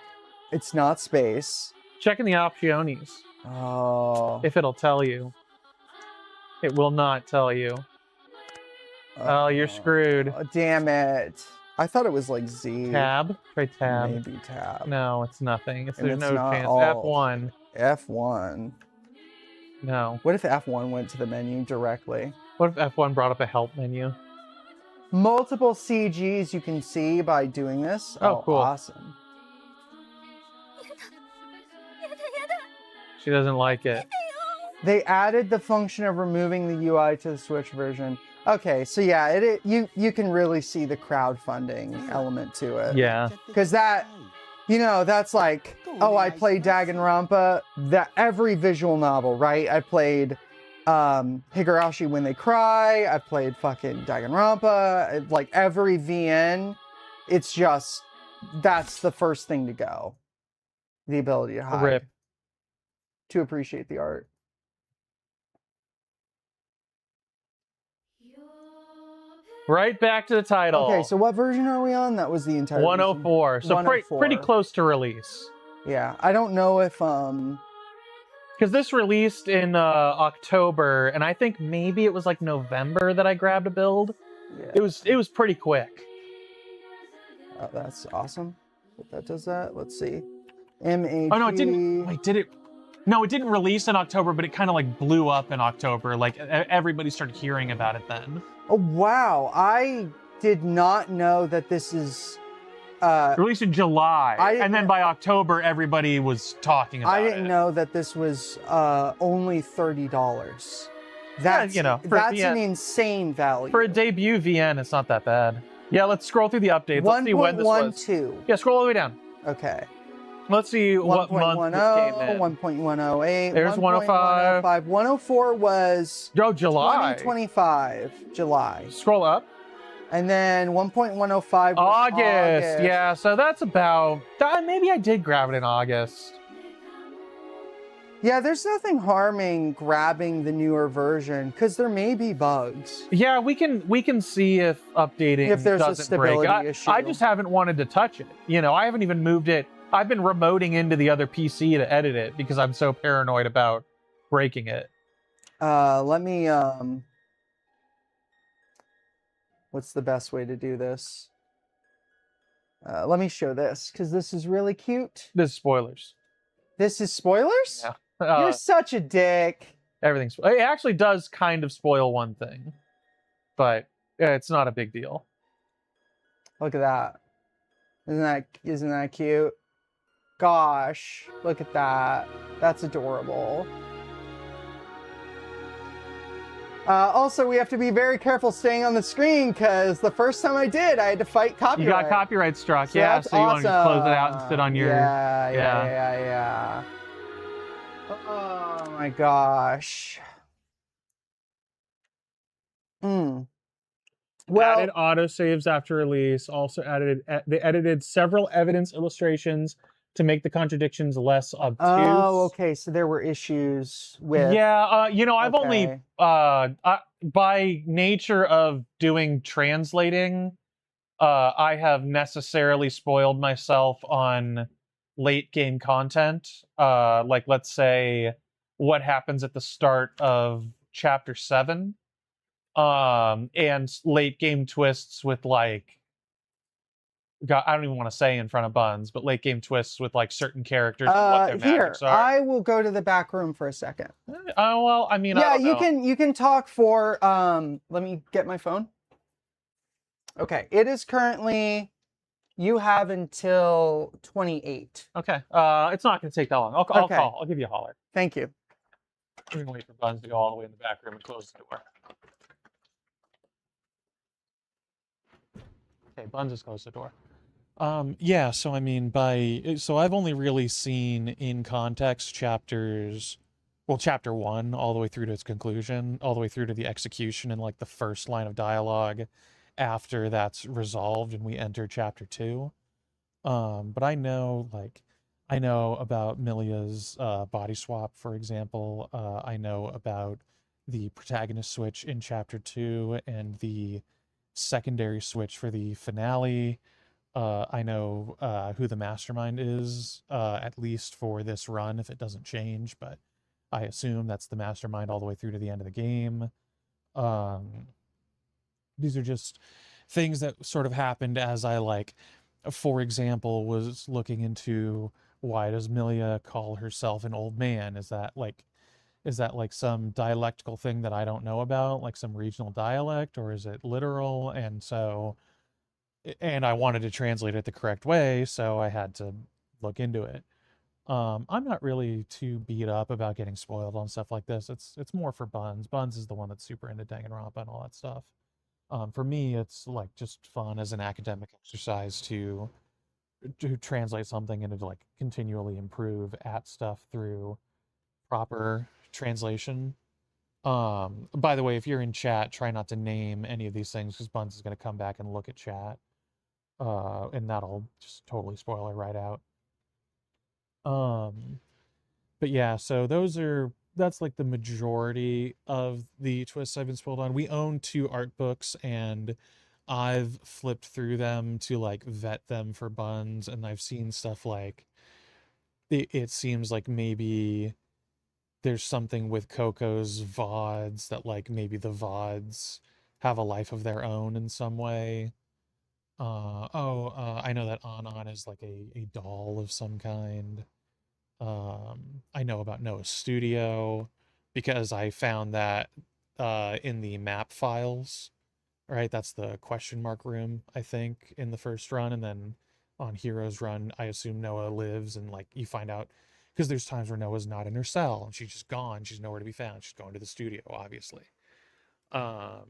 It's not space. Check in the options. Oh. If it'll tell you. It will not tell you. Oh, you're screwed. Oh, damn it. I thought it was like Z. Tab? Try tab. Maybe tab. No, it's nothing. There's it's no not chance. all. F1. F1. No. What if F1 went to the menu directly? What if F1 brought up a help menu? Multiple CGs you can see by doing this. Oh, cool. Awesome. She doesn't like it. They added the function of removing the UI to the Switch version. Okay, so yeah, you can really see the crowdfunding element to it. Yeah. Because that, that's like, oh, I played Danganronpa, that every visual novel, right? I played Higurashi When They Cry, I played fucking Danganronpa, like every VN, it's just, that's the first thing to go. The ability to hide. Rip. To appreciate the art. Right back to the title. Okay, so what version are we on? That was the entire 104. So 104. Pretty close to release. Yeah, I don't know if because this released in October, and I think maybe it was like November that I grabbed a build. Yeah. It was pretty quick. That's awesome. If that does that, let's see. MAG. Oh no, it didn't. Wait, did it? No, it didn't release in October, but it kind of like blew up in October. Like everybody started hearing about it then. Oh wow, I did not know that this is. Released in July, and then by October, everybody was talking about it. I didn't know that this was only $30. That's, you know, that's an insane value. For a debut VN, it's not that bad. Yeah, let's scroll through the updates. Let's see when this was. 1.12. Yeah, scroll all the way down. Okay. Let's see what month this came in. 1.108. There's 105. 104 was July. 2025. July. Scroll up. And then 1.105 was August. Yeah, so that's about... Maybe I did grab it in August. Yeah, there's nothing harming grabbing the newer version because there may be bugs. Yeah, we can see if updating if there's doesn't a stability break. issue. I just haven't wanted to touch it. You know, I haven't even moved it. I've been remoting into the other PC to edit it because I'm so paranoid about breaking it. Let me what's the best way to do this? Let me show this because this is really cute. This is spoilers. This is spoilers? Yeah. You're such a dick. Everything's... It actually does kind of spoil one thing, but it's not a big deal. Look at that. Isn't that cute? Gosh, look at that. That's adorable. Also, we have to be very careful staying on the screen because the first time I did, I had to fight copyright. You got copyright struck, so yeah. that's So you awesome. want to just close it out and sit on your... Yeah. Oh my gosh. Well, added autosaves after release. Also they edited several evidence illustrations to make the contradictions less obtuse. Oh, okay. So there were issues with... Yeah, you know, I've only... by nature of doing translating, I have necessarily spoiled myself on late game content. Like, let's say, what happens at the start of Chapter 7. And late game twists with, like... God, I don't even want to say in front of Buns, but late game twists with like certain characters and what their magics are. I will go to the back room for a second. Well, I mean, yeah, I don't know. you can talk for let me get my phone. Okay, it is currently, you have until 28. Okay, it's not going to take that long. I'll call. I'll give you a holler. Thank you. We're going to wait for Buns to go all the way in the back room and close the door. Okay, Buns has closed the door. Yeah, so I mean, so I've only really seen in context chapter 1 all the way through to its conclusion, all the way through to the execution and like the first line of dialogue after that's resolved and we enter chapter 2. But I know about Milia's body swap, for example. I know about the protagonist switch in chapter 2 and the secondary switch for the finale. I know who the mastermind is, at least for this run, if it doesn't change, but I assume that's the mastermind all the way through to the end of the game. These are just things that sort of happened as I, like, for example, was looking into why does Milia call herself an old man? Is that like some dialectical thing that I don't know about, like some regional dialect, or is it literal? And I wanted to translate it the correct way, so I had to look into it. I'm not really too beat up about getting spoiled on stuff like this. It's more for Buns. Buns is the one that's super into Danganronpa and all that stuff. For me, it's like just fun as an academic exercise to translate something and to like continually improve at stuff through proper translation. By the way, if you're in chat, try not to name any of these things because Buns is going to come back and look at chat. And that'll just totally spoil it right out. But yeah, so that's like the majority of the twists I've been spoiled on. We own 2 art books and I've flipped through them to like vet them for Buns, and I've seen stuff like it seems like maybe there's something with Coco's VODs that like maybe the VODs have a life of their own in some way. I know that On is like a doll of some kind. I know about Noah's Studio because I found that in the map files, right? That's the question mark room, I think, in the first run. And then on Heroes Run, I assume Noah lives, and like you find out because there's times where Noah's not in her cell and she's just gone. She's nowhere to be found. She's going to the studio, obviously. I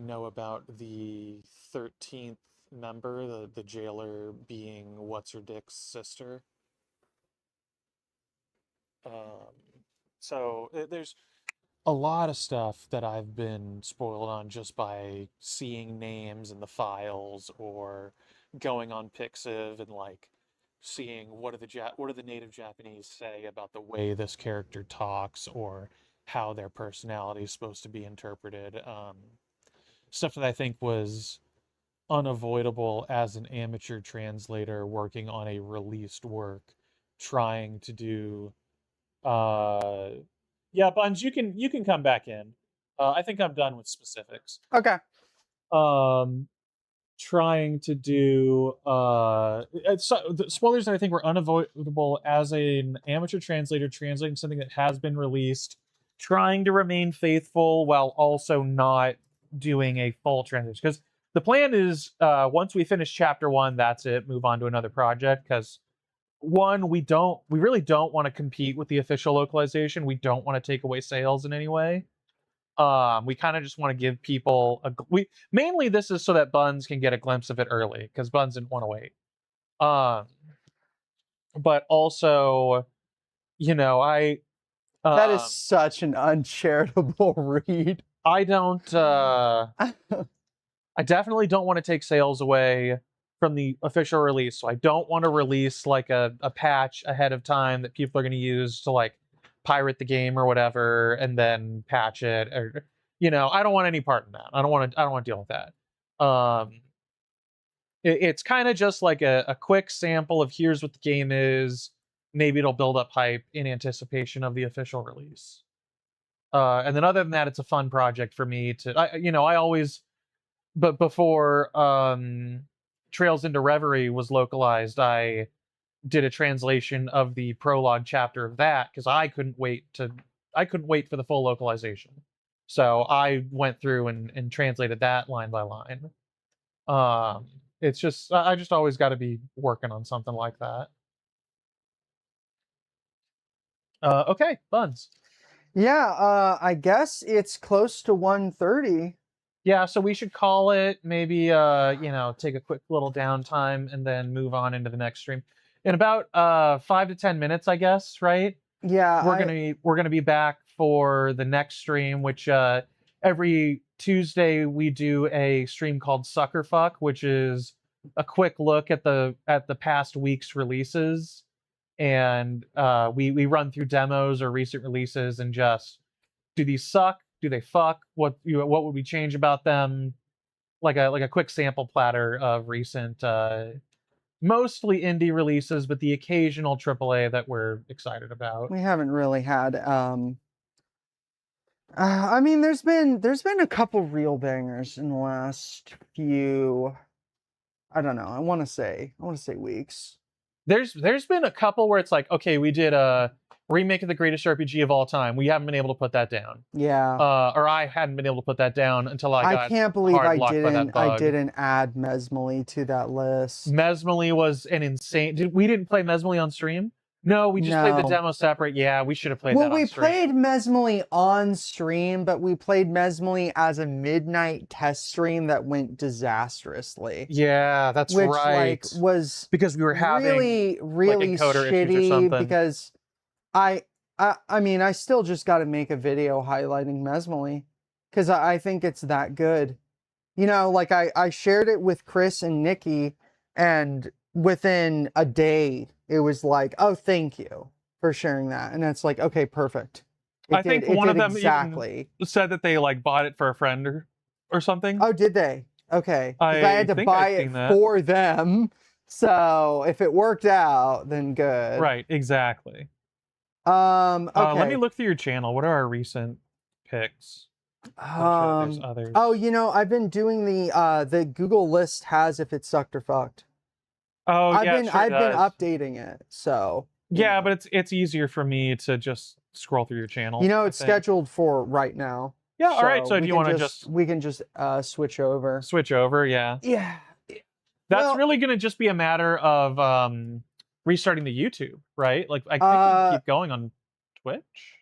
know about the 13th member, the jailer being what's her dick's sister. There's a lot of stuff that I've been spoiled on just by seeing names in the files or going on Pixiv and like seeing what do the native Japanese say about the way this character talks or how their personality is supposed to be interpreted. Stuff that I think was unavoidable as an amateur translator working on a released work, trying to do yeah, Buns, you can come back in. I think I'm done with specifics. Okay. Trying to do the spoilers that I think were unavoidable as an amateur translator translating something that has been released, trying to remain faithful while also not doing a full translation. Because the plan is once we finish chapter 1, that's it, move on to another project. Because one, we really don't want to compete with the official localization. We don't want to take away sales in any way. We kind of just want to give people mainly this is so that Buns can get a glimpse of it early because Buns didn't want to wait. But also, I that is such an uncharitable read. I don't I definitely don't want to take sales away from the official release. So I don't want to release like a patch ahead of time that people are going to use to like pirate the game or whatever and then patch it, or I don't want any part in that. I don't want to deal with that. It's kind of just like a quick sample of here's what the game is. Maybe it'll build up hype in anticipation of the official release. And then other than that, it's a fun project for me to I always, but before Trails into Reverie was localized, I did a translation of the prologue chapter of that because I couldn't wait for the full localization. So I went through and translated that line by line. It's just I just always got to be working on something like that. Okay, Buns. Yeah, I guess it's close to 1:30. Yeah, so we should call it, maybe take a quick little downtime and then move on into the next stream in about 5 to 10 minutes, I guess, right? Yeah, we're gonna be back for the next stream, which every Tuesday we do a stream called Sucker Fuck, which is a quick look at the past week's releases, and we run through demos or recent releases and just, do these suck? Do they fuck? What would we change about them? Like a quick sample platter of recent, mostly indie releases, but the occasional AAA that we're excited about. We haven't really had. I mean, there's been a couple real bangers in the last few. I don't know. I want to say weeks. There's been a couple where it's like, okay, we did a remake of the greatest RPG of all time. We haven't been able to put that down. Yeah. Or I hadn't been able to put that down until I can't believe I didn't add Mesmely to that list. Mesmely was an insane. We didn't play Mesmely on stream? No, we just played the demo separate. Yeah, we should have played that on stream. Well, we played Mesmely on stream, but we played Mesmely as a midnight test stream that went disastrously. Yeah, that's right. Which was because we were having really shitty because I mean, I still just got to make a video highlighting Mesmely because I think it's that good. Like I shared it with Chris and Nikki, and within a day, it was like, oh, thank you for sharing that. And it's like, okay, perfect. I think one of them even said that they like bought it for a friend or something. Oh, did they? Okay. I had to buy it for them. So if it worked out, then good. Right, exactly. Okay. Let me look through your channel. What are our recent picks? There's others. Oh, you know, I've been doing the Google list has if it's sucked or fucked. Oh, I've yeah, been it sure I've been does. updating it, so you Yeah, know. but it's easier for me to just scroll through your channel. You know, I it's think. scheduled for right now. Yeah, all right. So we do you can want to just we can just switch over? switch over? Yeah. Yeah. That's Well, really going to just be a matter of restarting the YouTube, right? Like I think we can keep going on Twitch.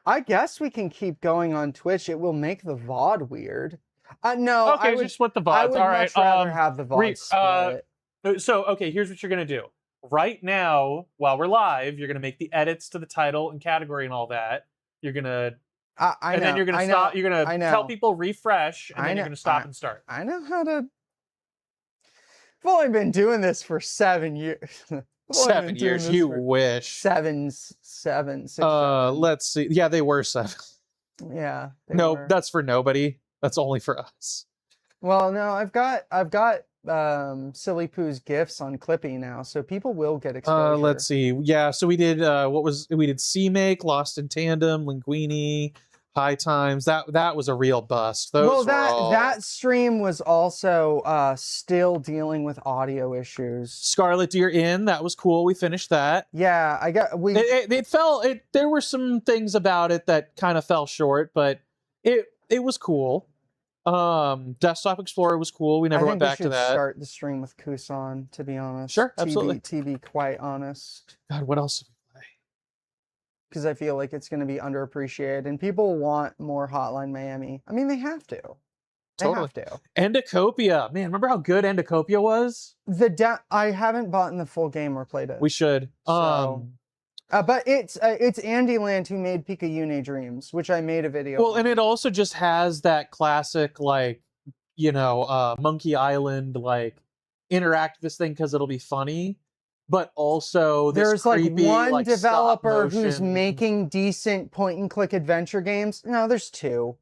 I guess we can keep going on Twitch. It will make the VOD weird. No, Okay, I would just split the VODs. I would All right. much rather have the VOD split. So okay, here's what you're gonna do. Right now, while we're live, you're gonna make the edits to the title and category and all that. You're gonna I know. then you're gonna I stop. know, You're I gonna know. tell people refresh, and I then you're know, gonna stop and start. I know how to. I've only been doing this for 7 years. I've only been 7 doing years. this You for wish. 7, 6, 7. Let's see. Yeah, they were 7. Yeah. No, were. that's for nobody. That's only for us. Well, no, I've got Silly Poo's gifts on Clippy now, so people will get exposure. Let's see. Yeah, so we did we did C-Make, Lost in Tandem, Linguini, High Times. That was a real bust. Those that stream was also still dealing with audio issues. Scarlet Deer Inn, that was cool. We finished that. Yeah, There were some things about it that kind of fell short, but it was cool. Desktop Explorer was cool. We never went back to that. Start the stream with Kusan, to be honest. Sure, absolutely. To be quite honest. God, what else did we play? Because I feel like it's going to be underappreciated, and people want more Hotline Miami. I mean, they have to. They Totally. have to. Endocopia, man, remember how good Endocopia was? I haven't bought the full game or played it. We should. So, but it's Andyland who made Pika-Yune Dreams, which I made a video. Well, and it also just has that classic, like, Monkey Island, like, interactivist thing because it'll be funny, but also this creepy, like one developer who's stop-motion. making decent point-and-click adventure games. No, there's two.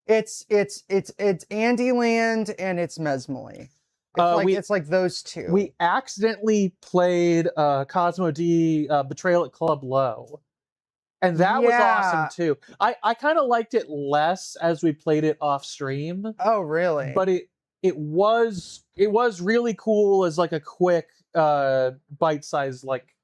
It's Andyland and it's Mesmely. It's like those two. We accidentally played Cosmo D Betrayal at Club Low. And that was awesome too. I kind of liked it less as we played it off stream. Oh, really? But it was really cool as like a quick bite-sized, like,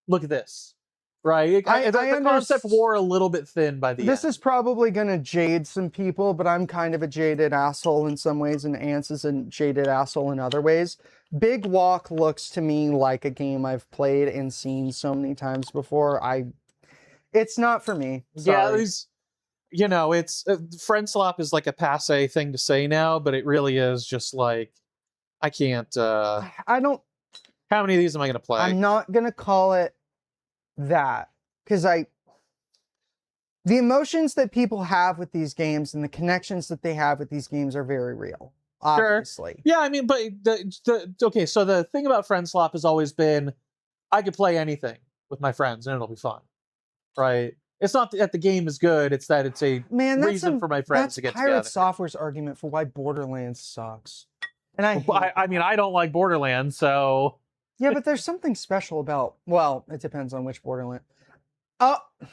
look at this. Right? The concept wore a little bit thin by the end. This is probably going to jade some people, but I'm kind of a jaded asshole in some ways, and Ants is a jaded asshole in other ways. Big Walk looks to me like a game I've played and seen so many times before. It's not for me. Sorry. Yeah, it's friend slop is like a passe thing to say now, but it really is just like, I can't. I don't. How many of these am I going to play? I'm not going to call it that, because the emotions that people have with these games and the connections that they have with these games are very real, obviously. Sure. Yeah, I mean, but okay, so the thing about friend slop has always been, I could play anything with my friends and it'll be fun, right? It's not that the game is good, it's that it's a reason for my friends to get together. Pirate Software's argument for why Borderlands sucks. And I mean, I don't like Borderlands, so... Yeah, but there's something special about, well, it depends on which Borderland.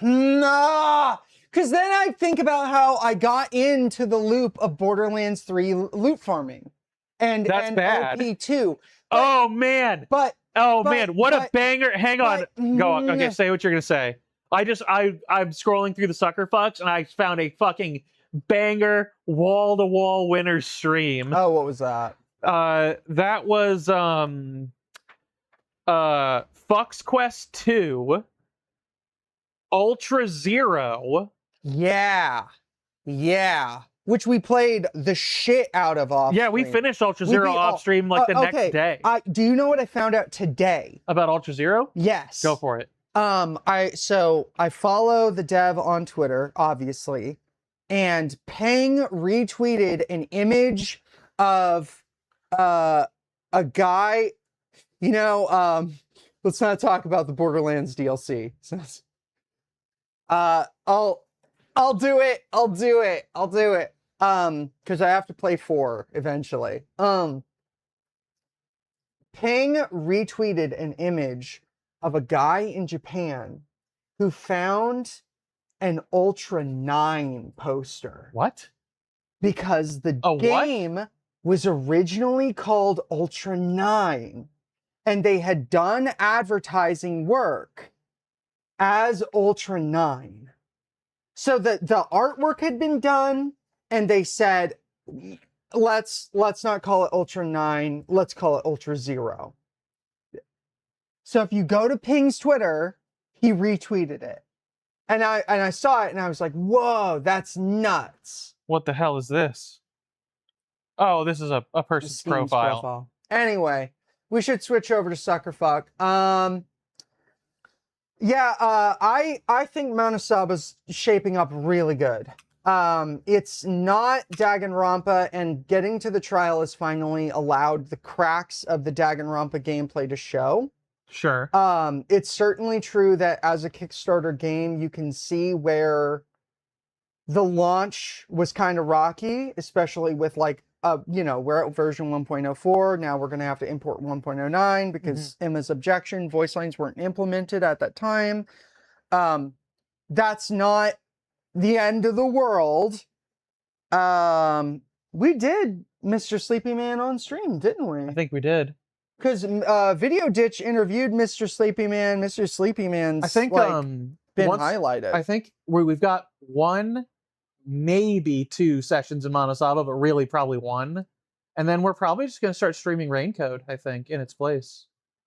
Nah! Because then I think about how I got into the loop of Borderlands 3 loot farming. And bad. OP2. Oh, man! Man, what a banger! Hang on. Go on. Okay, say what you're going to say. I'm scrolling through the sucker fucks, and I found a fucking banger wall-to-wall winner stream. Oh, what was that? That was, Fox Quest 2, Ultra Zero. Yeah. Which we played the shit out of off. Yeah, we finished Ultra Zero off stream like the next day. Do you know what I found out today? About Ultra Zero? Yes. Go for it. I follow the dev on Twitter, obviously, and Peng retweeted an image of a guy. Let's not talk about the Borderlands DLC. I'll do it. Because I have to play 4 eventually. Peng retweeted an image of a guy in Japan who found an Ultra 9 poster. What? because the A what? game was originally called Ultra 9, and they had done advertising work as Ultra 9. So the artwork had been done, and they said, let's not call it Ultra 9, let's call it Ultra 0. So if you go to Ping's Twitter, he retweeted it. And I saw it and I was like, whoa, that's nuts. What the hell is this? Oh, this is a person's Steam's profile. Anyway, we should switch over to Suckerfuck. I think Mount is shaping up really good. It's not Danganronpa, and getting to the trial has finally allowed the cracks of the Danganronpa gameplay to show. Sure. It's certainly true that as a Kickstarter game, you can see where the launch was kind of rocky, especially with like, we're at version 1.04. Now we're going to have to import 1.09 because Emma's objection, voice lines weren't implemented at that time. That's not the end of the world. We did Mr. Sleepy Man on stream, didn't we? I think we did. Because Video Ditch interviewed Mr. Sleepy Man. Mr. Sleepy Man's been highlighted. I think we've got 1, maybe 2 sessions in Monosaba, but really probably 1. And then we're probably just going to start streaming Raincode, I think, in its place.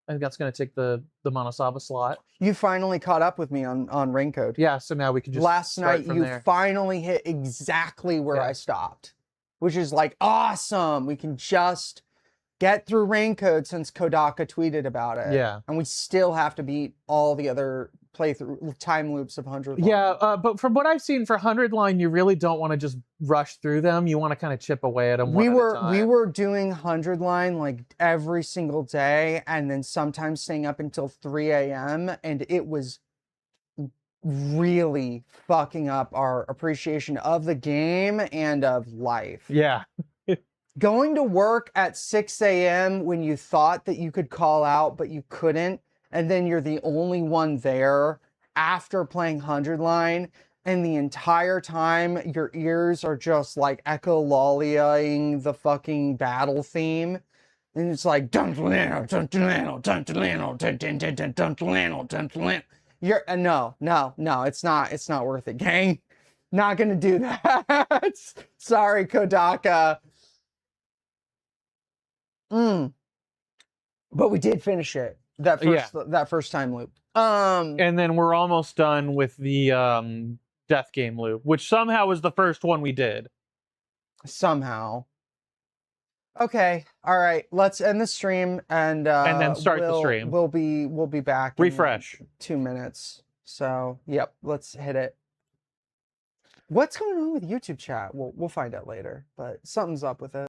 I think that's going to take the Monosaba slot. You finally caught up with me on Raincode. Yeah, so now we can just Last night, you there. finally hit exactly where I stopped, which is like awesome. We can just get through Raincode since Kodaka tweeted about it. Yeah. And we still have to beat all the other playthrough time loops of 100 line. Yeah, but from what I've seen for 100 line, you really don't want to just rush through them. You want to kind of chip away at them. We were doing 100 line like every single day, and then sometimes staying up until 3 a.m. and it was really fucking up our appreciation of the game and of life. Yeah. Going to work at 6 a.m. when you thought that you could call out, but you couldn't, and then you're the only one there after playing 100 line, and the entire time your ears are just like echolalia-ing the fucking battle theme, and it's like you're no, it's not worth it, gang. Not gonna do that. Sorry, Kodaka. But we did finish it. That first time loop. And then we're almost done with the death game loop, which somehow was the first one we did. Somehow. Okay. All right. Let's end the stream and then start the stream. We'll be back. Refresh. In 2 minutes. So yep. Let's hit it. What's going on with YouTube chat? We'll find out later. But something's up with it.